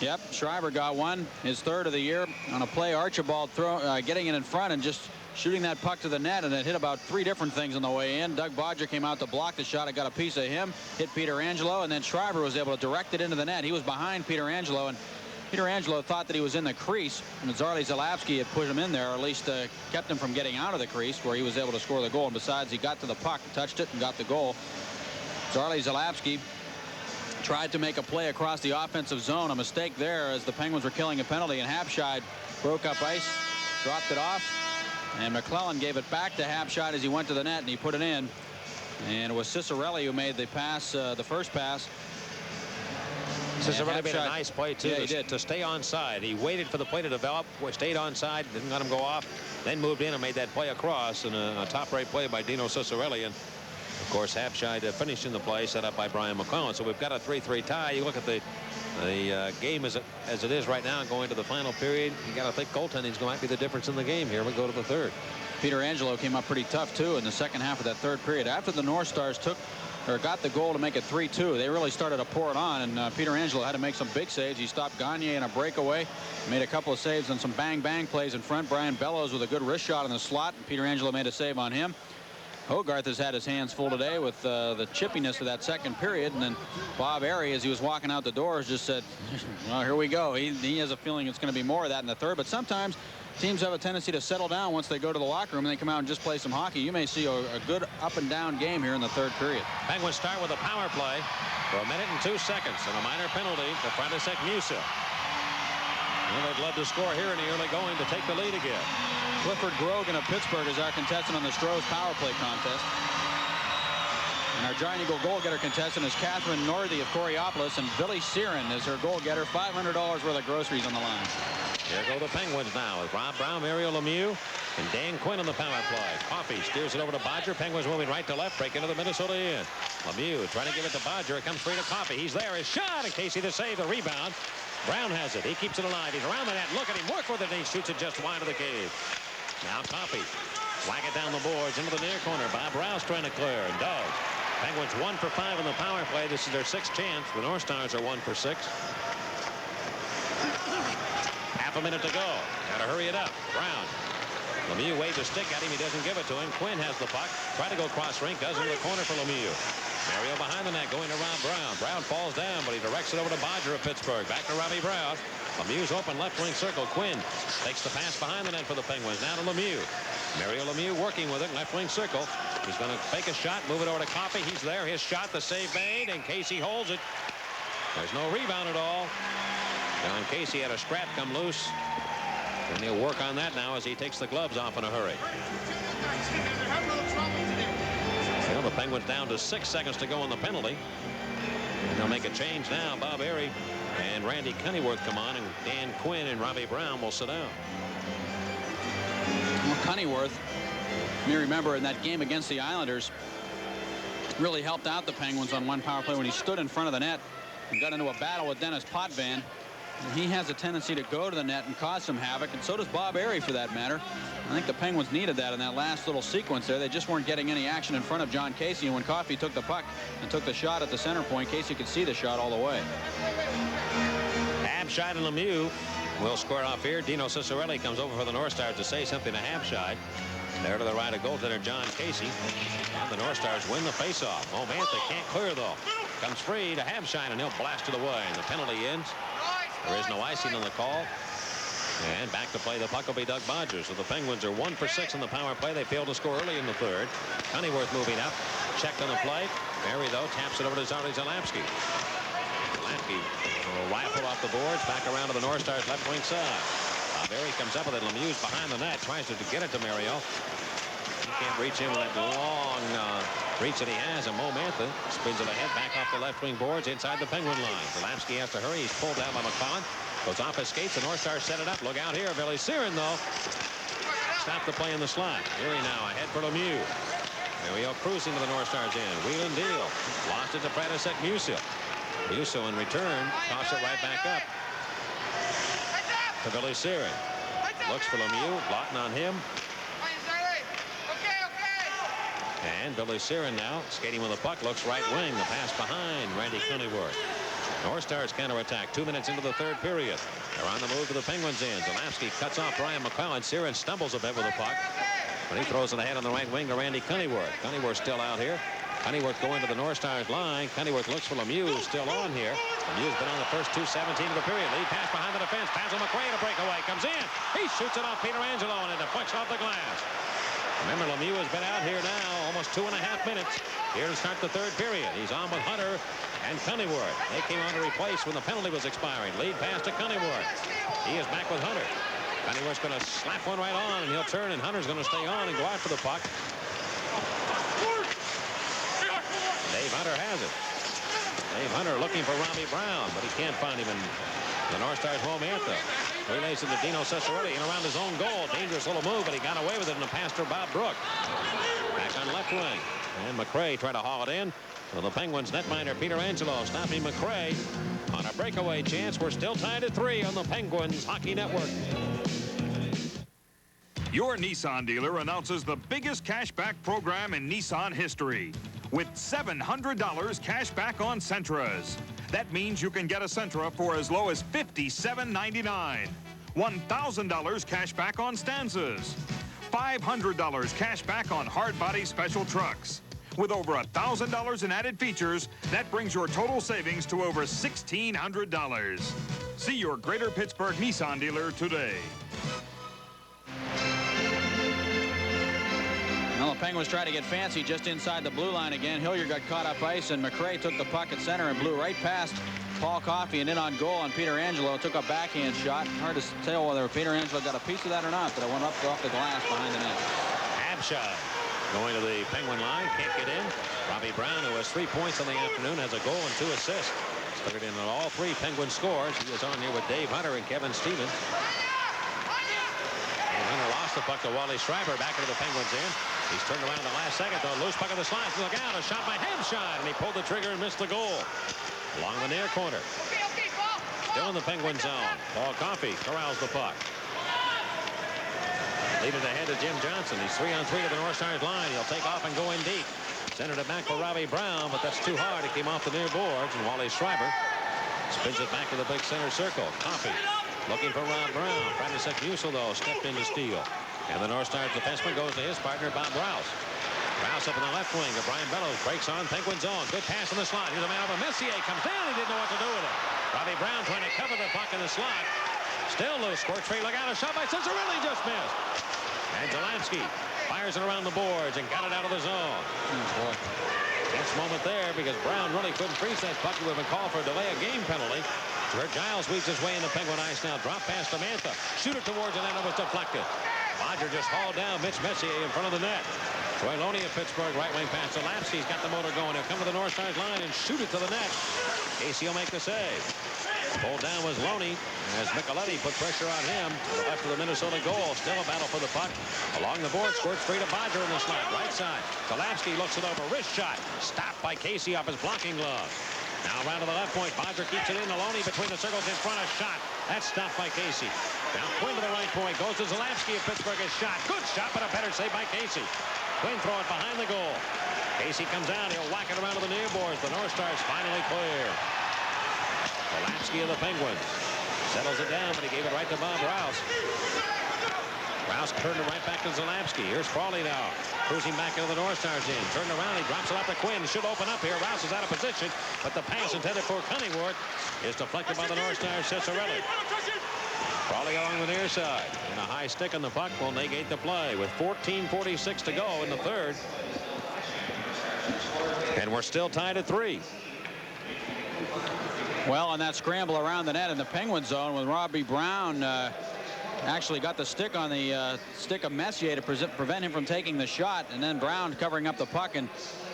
Yep, Schreiber got one, his 3rd of the year, on a play. Archibald getting it in front and just shooting that puck to the net, and it hit about 3 different things on the way in. Doug Bodger came out to block the shot. It got a piece of him, hit Peter Angelo, and then Schreiber was able to direct it into the net. He was behind Peter Angelo, and Peter Angelo thought that he was in the crease, and Zarley Zalapski had put him in there, or at least kept him from getting out of the crease, where he was able to score the goal. And besides, he got to the puck, touched it, and got the goal. Zarley Zalapski tried to make a play across the offensive zone. A mistake there as the Penguins were killing a penalty, and Habscheid broke up ice, dropped it off, and McClellan gave it back to Habscheid as he went to the net, and he put it in. And it was Cicerelli who made the pass, the first pass. Cicerelli made a nice play, too, yeah, he did. To stay onside. He waited for the play to develop, stayed onside, didn't let him go off, then moved in and made that play across, and a top-rate play by Dino Cicerelli. And, of course, Habscheid finishing the play set up by Brian McClellan. So we've got a 3-3 tie. You look at the game as it is right now going to the final period. You got to think goaltending might be the difference in the game here. We go to the third. Peter Angelo came up pretty tough, too, in the second half of that third period. After the North Stars got the goal to make it 3-2, they really started to pour it on, and Peter Angelo had to make some big saves. He stopped Gagne in a breakaway, made a couple of saves on some bang-bang plays in front. Brian Bellows with a good wrist shot in the slot, and Peter Angelo made a save on him. Hogarth has had his hands full today with the chippiness of that second period, and then Bob Airy, as he was walking out the doors, just said, well, here we go. He has a feeling it's going to be more of that in the third, but sometimes teams have a tendency to settle down once they go to the locker room and they come out and just play some hockey. You may see a good up-and-down game here in the third period. Penguins start with a power play for 1 minute and 2 seconds, and a minor penalty to František Musil. And they'd love to score here in the early going to take the lead again. Clifford Grogan of Pittsburgh is our contestant on the Stroh's power play contest. And our Giant Eagle goal-getter contestant is Catherine Northey of Coriopolis, and Billy Searin is her goal-getter. $500 worth of groceries on the line. Here go the Penguins now with Rob Brown, Mario Lemieux, and Dan Quinn on the power play. Coffey steers it over to Bodger. Penguins moving right to left, break into the Minnesota end. Lemieux trying to give it to Bodger. It comes free to Coffey. He's there. His shot, and Casey to save the rebound. Brown has it. He keeps it alive. He's around the net. Look at him work with it, and he shoots it just wide of the cage. Now Coffey. Whack it down the boards into the near corner. Bob Rouse trying to clear, and does. Penguins 1 for 5 on the power play. This is their 6th chance. The North Stars are 1 for 6. Half a minute to go. Got to hurry it up. Brown. Lemieux waves a stick at him. He doesn't give it to him. Quinn has the puck. Try to go cross rink. Does into the corner for Lemieux. Mario behind the net going to Rob Brown. Brown falls down, but he directs it over to Bodger of Pittsburgh. Back to Robbie Brown. Lemieux's open left wing circle. Quinn takes the pass behind the net for the Penguins. Now to Lemieux. Mario Lemieux working with it. Left wing circle. He's going to fake a shot. Move it over to Coffey. He's there. His shot. The save made. And Casey holds it. There's no rebound at all. John Casey had a strap come loose. And he'll work on that now as he takes the gloves off in a hurry. Well, the Penguins down to 6 seconds to go on the penalty. And they'll make a change now. Bob Airy and Randy Cunnyworth come on, and Dan Quinn and Robbie Brown will sit down. Well, Cunnyworth, you may remember in that game against the Islanders, really helped out the Penguins on one power play when he stood in front of the net and got into a battle with Dennis Potvin. And he has a tendency to go to the net and cause some havoc, and so does Bob Airy for that matter. I think the Penguins needed that in that last little sequence there. They just weren't getting any action in front of John Casey, and when Coffey took the puck and took the shot at the center point, Casey could see the shot all the way. Habscheid and Lemieux will square off here. Dino Cicerelli comes over for the North Stars to say something to Habscheid. There to the right of goaltender John Casey. And the North Stars win the faceoff. Oh, Mantha can't clear, though. Comes free to Habscheid, and he'll blast it away. And the penalty ends. There is no icing on the call. And back to play the puck will be Doug Bodger. So the Penguins are 1 for 6 on the power play. They failed to score early in the third. Cunnyworth moving up. Checked on the play. Barry, though, taps it over to Zarley Zalapski. Zalapski will rifle off the boards. Back around to the North Stars left wing side. Barry comes up with it. Lemieux's behind the net. Tries to get it to Mario. He can't reach him with that long reach that he has. And Mo Mantha spins it ahead. Back off the left wing boards inside the Penguin line. Zalapski has to hurry. He's pulled down by McClellan. Goes off his skates. The North Stars set it up. Look out here. Billy Searin, though. Stop the play in the slot. Erie now ahead for Lemieux. Mario cruising to the North Stars end. Wheel and deal. Lost it to František Musil. Musil in return toss it right back up to Billy Searin. Looks for Lemieux. Lawton on him. And Billy Searin now skating with the puck. Looks right wing. The pass behind Randy Cunnyworth. North Stars counterattack 2 minutes into the third period. They're on the move to the Penguins' end. Zalapski cuts off Brian McClellan. Searin stumbles a bit with the puck, but he throws it ahead on the right wing to Randy Cunnyworth. Cunnyworth still out here. Cunneyworth going to the North Stars line. Cunneyworth looks for Lemieux, still on here. Lemieux's been on the first 2:17 of the period. Lead pass behind the defense. Basil McRae to breakaway. Comes in. He shoots it off Peter Angelo, and it deflects off the glass. Remember, Lemieux has been out here now almost 2.5 minutes here to start the third period. He's on with Hunter and Cunneyworth. They came on to replace when the penalty was expiring. Lead pass to Cunneyworth. He is back with Hunter. Cunneyworth's going to slap one right on, and he'll turn, and Hunter's going to stay on and go after the puck. Dave Hunter has it. Dave Hunter looking for Robbie Brown, but he can't find him in the North Stars home anthem. Relays it to Dino Cesarelli and around his own goal. Dangerous little move, but he got away with it in the pass to Bob Brook. Back on left wing. And McRae tried to haul it in. So the Penguins netminder Peter Angelo stopping McRae on a breakaway chance. We're still tied at 3 on the Penguins Hockey Network. Your Nissan dealer announces the biggest cashback program in Nissan history with $700 cash back on Sentras. That means you can get a Sentra for as low as $57.99. $1,000 cash back on Stanzas. $500 cash back on hard body special trucks. With over $1,000 in added features, that brings your total savings to over $1,600. See your Greater Pittsburgh Nissan dealer today. Well, the Penguins tried to get fancy just inside the blue line again. Hilliard got caught up ice, and McRae took the puck at center and blew right past Paul Coffey and in on goal on Peter Angelo. Took a backhand shot. Hard to tell whether Peter Angelo got a piece of that or not, but it went up off the glass behind the net. Abshai going to the Penguin line. Can't get in. Robbie Brown, who has 3 points on the afternoon, has a goal and 2 assists. Figured in on all 3 Penguin scores. He is on here with Dave Hunter and Kevin Stevens. And Hunter lost the puck to Wally Schreiber. Back into the Penguins end. He's turned around in the last second, though. Loose puck of the slide. Look out. A shot by Abshai. And he pulled the trigger and missed the goal. Along the near corner. Still in the Penguin zone. Paul Coffey corrals the puck. Leave it ahead to Jim Johnson. He's 3-on-3 to the North Stars line. He'll take off and go in deep. Centered it back for Robbie Brown, but that's too hard. It came off the near boards, and Wally Schreiber spins it back to the big center circle. Coffey looking for Rob Brown. Frantisek Musil, though, stepped in to steal. And the North Stars defenseman goes to his partner, Bob Rouse. Rouse up in the left wing to Brian Bellows. Breaks on Penguin zone. Good pass in the slot. Here's a man over. Messier comes down. He didn't know what to do with it. Robbie Brown trying to cover the puck in the slot. Still loose. Squirt free. Look out. A shot by Cesarelli just missed. And Zelansky fires it around the boards and got it out of the zone. Tense moment there because Brown really couldn't freeze that puck. He would have been called for a delay of game penalty. Where Giles weaves his way into Penguin ice now. Drop pass to Mantha. Shoot it towards the net. It was deflected. Bodger just hauled down Mitch Messier in front of the net. Troy Loney of Pittsburgh, right wing pass. Zelansky's got the motor going. He'll come to the North Stars line and shoot it to the net. Casey will make the save. Pulled down was Loney as Micheletti put pressure on him to the left of the Minnesota goal. Still a battle for the puck. Along the board, squirts free to Bodger in the slot. Right side. Zelansky looks it over. Wrist shot. Stopped by Casey off his blocking glove. Now around to the left point. Bodger keeps it in. Loney between the circles in front. A shot. That's stopped by Casey. Now Quinn to the right point. Goes to Zelansky of Pittsburgh. His shot. Good shot, but a better save by Casey. Quinn throw it behind the goal. Casey comes out. He'll whack it around to the near boards. The North Stars finally clear. Zelansky of the Penguins settles it down, but he gave it right to Bob Rouse. Rouse turned it right back to Zelansky. Here's Frawley now, cruising back into the North Stars in. Turned around, he drops it up to Quinn. Should open up here. Rouse is out of position, but the pass intended for Cunneyworth is deflected by the North Stars Cesarelli. Frawley along the near side, and a high stick on the puck will negate the play with 14:46 to go in the third. And we're still tied at 3. Well, on that scramble around the net in the Penguin zone with Robbie Brown actually got the stick on the stick of Messier to prevent him from taking the shot, and then Brown covering up the puck and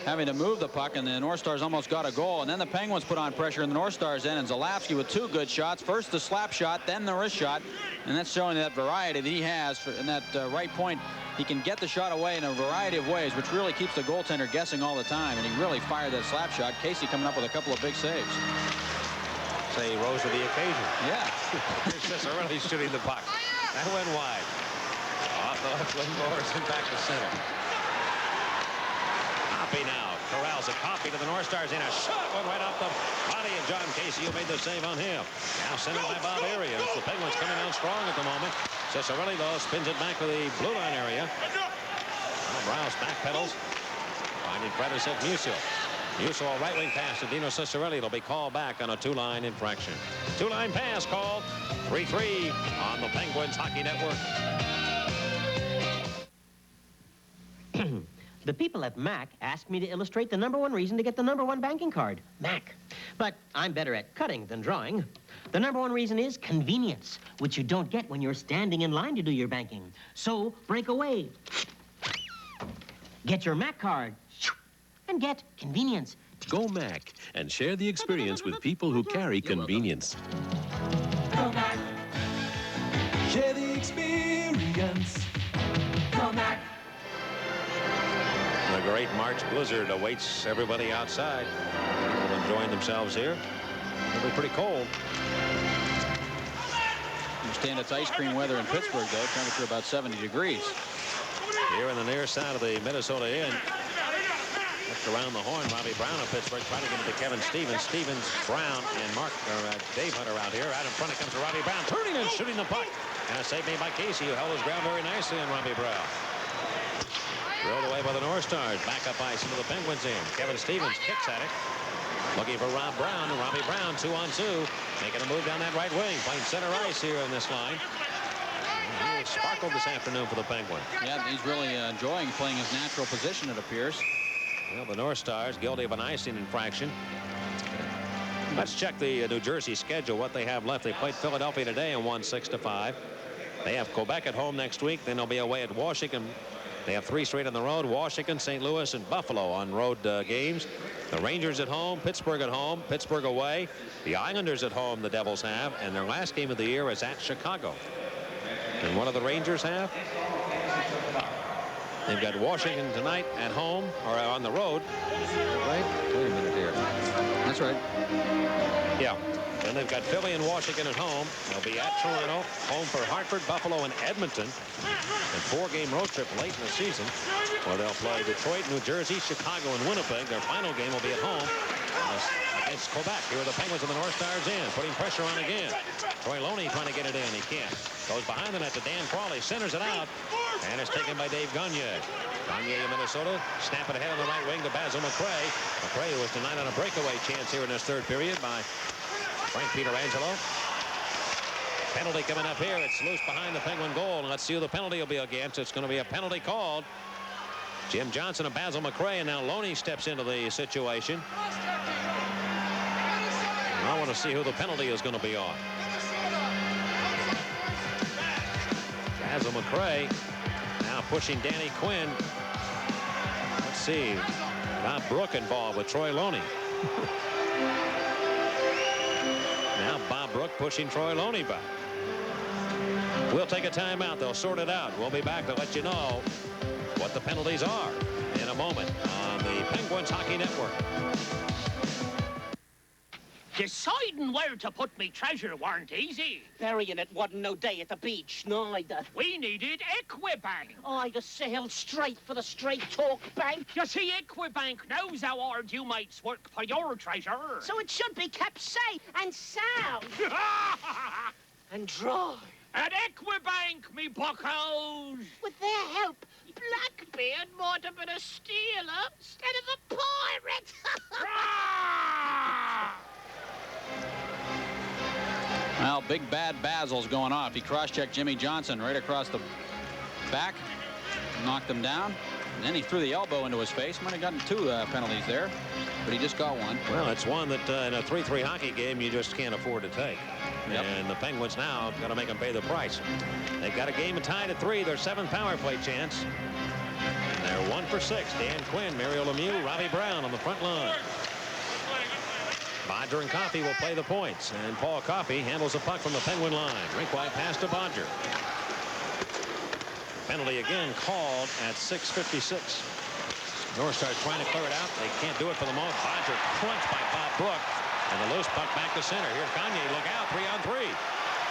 having to move the puck, and the North Stars almost got a goal. And then the Penguins put on pressure in the North Stars end, and Zalapsky with 2 good shots. First the slap shot, then the wrist shot, and that's showing that variety that he has in that right point. He can get the shot away in a variety of ways, which really keeps the goaltender guessing all the time, and he really fired that slap shot. Casey coming up with a couple of big saves. Say he rose to the occasion. Yeah. Here's Cesarelli shooting the puck. That went wide. Off the left wing boards and back to center. Coffey now corrals a Coffey to the North Stars in. A shot went right off the body of John Casey, who made the save on him. Now centered by Bob Arias. The Penguins coming out strong at the moment. Cesarelli, though, spins it back to the blue line area. Now Browse backpedals Finding Frederick Musil. Musil, a right-wing pass to Dino Cicerelli. It'll be called back on a two-line infraction. Two-line pass called. 3-3 on the Penguins Hockey Network. The people at Mac asked me to illustrate the #1 reason to get the #1 banking card, Mac. But I'm better at cutting than drawing. The #1 reason is convenience, which you don't get when you're standing in line to do your banking. So break away. Get your Mac card and get convenience. Go Mac and share the experience with people who carry convenience. Go Mac. Share the experience. Go Mac. The great March blizzard awaits everybody outside. People enjoying themselves here. It'll be pretty cold. Understand it's ice cream weather in Pittsburgh, though. Temperature about 70 degrees. Here on the near side of the Minnesota Inn. Looked around the horn. Robbie Brown of Pittsburgh trying to get it to Kevin Stevens. Stevens, Brown, and Dave Hunter out here. Out in front it comes to Robbie Brown. Turning and shooting the puck. And a save made by Casey, who held his ground very nicely on Robbie Brown. Drilled away by the North Stars. Back up ice into the Penguins in. Kevin Stevens kicks at it. Looking for Rob Brown. And Robbie Brown 2-on-2. Making a move down that right wing. Playing center ice here in this line. He sparkled this afternoon for the Penguins. Yeah, he's really enjoying playing his natural position, it appears. Well, the North Stars guilty of an icing infraction. Let's check the New Jersey schedule, what they have left. They played Philadelphia today and won 6-5. They have Quebec at home next week. Then they'll be away at Washington. They have 3 straight on the road: Washington, St. Louis, and Buffalo on road games. The Rangers at home, Pittsburgh at home, Pittsburgh away. The Islanders at home, the Devils have. And their last game of the year is at Chicago. And what do the Rangers have? They've got Washington tonight at home, or on the road. Right? Wait a minute here. That's right. Yeah. Then they've got Philly and Washington at home. They'll be at Toronto, home for Hartford, Buffalo, and Edmonton. And 4-game road trip late in the season, where they'll play Detroit, New Jersey, Chicago, and Winnipeg. Their final game will be at home against Quebec. Here are the Penguins and the North Stars in, putting pressure on again. Troy Loney trying to get it in. He can't. Goes behind the net to Dan Crawley. Centers it out. And it's taken by Dave Gagne. Gagne in Minnesota. Snap it ahead on the right wing to Basil McRae. McRae was denied on a breakaway chance here in this third period by Frank Pietrangelo. Penalty coming up here. It's loose behind the Penguin goal. And let's see who the penalty will be against. It's going to be a penalty called. Jim Johnson and Basil McRae. And now Loney steps into the situation. And I want to see who the penalty is going to be on. Basil McRae now pushing Danny Quinn. Let's see. Bob Brook involved with Troy Loney. Now Bob Brook pushing Troy Loney back. We'll take a timeout. They'll sort it out. We'll be back to let you know what the penalties are in a moment on the Penguins Hockey Network. Deciding where to put me treasure weren't easy. Burying it wasn't no day at the beach, neither. We needed Equibank. I'd have sailed straight for the Straight Talk Bank. You see, Equibank knows how hard you mates work for your treasure. So it should be kept safe and sound. And dry. At Equibank, me buckos. With their help, Blackbeard might have been a stealer instead of a pirate. Well, big bad Basil's going off. He cross-checked Jimmy Johnson right across the back, knocked him down, and then he threw the elbow into his face. Might have gotten 2 penalties there, but he just got one. Well, it's one that in a 3-3 hockey game you just can't afford to take. Yep. And the Penguins now got to make them pay the price. They've got a game tied at 3. Their 7th power play chance. And they're 1 for 6. Dan Quinn, Mario Lemieux, Robbie Brown on the front line. Bodger and Coffey will play the points, and Paul Coffey handles the puck from the Penguin line. Rink-wide pass to Bodger. Penalty again called at 6:56. North Stars trying to clear it out. They can't do it for the moment. Bodger crunched by Bob Brook, and the loose puck back to center. Here's Gagne. Look out. 3-on-3.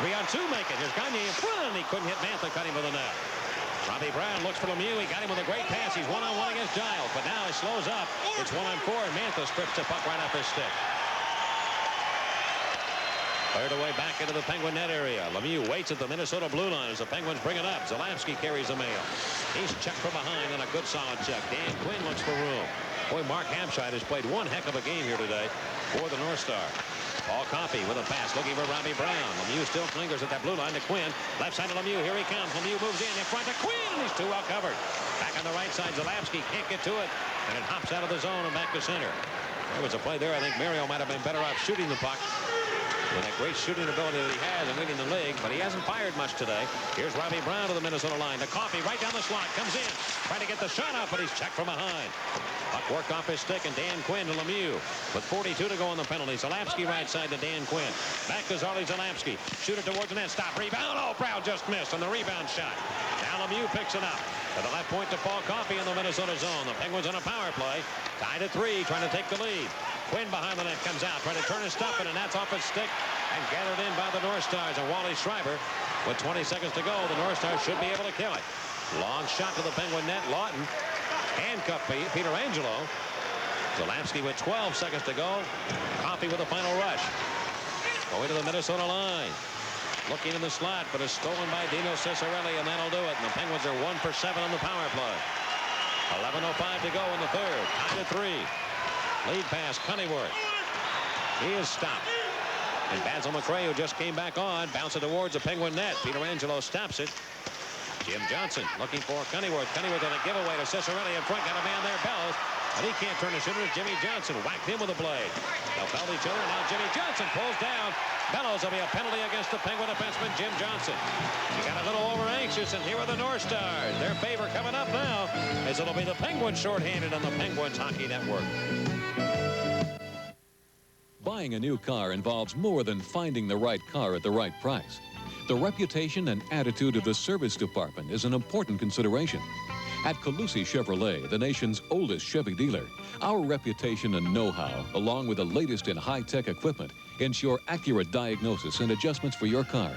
3-on-2 make it. Here's Gagne in front, and he couldn't hit Mantha. Cut him with the net. Robbie Brown looks for Lemieux. He got him with a great pass. He's 1-on-1 against Giles, but now he slows up. It's 1-on-4, and Mantha strips the puck right off his stick. Cleared away back into the Penguin net area. Lemieux waits at the Minnesota blue line as the Penguins bring it up. Zalapsky carries the mail. He's checked from behind on a good solid check. Dan Quinn looks for room. Boy, Mark Hampshire has played one heck of a game here today for the North Star. Paul Coffey with a pass looking for Robbie Brown. Lemieux still clingers at that blue line to Quinn. Left side of Lemieux. Here he comes. Lemieux moves in front to Quinn. He's too well covered. Back on the right side. Zalapski can't get to it. And it hops out of the zone and back to center. There was a play there. I think Mario might have been better off shooting the puck with that great shooting ability that he has and leading the league, but he hasn't fired much today. Here's Robbie Brown to the Minnesota line. To Coffey right down the slot. Comes in. Trying to get the shot off, but he's checked from behind. Puck worked off his stick, and Dan Quinn to Lemieux. With 42 to go on the penalty. Zalapski right side to Dan Quinn. Back to Zarley Zalapski. Shoot it towards the net. Stop. Rebound. Oh, Brown just missed on the rebound shot. Now Lemieux picks it up. To the left point to Paul Coffey in the Minnesota zone. The Penguins on a power play. Tied at 3, trying to take the lead. Quinn behind the net comes out, trying to turn his stuff in, and that's off his stick and gathered in by the North Stars. And Wally Schreiber, with 20 seconds to go, the North Stars should be able to kill it. Long shot to the Penguin net. Lawton handcuffed Peter Angelo. Zalapski with 12 seconds to go. Coffey with a final rush. Going to the Minnesota line. Looking in the slot, but it's stolen by Dino Ciccarelli, and that'll do it. And the Penguins are 1 for 7 on the power play. 11:05 to go in the third. Tied at 3. Lead pass, Cunneyworth. He is stopped. And Basil McRae, who just came back on, bounces it towards the Penguin net. Peter Angelo stops it. Jim Johnson looking for Cunneyworth. Cunneyworth on a giveaway to Ciccarelli in front. Got a man there, Bellows. But he can't turn the shooter. Jimmy Johnson whacked him with a blade. They'll felt each other. Now Jimmy Johnson pulls down. Bellows will be a penalty against the Penguin defenseman, Jim Johnson. He got a little over anxious, and here are the North Stars. Their favor coming up now, as it'll be the Penguins shorthanded on the Penguins Hockey Network. Buying a new car involves more than finding the right car at the right price. The reputation and attitude of the service department is an important consideration. At Calusi Chevrolet, the nation's oldest Chevy dealer, our reputation and know-how, along with the latest in high-tech equipment, ensure accurate diagnosis and adjustments for your car.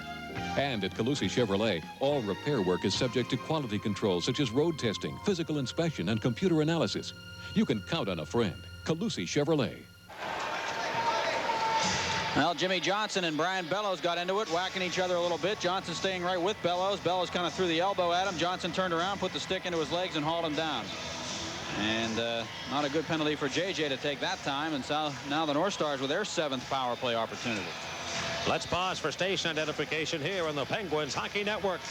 And at Calusi Chevrolet, all repair work is subject to quality controls such as road testing, physical inspection, and computer analysis. You can count on a friend. Calusi Chevrolet. Well, Jimmy Johnson and Brian Bellows got into it, whacking each other a little bit. Johnson staying right with Bellows. Bellows kind of threw the elbow at him. Johnson turned around, put the stick into his legs, and hauled him down. And not a good penalty for JJ to take that time. And so now the North Stars with their 7th power play opportunity. Let's pause for station identification here on the Penguins Hockey Network.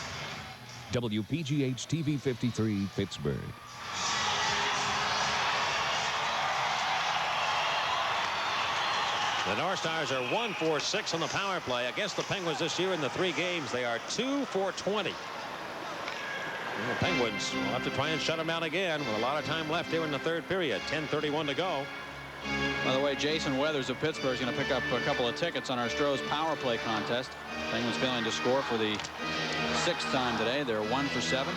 WPGH TV 53, Pittsburgh. The North Stars are 1 for 6 on the power play against the Penguins this year in the 3 games. They are 2 for 20. And the Penguins will have to try and shut them down again with a lot of time left here in the third period. 10:31 to go. By the way, Jason Weathers of Pittsburgh is going to pick up a couple of tickets on our Stroh's power play contest. Penguins failing to score for the 6th time today. They're 1 for 7.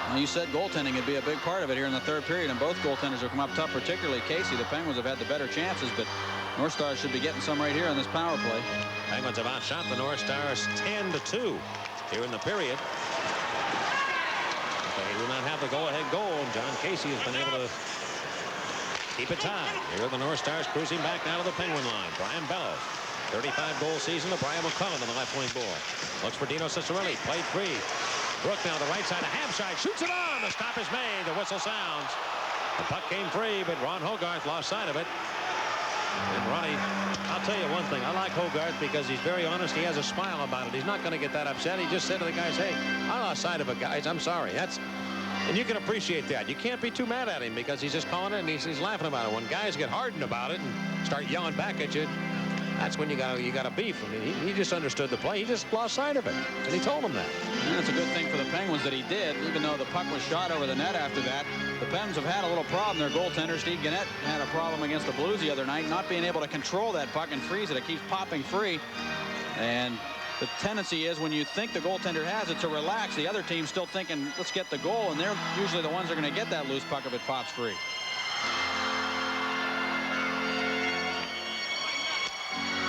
Well, you said goaltending would be a big part of it here in the third period, and both goaltenders have come up tough, particularly Casey. The Penguins have had the better chances, but North Stars should be getting some right here on this power play. Penguins have outshot the North Stars 10-2 here in the period. They do not have the go-ahead goal. John Casey has been able to keep it tied. Here are the North Stars cruising back now to the Penguin line. Brian Bellows, 35-goal season to Brian McClellan on the left wing board. Looks for Dino Ciccarelli, played free. Brook now the right side of Hampshire, shoots it on. The stop is made. The whistle sounds. The puck came free, but Ron Hogarth lost sight of it. And Ronnie, I'll tell you one thing. I like Hogarth because he's very honest. He has a smile about it. He's not going to get that upset. He just said to the guys, hey, I lost sight of it, guys. I'm sorry. And you can appreciate that. You can't be too mad at him because he's just calling it and he's laughing about it. When guys get hardened about it and start yelling back at you, that's when you got a beef. I mean, he just understood the play. He just lost sight of it, and he told him that. And it's a good thing for the Penguins that he did, even though the puck was shot over the net after that. The Pens have had a little problem. Their goaltender, Steve Gannett, had a problem against the Blues the other night, not being able to control that puck and freeze it. It keeps popping free. And the tendency is when you think the goaltender has it to relax, the other team's still thinking, let's get the goal, and they're usually the ones that are going to get that loose puck if it pops free.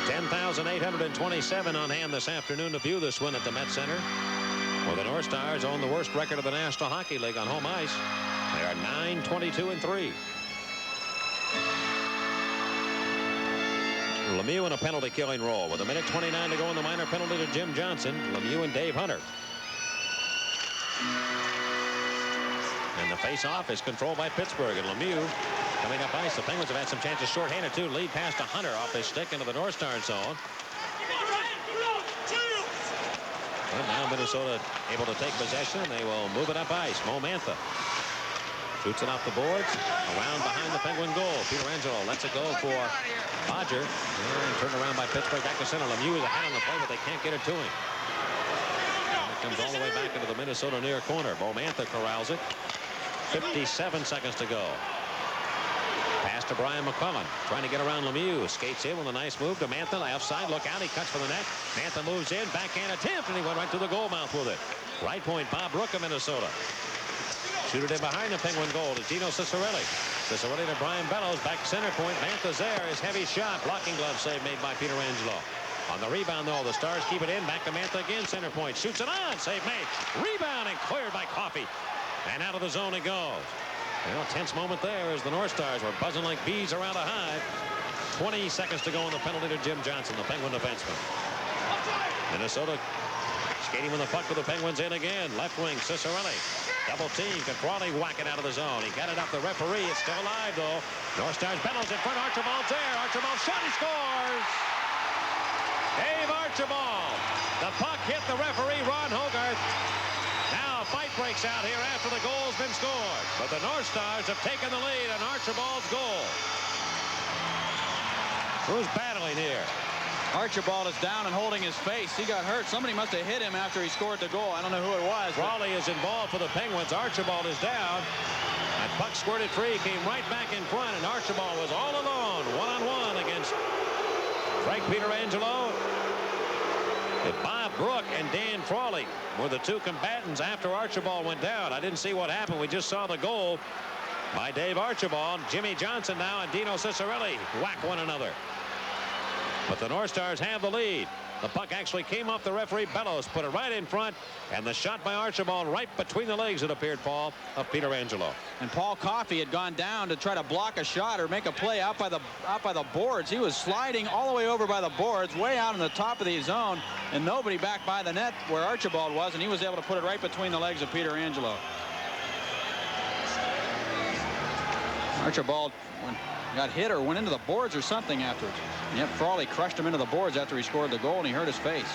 $10,827 on hand this afternoon to view this win at the Met Center, where the North Stars own the worst record of the National Hockey League on home ice. They are 9-22-3. Lemieux in a penalty killing role with 1:29 to go in the minor penalty to Jim Johnson. Lemieux and Dave Hunter. And the face-off is controlled by Pittsburgh. And Lemieux coming up ice. The Penguins have had some chances shorthanded, too. Lead pass to Hunter off his stick into the North Star zone. And now Minnesota able to take possession. They will move it up ice. Mo Mantha shoots it off the boards. Around behind the Penguin goal. Pietrangelo lets it go for Bodger. And turned around by Pittsburgh. Back to center. Lemieux is ahead on the play, but they can't get it to him. And it comes all the way back into the Minnesota near corner. Mo Mantha corrals it. 57 seconds to go. Pass to Brian McClellan. Trying to get around Lemieux. Skates in with a nice move to Mantha. Left side. Look out. He cuts for the net. Mantha moves in. Backhand attempt. And he went right to the goal mouth with it. Right point, Bob Brook of Minnesota. Shoot it in behind the Penguin goal to Dino Ciccarelli. Ciccarelli to Brian Bellows. Back center point. Mantha's there. His heavy shot. Blocking glove save made by Pietrangelo. On the rebound, though, the Stars keep it in. Back to Mantha again. Center point. Shoots it on. Save made. Rebound and cleared by Coffey. And out of the zone it goes. Well, tense moment there as the North Stars were buzzing like bees around a hive. 20 seconds to go on the penalty to Jim Johnson, the Penguin defenseman. Minnesota skating with the puck with the Penguins in again. Left wing, Ciccarelli. Double team. Can Crawley whack it out of the zone? He got it up the referee. It's still alive, though. North Stars Bellows in front. Archibald's there. Archibald shot. He scores. Dave Archibald. The puck hit the referee, Ron Hogarth. Now a fight breaks out here after the goal's been scored. But the North Stars have taken the lead on Archibald's goal. Who's battling here? Archibald is down and holding his face. He got hurt. Somebody must have hit him after he scored the goal. I don't know who it was. Crawley is involved for the Penguins. Archibald is down. And puck squirted free. Came right back in front. And Archibald was all alone. One-on-one against Frank Pietrangelo. Bob Brook and Dan Frawley were the two combatants after Archibald went down. I didn't see what happened. We just saw the goal by Dave Archibald. Jimmy Johnson now and Dino Ciccarelli whack one another. But the North Stars have the lead. The puck actually came off the referee. Bellows put it right in front. And the shot by Archibald right between the legs, it appeared, Paul, of Pietrangelo. And Paul Coffey had gone down to try to block a shot or make a play out by the boards. He was sliding all the way over by the boards, way out in the top of the zone, and nobody back by the net where Archibald was, and he was able to put it right between the legs of Pietrangelo. Archibald got hit or went into the boards or something afterwards. Yep, Frawley crushed him into the boards after he scored the goal, and he hurt his face.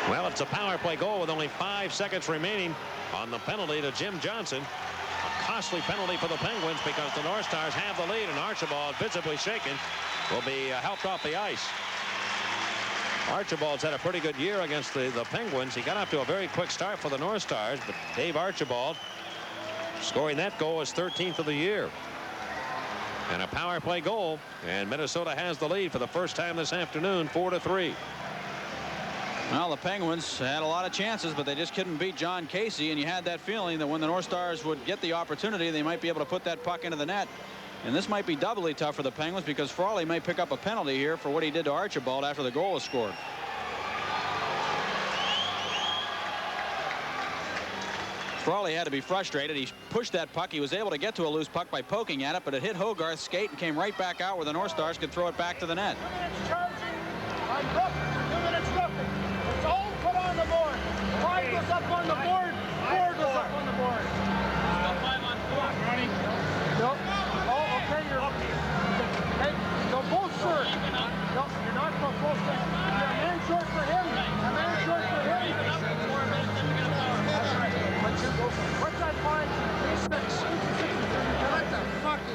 Well, it's a power play goal with only 5 seconds remaining on the penalty to Jim Johnson. A costly penalty for the Penguins because the North Stars have the lead, and Archibald, visibly shaken, will be helped off the ice. Archibald's had a pretty good year against the Penguins. He got off to a very quick start for the North Stars, but Dave Archibald scoring that goal is 13th of the year. And a power play goal, and Minnesota has the lead for the first time this afternoon, 4-3. Well, the Penguins had a lot of chances, but they just couldn't beat John Casey, and you had that feeling that when the North Stars would get the opportunity, they might be able to put that puck into the net. And this might be doubly tough for the Penguins because Frawley may pick up a penalty here for what he did to Archibald after the goal was scored. Frawley had to be frustrated. He pushed that puck. He was able to get to a loose puck by poking at it, but it hit Hogarth's skate and came right back out where the North Stars could throw it back to the net. 2 minutes charging on Brook, 2 minutes roughing. It's all put on the board. 5 goes up on the board, 4 goes up on the board. 5 on 4. Ronnie. No. Oh, okay, you're up. Hey, go both short. No, you're not both short. You're a man short for him. A man short for him. What's that fine?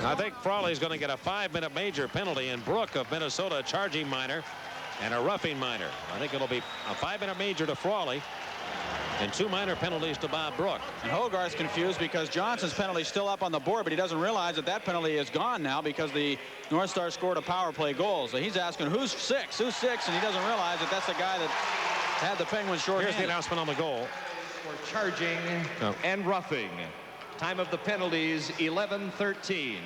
I think Frawley's going to get a 5-minute major penalty, and Brook of Minnesota, a charging minor and a roughing minor. I think it'll be a 5-minute major to Frawley and 2 minor penalties to Bob Brook. And Hogarth's confused because Johnson's penalty is still up on the board, but he doesn't realize that that penalty is gone now because the North Stars scored a power play goal. So he's asking who's 6, and he doesn't realize that that's the guy that had the Penguins short-handed. Here's the announcement on the goal. For charging and roughing. Time of the penalties 11:13.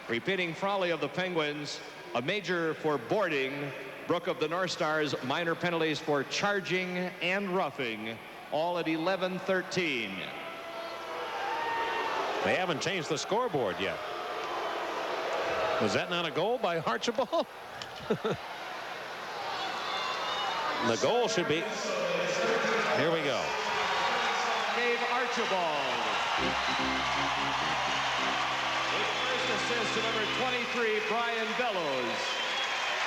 Repeating, Frawley of the Penguins, a major for boarding. Brook of the North Stars, minor penalties for charging and roughing, all at 11:13. They haven't changed the scoreboard yet. Was that not a goal by Archibald? The goal should be. Here we go. Dave Archibald First assist to number 23, Brian Bellows.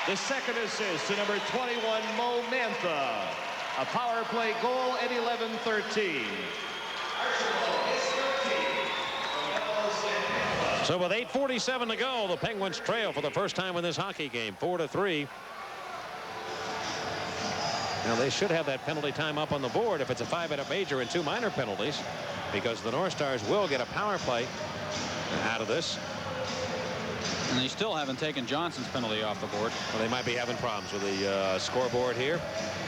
The second assist to number 21, Mo Mantha. A power play goal at 11-13. So with 8:47 to go, the Penguins trail for the first time in this hockey game, 4-3. Now they should have that penalty time up on the board if it's a 5-minute major and 2 minor penalties, because the North Stars will get a power play out of this. And they still haven't taken Johnson's penalty off the board. Well, they might be having problems with the scoreboard here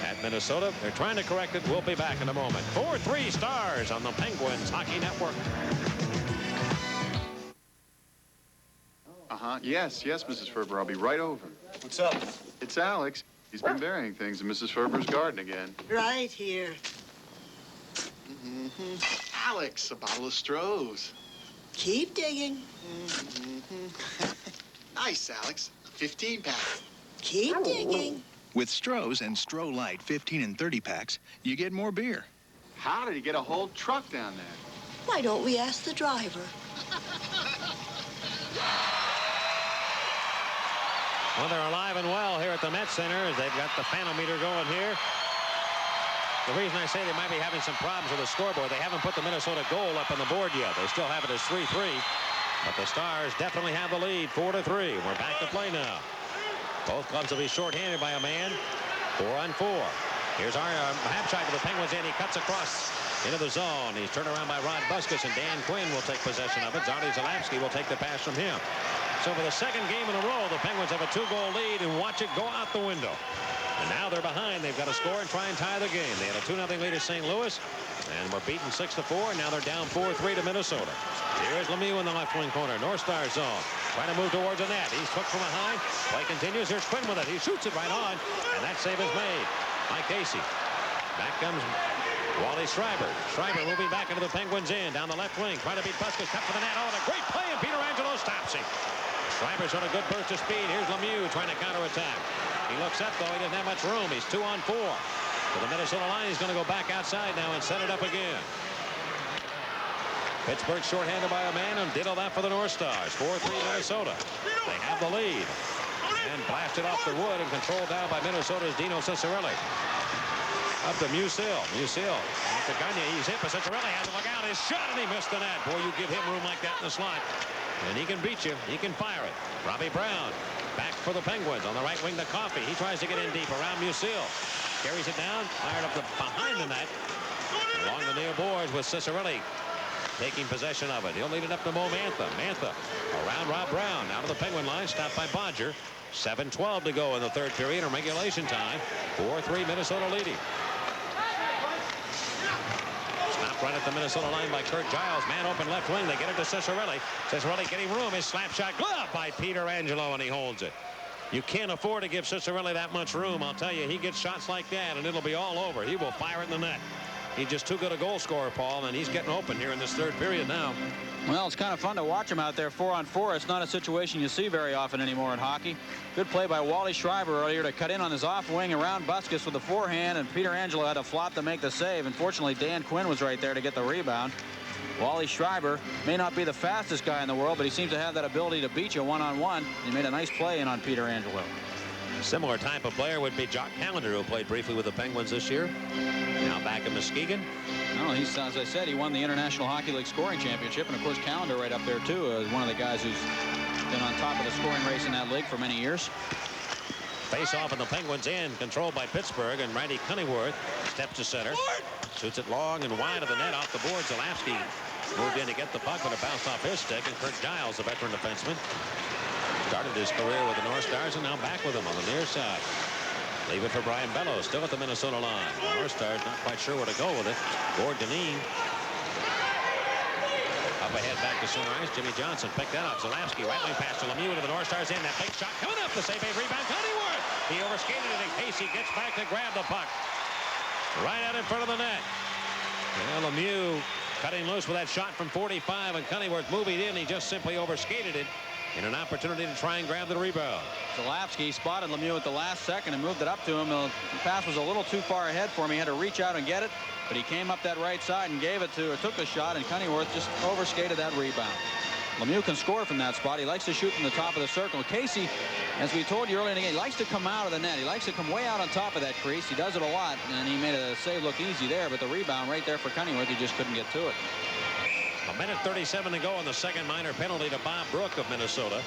at Minnesota. They're trying to correct it. We'll be back in a moment. 4-3 Stars on the Penguins Hockey Network. Yes, Mrs. Ferber. I'll be right over. What's up? It's Alex. He's been burying things in Mrs. Ferber's garden again. Right here. Alex, a bottle of Stroh's. Keep digging. Nice, Alex. 15-pack. Keep digging. With Stroh's and Stroh Light 15 and 30 packs, you get more beer. How did he get a whole truck down there? Why don't we ask the driver? Well, they're alive and well here at the Met Center as they've got the Fanometer going here. The reason I say they might be having some problems with the scoreboard, they haven't put the Minnesota goal up on the board yet. They still have it as 3-3. But the Stars definitely have the lead, 4-3. We're back to play now. Both clubs will be shorthanded by a man. 4-on-4. Here's our half shot to the Penguins, and he cuts across into the zone. He's turned around by Rod Buskus, and Dan Quinn will take possession of it. Zardy Zalapski will take the pass from him. So for the second game in a row, the Penguins have a 2-goal lead, and watch it go out the window. And now they're behind. They've got to score and try and tie the game. They had a 2-0 lead at St. Louis, and were beaten 6-4, and now they're down 4-3 to Minnesota. Here's Lemieux in the left wing corner. North Star zone. Trying to move towards the net. He's hooked from behind. Play continues. Here's Quinn with it. He shoots it right on, and that save is made by Casey. Back comes Wally Schreiber. Schreiber moving back into the Penguins end. Down the left wing. Trying to beat Buskus. Cut for the net. Oh, and a great play, and Peter Angelo stops him. Schreiber's on a good burst of speed. Here's Lemieux trying to counterattack. He looks up, though. He doesn't have much room. He's 2-on-4. To the Minnesota line, he's going to go back outside now and set it up again. Pittsburgh shorthanded by a man, and ditto that for the North Stars. 4-3 Minnesota. They have the lead. And blasted off the wood and controlled down by Minnesota's Dino Ciccarelli. Up to Musil. Musil. After Gagne, he's hit, but Ciccarelli has to look out. His shot, and he missed the net. Boy, you give him room like that in the slot, and he can beat you. He can fire it. Robbie Brown back for the Penguins on the right wing to Coffey. He tries to get in deep around Musil. Carries it down. Fired up behind the net. Along the near boards with Ciccarelli taking possession of it. He'll lead it up to Mo Mantha. Mantha around Rob Brown. Out of the Penguin line. Stopped by Bodger. 7:12 to go in the third period in regulation time. 4-3 Minnesota leading. Stopped right at the Minnesota line by Kurt Giles. Man open left wing. They get it to Ciccarelli. Ciccarelli getting room. His slap shot glove by Peter Angelo, and he holds it. You can't afford to give Ciccarelli that much room. I'll tell you, he gets shots like that, and it'll be all over. He will fire it in the net. He's just too good a goal scorer, Paul, and he's getting open here in this third period now. Well, it's kind of fun to watch him out there 4-on-4. It's not a situation you see very often anymore in hockey. Good play by Wally Schreiber earlier to cut in on his off wing around Buskus with the forehand, and Peter Angelo had to flop to make the save. Unfortunately, Dan Quinn was right there to get the rebound. Wally Schreiber may not be the fastest guy in the world, but he seems to have that ability to beat you one-on-one. He made a nice play in on Peter Angelo. Similar type of player would be Jock Callender, who played briefly with the Penguins this year. Now back in Muskegon. No, he's, as I said, he won the International Hockey League scoring championship, and of course Callender right up there too, one of the guys who's been on top of the scoring race in that league for many years. Face off in the Penguins end, controlled by Pittsburgh, and Randy Cunningworth steps to center. Shoots it long and wide of the net, off the board. Zalapski moved in to get the puck, but it bounced off his stick, and Kurt Giles, the veteran defenseman, started his career with the North Stars and now back with them on the near side. Leave it for Brian Bellows, still at the Minnesota line. The North Stars not quite sure where to go with it. Gord Dineen. Up ahead back to center ice. Jimmy Johnson picked that up. Zalapski right wing pass to Lemieux to the North Stars end. That big shot coming up. The save, a rebound. Cunningworth. He overskated it, and Casey gets back to grab the puck. Right out in front of the net. Well, Lemieux cutting loose with that shot from 45, and Cunningworth moving in. He just simply overskated it in an opportunity to try and grab the rebound. Zalapski spotted Lemieux at the last second and moved it up to him. The pass was a little too far ahead for him. He had to reach out and get it. But he came up that right side and gave it to, or took the shot, and Cunningworth just overskated that rebound. Lemieux can score from that spot. He likes to shoot from the top of the circle. Casey, as we told you earlier in the game, he likes to come out of the net. He likes to come way out on top of that crease. He does it a lot, and he made a save look easy there, but the rebound right there for Cunningworth, he just couldn't get to it. A minute 37 to go on the second minor penalty to Bob Brook of Minnesota.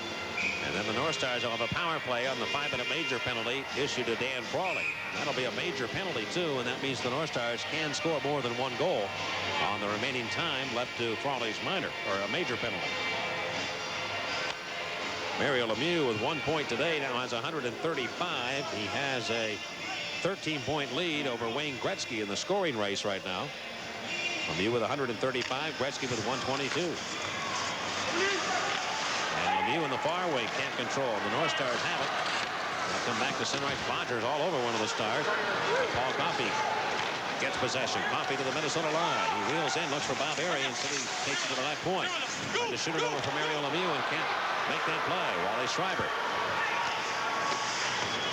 And then the North Stars will have a power play on the 5-minute major penalty issued to Dan Frawley. That'll be a major penalty, too, and that means the North Stars can score more than one goal on the remaining time left to Frawley's minor, or a major penalty. Mario Lemieux with 1 point today now has 135. He has a 13-point lead over Wayne Gretzky in the scoring race right now. Lemieux with 135, Gretzky with 122. And Lemieux in the far wing can't control. The North Stars have it. They'll come back to center ice. Bodger's all over one of the Stars. Paul Coffey gets possession. Coffey to the Minnesota line. He wheels in, looks for Bob Airy, and City takes it to the left point. Trying to shoot it over for Mario Lemieux and can't make that play. Wally Schreiber.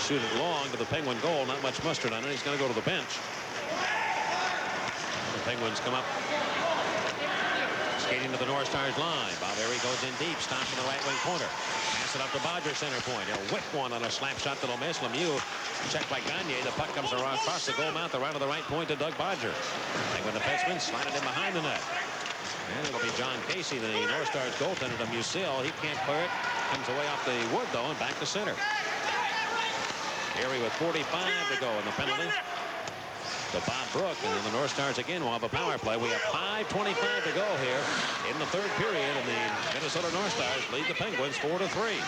Shoot it long to the Penguin goal. Not much mustard on it. He's going to go to the bench. The Penguins come up. Skating to the North Stars line. Bob Airy goes in deep. Stops in the right wing corner. Pass it up to Bodger center point. He'll whip one on a slap shot that'll miss. Lemieux checked by Gagne. The puck comes around across the goal mouth around to the right point to Doug Bodger. Penguin defenseman slide it in behind the net. And it'll be John Casey, the North Stars goaltender, to Musil. He can't clear it. Comes away off the wood, though, and back to center. Airy with 45 to go in the penalty to Bob Brook, and then the North Stars again will have a power play. We have 5:25 to go here in the third period, and the Minnesota North Stars lead the Penguins 4-3.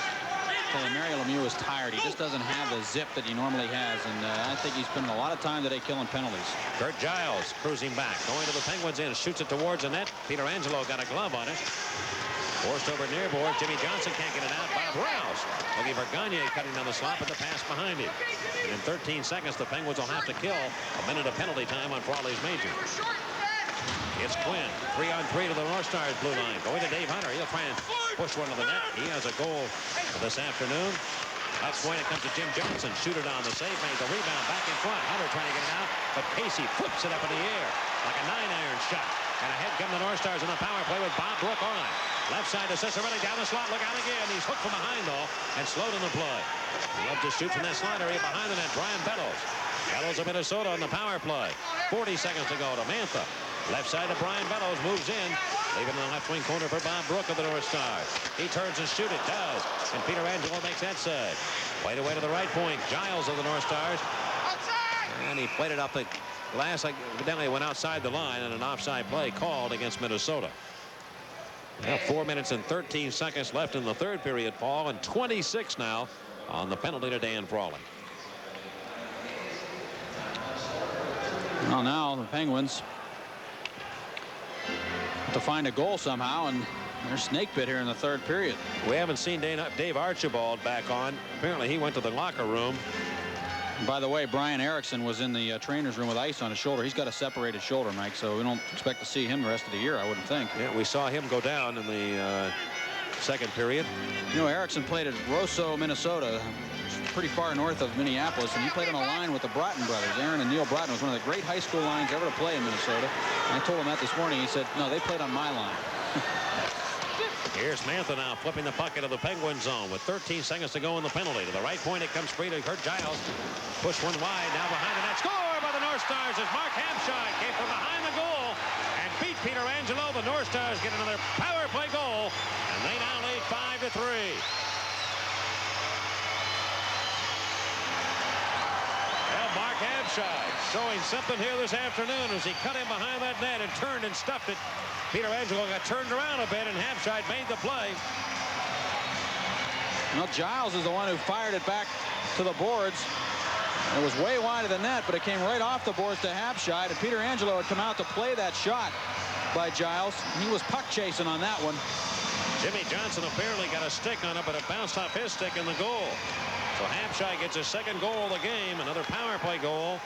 Mario Lemieux is tired. He just doesn't have the zip that he normally has, and I think he's spending a lot of time today killing penalties. Kurt Giles cruising back, going to the Penguins in, shoots it towards the net. Peter Angelo got a glove on it. Forced over near board. Jimmy Johnson can't get it out. Bob Rouse looking for Gagne, cutting down the slot, but the pass behind him. And in 13 seconds, the Penguins will have to kill a minute of penalty time on Frawley's major. It's Quinn, 3-on-3 to the North Stars blue line. Going to Dave Hunter. He'll try and push one to the net. He has a goal this afternoon. That's when it comes to Jim Johnson. Shoot it on the save, made the rebound back in front. Hunter trying to get it out, but Casey flips it up in the air like a 9-iron shot. And ahead come the North Stars in the power play with Bob Brook on. Left side to Cicerelli, down the slot, look out again. He's hooked from behind, though, and slowed in the play. He loves to shoot from that slot area behind the net. Brian Bellows. Bellows of Minnesota on the power play. 40 seconds to go to Mantha. Left side to Brian Bellows, moves in. Leaving in the left wing corner for Bob Brook of the North Stars. He turns and shoots it, does. And Peter Angelo makes that save. Played away to the right point. Giles of the North Stars. And he played it up the glass. Evidently went outside the line, and an offside play called against Minnesota. Now 4 minutes and 13 seconds left in the third period, Paul, and 26 now on the penalty to Dan Frawley. Well, now the Penguins have to find a goal somehow, and they're snake bit here in the third period. We haven't seen Dave Archibald back on. Apparently he went to the locker room. And by the way, Brian Erickson was in the trainer's room with ice on his shoulder. He's got a separated shoulder, Mike, so we don't expect to see him the rest of the year, I wouldn't think. Yeah, we saw him go down in the second period. You know, Erickson played at Roseau, Minnesota, pretty far north of Minneapolis, and he played on a line with the Broughton brothers. Aaron and Neil Broughton was one of the great high school lines ever to play in Minnesota. And I told him that this morning. He said, no, they played on my line. Here's Mantha now flipping the puck into the Penguin zone with 13 seconds to go in the penalty. To the right point, it comes free to Kurt Giles. Push one wide, now behind the net. Score by the North Stars as Mark Hampshire came from behind the goal and beat Peter Angelo. The North Stars get another power play goal, and they now lead 5-3. Well, Mark Hampshire showing something here this afternoon as he cut in behind that net and turned and stuffed it. Peter Angelo got turned around a bit, and Hampshire made the play. Well, Giles is the one who fired it back to the boards. It was way wide of the net, but it came right off the boards to Hampshire, and Peter Angelo had come out to play that shot by Giles. He was puck chasing on that one. Jimmy Johnson apparently got a stick on it, but it bounced off his stick in the goal. So Hampshire gets his second goal of the game, another power play goal.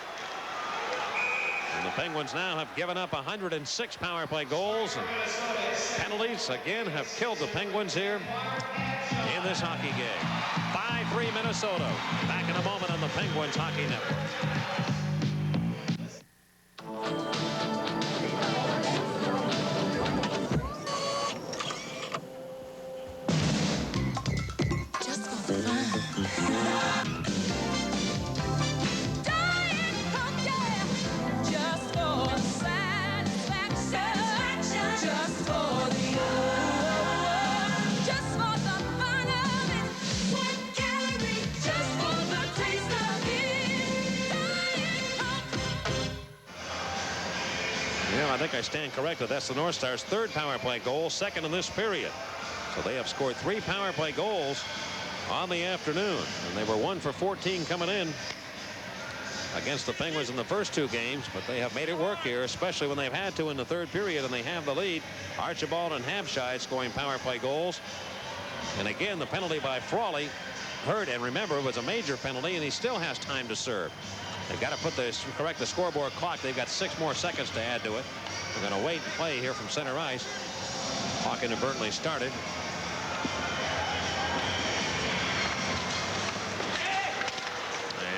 And the Penguins now have given up 106 power play goals. And penalties, again, have killed the Penguins here in this hockey game. 5-3 Minnesota. Back in a moment on the Penguins Hockey Network. I think I stand corrected. That's the North Stars' third power play goal, second in this period. So they have scored 3 power play goals on the afternoon, and they were 1 for 14 coming in against the Penguins in the first 2 games, but they have made it work here, especially when they've had to in the third period, and they have the lead. Archibald and Habshide scoring power play goals. And again, the penalty by Frawley hurt, and remember, it was a major penalty, and he still has time to serve. They've got to correct the scoreboard clock. They've got 6 more seconds to add to it. They're going to wait and play here from center ice. Hawk inadvertently started.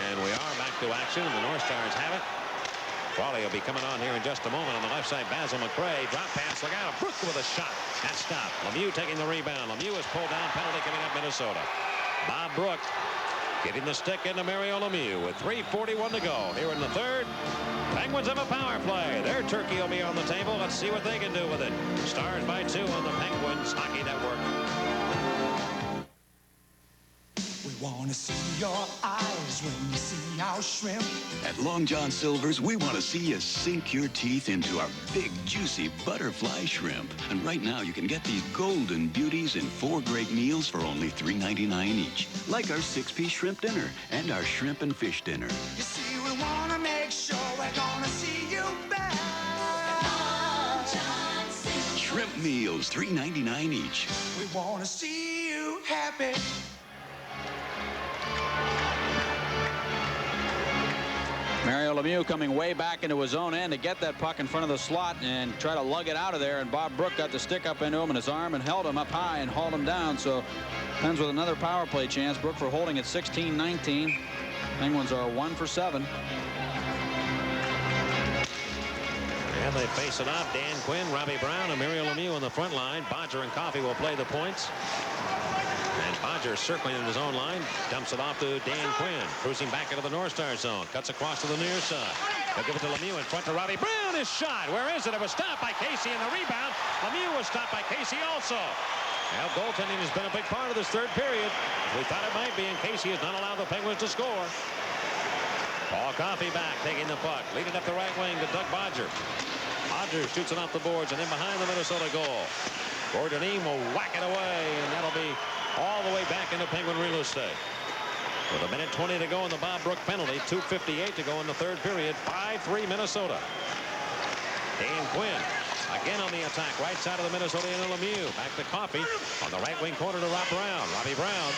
And we are back to action, and the North Stars have it. Frawley will be coming on here in just a moment. On the left side, Basil McRae. Drop pass. Look out. Brook with a shot. That's stopped. Lemieux taking the rebound. Lemieux is pulled down. Penalty coming up Minnesota. Bob Brook getting the stick into Mario Lemieux with 3:41 to go here in the third. Penguins have a power play. Their turkey will be on the table. Let's see what they can do with it. Stars by 2 on the Penguins Hockey Network. We want to see your eyes when you see our shrimp. At Long John Silver's, we want to see you sink your teeth into our big, juicy butterfly shrimp. And right now, you can get these golden beauties in 4 great meals for only $3.99 each. Like our 6-piece shrimp dinner and our shrimp and fish dinner. You see, we want to make sure we're going to see you back. Shrimp meals, $3.99 each. We want to see you happy. Mario Lemieux coming way back into his own end to get that puck in front of the slot and try to lug it out of there, and Bob Brook got the stick up into him in his arm and held him up high and hauled him down. So Pens with another power play chance. Brook for holding at 16-19. Penguins are 1 for 7. And they face it off. Dan Quinn, Robbie Brown, and Mario Lemieux on the front line. Bodger and Coffey will play the points. And Bodger circling in his own line, dumps it off to Dan Quinn, cruising back into the North Star zone, cuts across to the near side. They'll give it to Lemieux in front to Robbie Brown. His shot, where is it? It was stopped by Casey, and the rebound. Lemieux was stopped by Casey also. Well, goaltending has been a big part of this third period. We thought it might be, and Casey has not allowed the Penguins to score. Paul Coffey back, taking the puck, leading up the right wing to Doug Bodger. Bodger shoots it off the boards, and in behind the Minnesota goal. Gordon Eam will whack it away, and that'll be all the way back into Penguin real estate. With 1:20 to go in the Bob Brook penalty, 2:58 to go in the third period, 5-3 Minnesota. Dan Quinn again on the attack, right side of the Minnesota and Lemieux. Back to Coffey on the right wing corner to Rob Brown. Robbie Brown.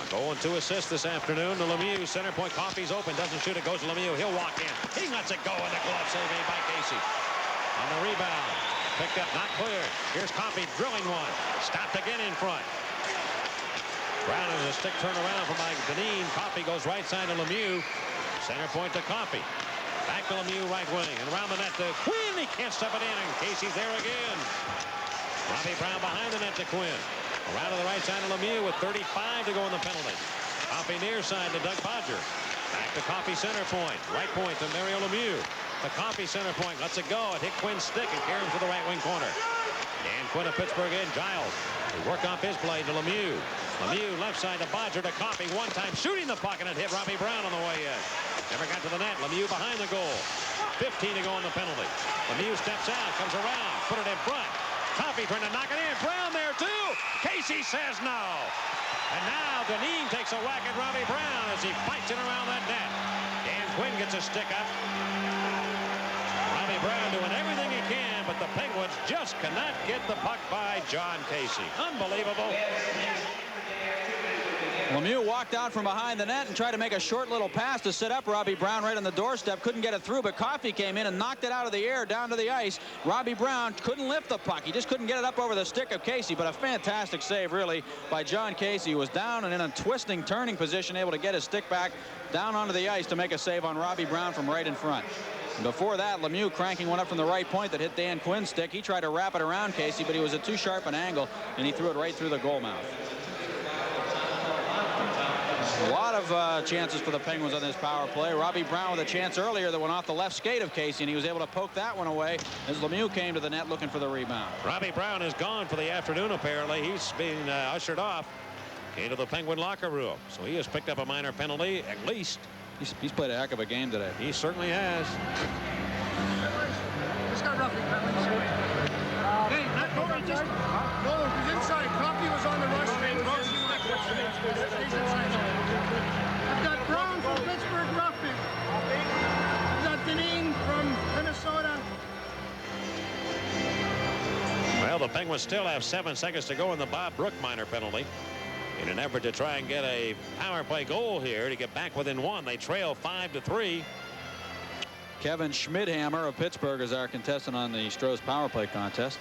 A goal and 2 assists this afternoon to Lemieux. Center point, Coffey's open, doesn't shoot it, goes to Lemieux. He'll walk in. He lets it go, and the glove save made by Casey. On the rebound. Picked up, not clear. Here's Coffey drilling one. Stopped again in front. Brown has a stick turnaround from Mike Deneen. Coffey goes right side to Lemieux. Center point to Coffey. Back to Lemieux, right wing. And around the net to Quinn. He can't step it in, and Casey's there again. Robbie Brown behind the net to Quinn. Around to the right side of Lemieux with 35 to go in the penalty. Coffey near side to Doug Bodger. Back to Coffey center point. Right point to Mario Lemieux. The Coffey center point lets it go. It hit Quinn's stick and carries him to the right wing corner. Dan Quinn of Pittsburgh in. Giles. They work off his play to Lemieux. Lemieux left side to Bodger to Coffey. One time shooting the puck, and it hit Robbie Brown on the way in. Never got to the net. Lemieux behind the goal. 15 to go in the penalty. Lemieux steps out, comes around, put it in front. Coffey trying to knock it in. Brown there too. Casey says no. And now Deneen takes a whack at Robbie Brown as he fights it around that net. Dan Quinn gets a stick up. Robbie Brown doing everything he can, but the Penguins just cannot get the puck by John Casey. Unbelievable. Lemieux walked out from behind the net and tried to make a short little pass to set up Robbie Brown right on the doorstep. Couldn't get it through, but Coffey came in and knocked it out of the air down to the ice. Robbie Brown couldn't lift the puck. He just couldn't get it up over the stick of Casey, but a fantastic save, really, by John Casey, who was down and in a twisting, turning position, able to get his stick back down onto the ice to make a save on Robbie Brown from right in front. And before that, Lemieux cranking one up from the right point that hit Dan Quinn's stick. He tried to wrap it around Casey, but he was at too sharp an angle, and he threw it right through the goal mouth. A lot of chances for the Penguins on this power play. Robbie Brown with a chance earlier that went off the left skate of Casey, and he was able to poke that one away as Lemieux came to the net looking for the rebound. Robbie Brown is gone for the afternoon, apparently. He's being ushered off into the Penguin locker room. So he has picked up a minor penalty, at least. He's played a heck of a game today. He certainly has. Just got roughing penalty, sir. Hey, no, he's inside. Coffee was on the rush. He's inside. I've got Brown from Pittsburgh roughing. I've got Deneen from Minnesota. Well, the Penguins still have 7 seconds to go in the Bob Brook minor penalty. In an effort to try and get a power play goal here to get back within 1. They trail 5-3. Kevin Schmidhammer of Pittsburgh is our contestant on the Stroh's power play contest.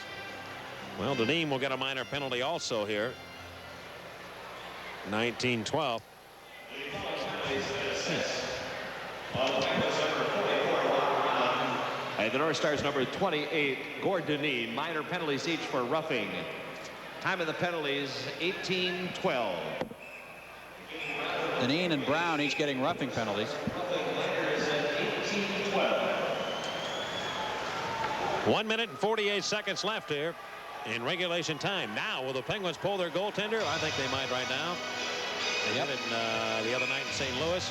Well, Deneen will get a minor penalty also here. 19-12. And the North Stars number 28, Gordon Deneen. Minor penalties each for roughing. Time of the penalties, 18-12. Deneen and Brown each getting roughing penalties. 1 minute and 48 seconds left here in regulation time. Now, will the Penguins pull their goaltender? I think they might right now. They did it the other night in St. Louis.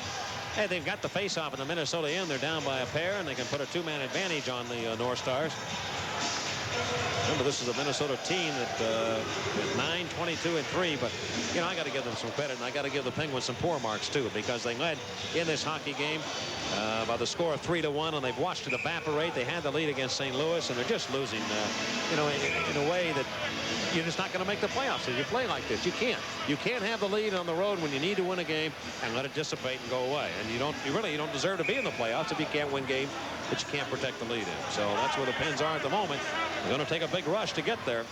Hey, they've got the face-off in the Minnesota end. They're down by a pair, and they can put a 2-man advantage on the North Stars. Remember, this is a Minnesota team that is 9-22-3, but you know, I got to give them some credit, and I got to give the Penguins some poor marks too, because they led in this hockey game by the score of 3-1, and they've watched it evaporate. They had the lead against St. Louis, and they're just losing, you know, in a way that you're just not going to make the playoffs if you play like this. You can't. You can't have the lead on the road when you need to win a game and let it dissipate and go away. And you really don't deserve to be in the playoffs if you can't win games that you can't protect the lead in. So that's where the Pens are at the moment. They're going to take a big rush to get there.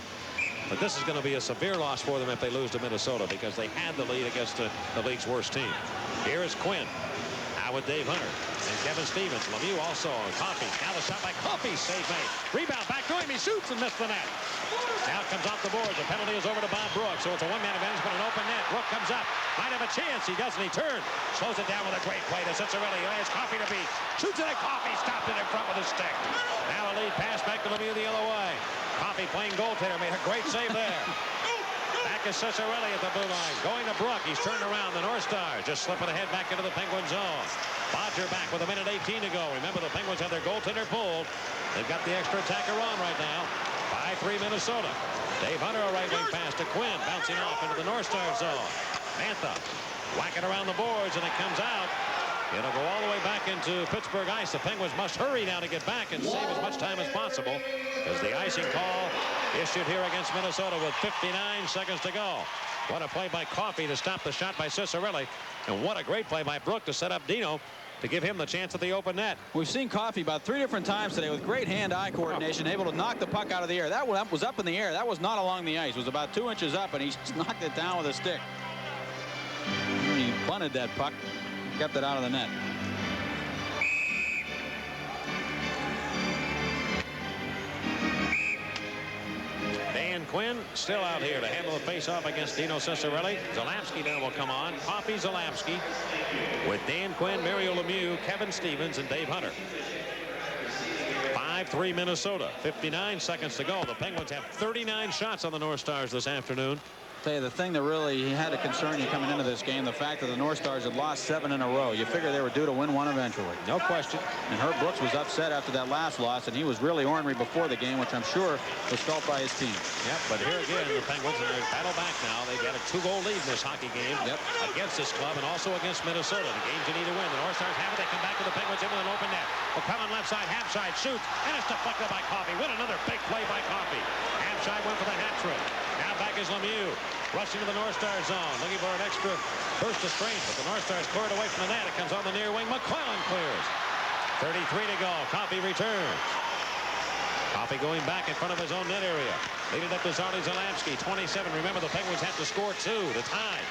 But this is going to be a severe loss for them if they lose to Minnesota, because they had the lead against the league's worst team. Here is Quinn. Now with Dave Hunter and Kevin Stevens. Lemieux also on Coffey. Now the shot by Coffey. Save made. Rebound back to him. He shoots and missed the net. Now it comes off the board. The penalty is over to Bob Brook. So it's a one-man advantage, but an open net. Brook comes up. Might have a chance. He doesn't. He turns. Slows it down with a great play to Cicerelli. He has Coffey to beat. Shoots it at Coffey. Stopped it in front with a stick. Now a lead pass back to Lemieux the other way. Coffey playing goaltender. Made a great save there. Back is Cicerelli at the blue line. Going to Brook. He's turned around. The North Stars just slipping ahead back into the Penguin zone. Bodger back with 1:18 to go. Remember, the Penguins have their goaltender pulled. They've got the extra attacker on right now. 5-3 Minnesota. Dave Hunter, a right wing pass to Quinn. Bouncing off into the North Star zone. Mantha whacking around the boards, and it comes out. It'll go all the way back into Pittsburgh ice. The Penguins must hurry now to get back and save as much time as possible, as the icing call issued here against Minnesota with 59 seconds to go. What a play by Coffey to stop the shot by Cicerelli. And what a great play by Brook to set up Dino to give him the chance at the open net. We've seen Coffey about 3 different times today with great hand-eye coordination, able to knock the puck out of the air. That one was up in the air. That was not along the ice. It was about 2 inches up, and he knocked it down with a stick. He bunted that puck, kept it out of the net. Dan Quinn still out here to handle the face-off against Dino Cicerelli. Zalapski now will come on. Coffey, Zalapski with Dan Quinn, Mario Lemieux, Kevin Stevens, and Dave Hunter. 5-3 Minnesota. 59 seconds to go. The Penguins have 39 shots on the North Stars this afternoon. Tell you, the thing that really had to concern you coming into this game, the fact that the North Stars had lost 7 in a row. You figure they were due to win one eventually. No question. And Herb Brooks was upset after that last loss, and he was really ornery before the game, which I'm sure was felt by his team. Yep, but here again, the Penguins in their battle back now. They've got a 2-goal lead in this hockey game against this club and also against Minnesota. The games you need to win. The North Stars have it. They come back to the Penguins in with an open net. McClellan left side, half side, shoots, and it's deflected by Coffey. What another big play by Coffey. Half side went for the hat trick. Now back is Lemieux. Rushing to the North Star zone, looking for an extra burst of strength, but the North Stars cleared away from the net. It comes on the near wing. McClellan clears. 33 to go. Coffey returns. Coffey going back in front of his own net area. Lead it up to Zardy Zalapski, 27. Remember, the Penguins have to score 2 to tie.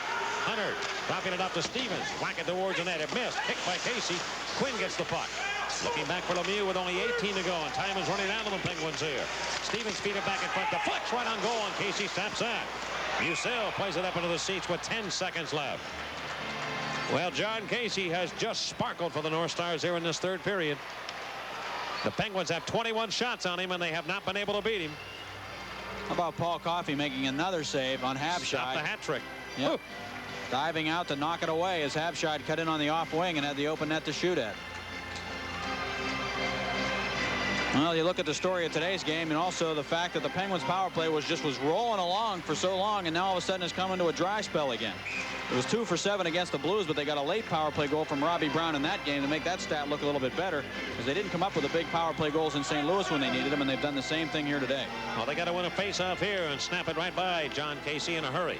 Hunter dropping it up to Stevens. Whack it towards the net. It missed. Kicked by Casey. Quinn gets the puck. Looking back for Lemieux with only 18 to go, and time is running out of the Penguins here. Stevens feed it back in front. Deflects right on goal, and Casey stops that. Musil plays it up into the seats with 10 seconds left. Well, John Casey has just sparkled for the North Stars here in this third period. The Penguins have 21 shots on him, and they have not been able to beat him. How about Paul Coffey making another save on Habshide? Stop the hat trick. Yep. Diving out to knock it away as Habshide cut in on the off wing and had the open net to shoot at. Well, you look at the story of today's game, and also the fact that the Penguins power play was rolling along for so long, and now all of a sudden it's coming to a dry spell again. It was 2 for 7 against the Blues, but they got a late power play goal from Robbie Brown in that game to make that stat look a little bit better, because they didn't come up with the big power play goals in St. Louis when they needed them, and they've done the same thing here today. Well, they got to win a face-off here and snap it right by John Casey in a hurry.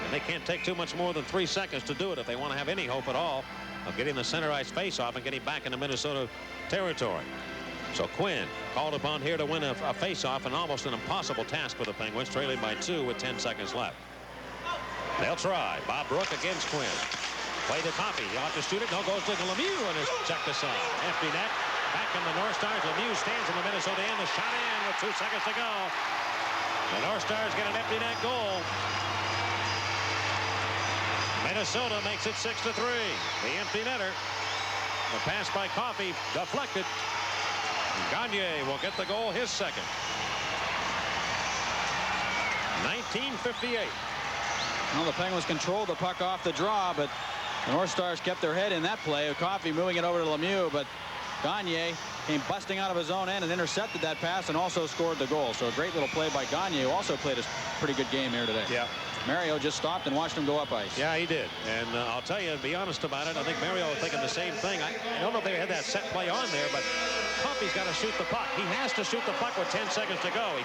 And they can't take too much more than 3 seconds to do it if they want to have any hope at all of getting the center ice face-off and getting back into Minnesota territory. So Quinn called upon here to win a face-off, and almost an impossible task for the Penguins, trailing by 2 with 10 seconds left. They'll try. Bob Brook against Quinn. Play to Coffey. He ought to shoot it. No, goes to Lemieux and is checked aside. Empty net. Back in the North Stars. Lemieux stands in the Minnesota end. The shot in with 2 seconds to go. The North Stars get an empty net goal. Minnesota makes it 6-3. The empty netter. The pass by Coffey deflected. Gagne will get the goal, his second. 1958. Well, the Penguins controlled the puck off the draw, but the North Stars kept their head in that play. Coffey moving it over to Lemieux, but Gagne came busting out of his own end and intercepted that pass and also scored the goal. So a great little play by Gagne, who also played a pretty good game here today. Yeah. Mario just stopped and watched him go up ice. Yeah, he did. And I'll tell you, to be honest about it, I think Mario was thinking the same thing. I don't know if they had that set play on there, but Coffey's got to shoot the puck. He has to shoot the puck with 10 seconds to go. He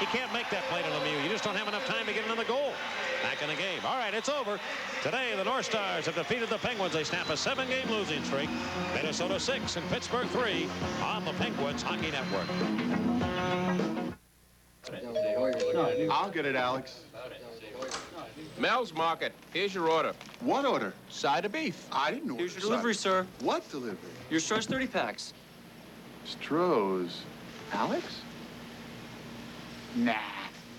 can't make that play to Lemieux. You just don't have enough time to get another goal. Back in the game. All right, it's over. Today, the North Stars have defeated the Penguins. They snap a 7-game losing streak. Minnesota 6 and Pittsburgh 3 on the Penguins Hockey Network. I'll get it, Alex. Mel's Market. Here's your order. What order? Side of beef. I didn't order. Here's your delivery, sir. What delivery? Your Stroh's 30 packs. Stroh's. Alex? Nah.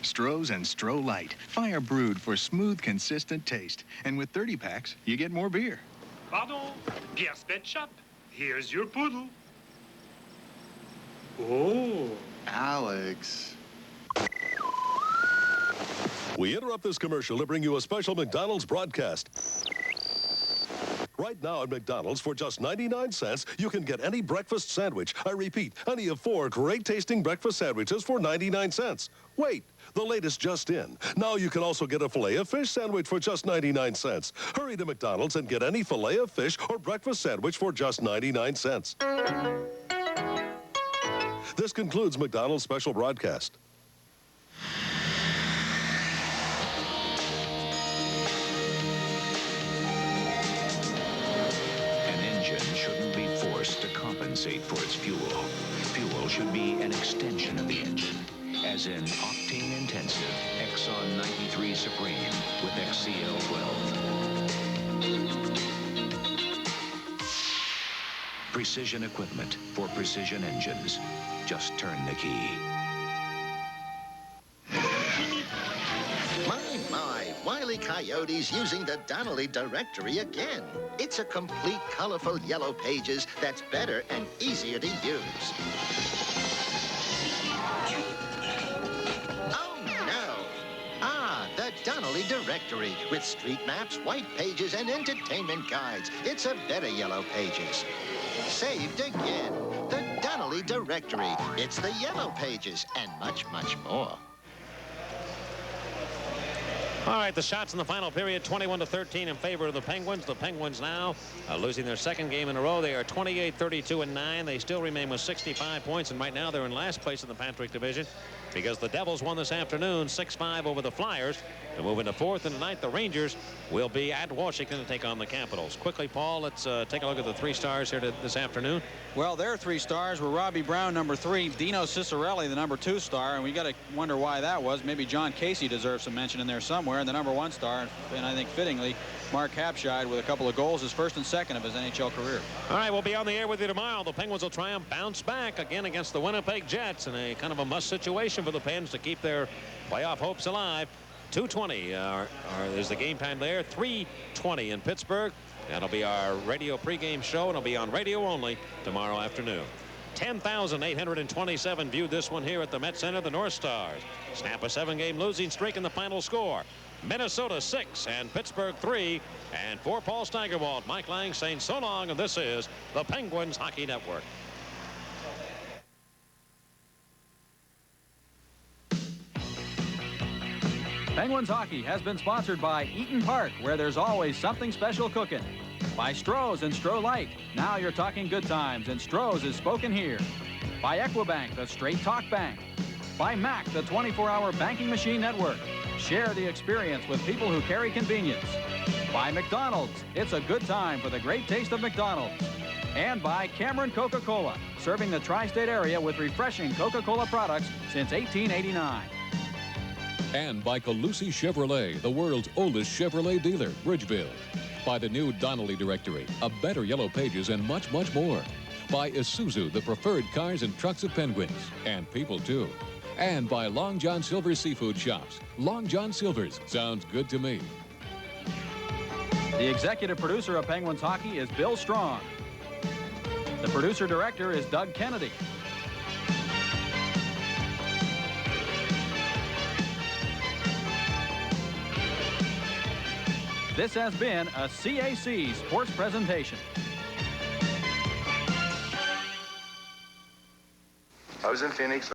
Stroh's and Stroh Light. Fire brewed for smooth, consistent taste. And with 30 packs, you get more beer. Pardon? Pierre's Pet Shop. Here's your poodle. Oh. Alex. We interrupt this commercial to bring you a special McDonald's broadcast. Right now at McDonald's, for just 99 cents, you can get any breakfast sandwich. I repeat, any of 4 great-tasting breakfast sandwiches for 99 cents. Wait, the latest just in. Now you can also get a Filet-O-Fish sandwich for just 99 cents. Hurry to McDonald's and get any Filet-O-Fish or breakfast sandwich for just 99 cents. This concludes McDonald's special broadcast. To compensate for its fuel. Fuel should be an extension of the engine, as in octane intensive Exxon 93 Supreme with XCL12. Precision equipment for precision engines. Just turn the key. My, Wile E. Coyote's using the Donnelly directory again. It's a complete, colorful yellow pages that's better and easier to use. Oh, no. Ah, the Donnelly directory with street maps, white pages, and entertainment guides. It's a better yellow pages. Saved again. The Donnelly directory. It's the yellow pages and much, much more. All right, the shots in the final period, 21-13 in favor of the Penguins. The Penguins now losing their second game in a row. They are 28-32-9. They still remain with 65 points, and right now they're in last place in the Patrick Division because the Devils won this afternoon 6-5 over the Flyers. To move into fourth, and tonight the Rangers will be at Washington to take on the Capitals. Quickly, Paul, let's take a look at the 3 stars here this afternoon. Well, their 3 stars were Robbie Brown, number 3, Dino Ciccarelli, the number 2 star, and we got to wonder why that was. Maybe John Casey deserves some mention in there somewhere, and the number 1 star, and I think fittingly, Mark Habshide with a couple of goals, his first and second of his NHL career. All right, we'll be on the air with you tomorrow. The Penguins will try and bounce back again against the Winnipeg Jets in a kind of a must situation for the Pens to keep their playoff hopes alive. 2:20 is the game time there. 3:20 in Pittsburgh. That'll be our radio pregame show, and it'll be on radio only tomorrow afternoon. 10,827 viewed this one here at the Met Center. The North Stars snap a 7-game losing streak in the final score. Minnesota 6 and Pittsburgh 3. And for Paul Steigerwald, Mike Lang saying so long, and this is the Penguins Hockey Network. Penguins Hockey has been sponsored by Eaton Park, where there's always something special cooking. By Stroh's and Stroh Light. Now you're talking good times, and Stroh's is spoken here. By Equibank, the straight talk bank. By Mac, the 24-hour banking machine network. Share the experience with people who carry convenience. By McDonald's. It's a good time for the great taste of McDonald's. And by Cameron Coca-Cola, serving the tri-state area with refreshing Coca-Cola products since 1889. And by Colussy Chevrolet, the world's oldest Chevrolet dealer, Bridgeville. By the new Donnelly Directory, a better Yellow Pages, and much, much more. By Isuzu, the preferred cars and trucks of Penguins, and people too. And by Long John Silver's Seafood Shops. Long John Silver's sounds good to me. The executive producer of Penguins Hockey is Bill Strong. The producer-director is Doug Kennedy. This has been a CAC Sports presentation. I was in Phoenix.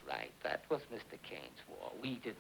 Right, that was Mr. Kane's war. We didn't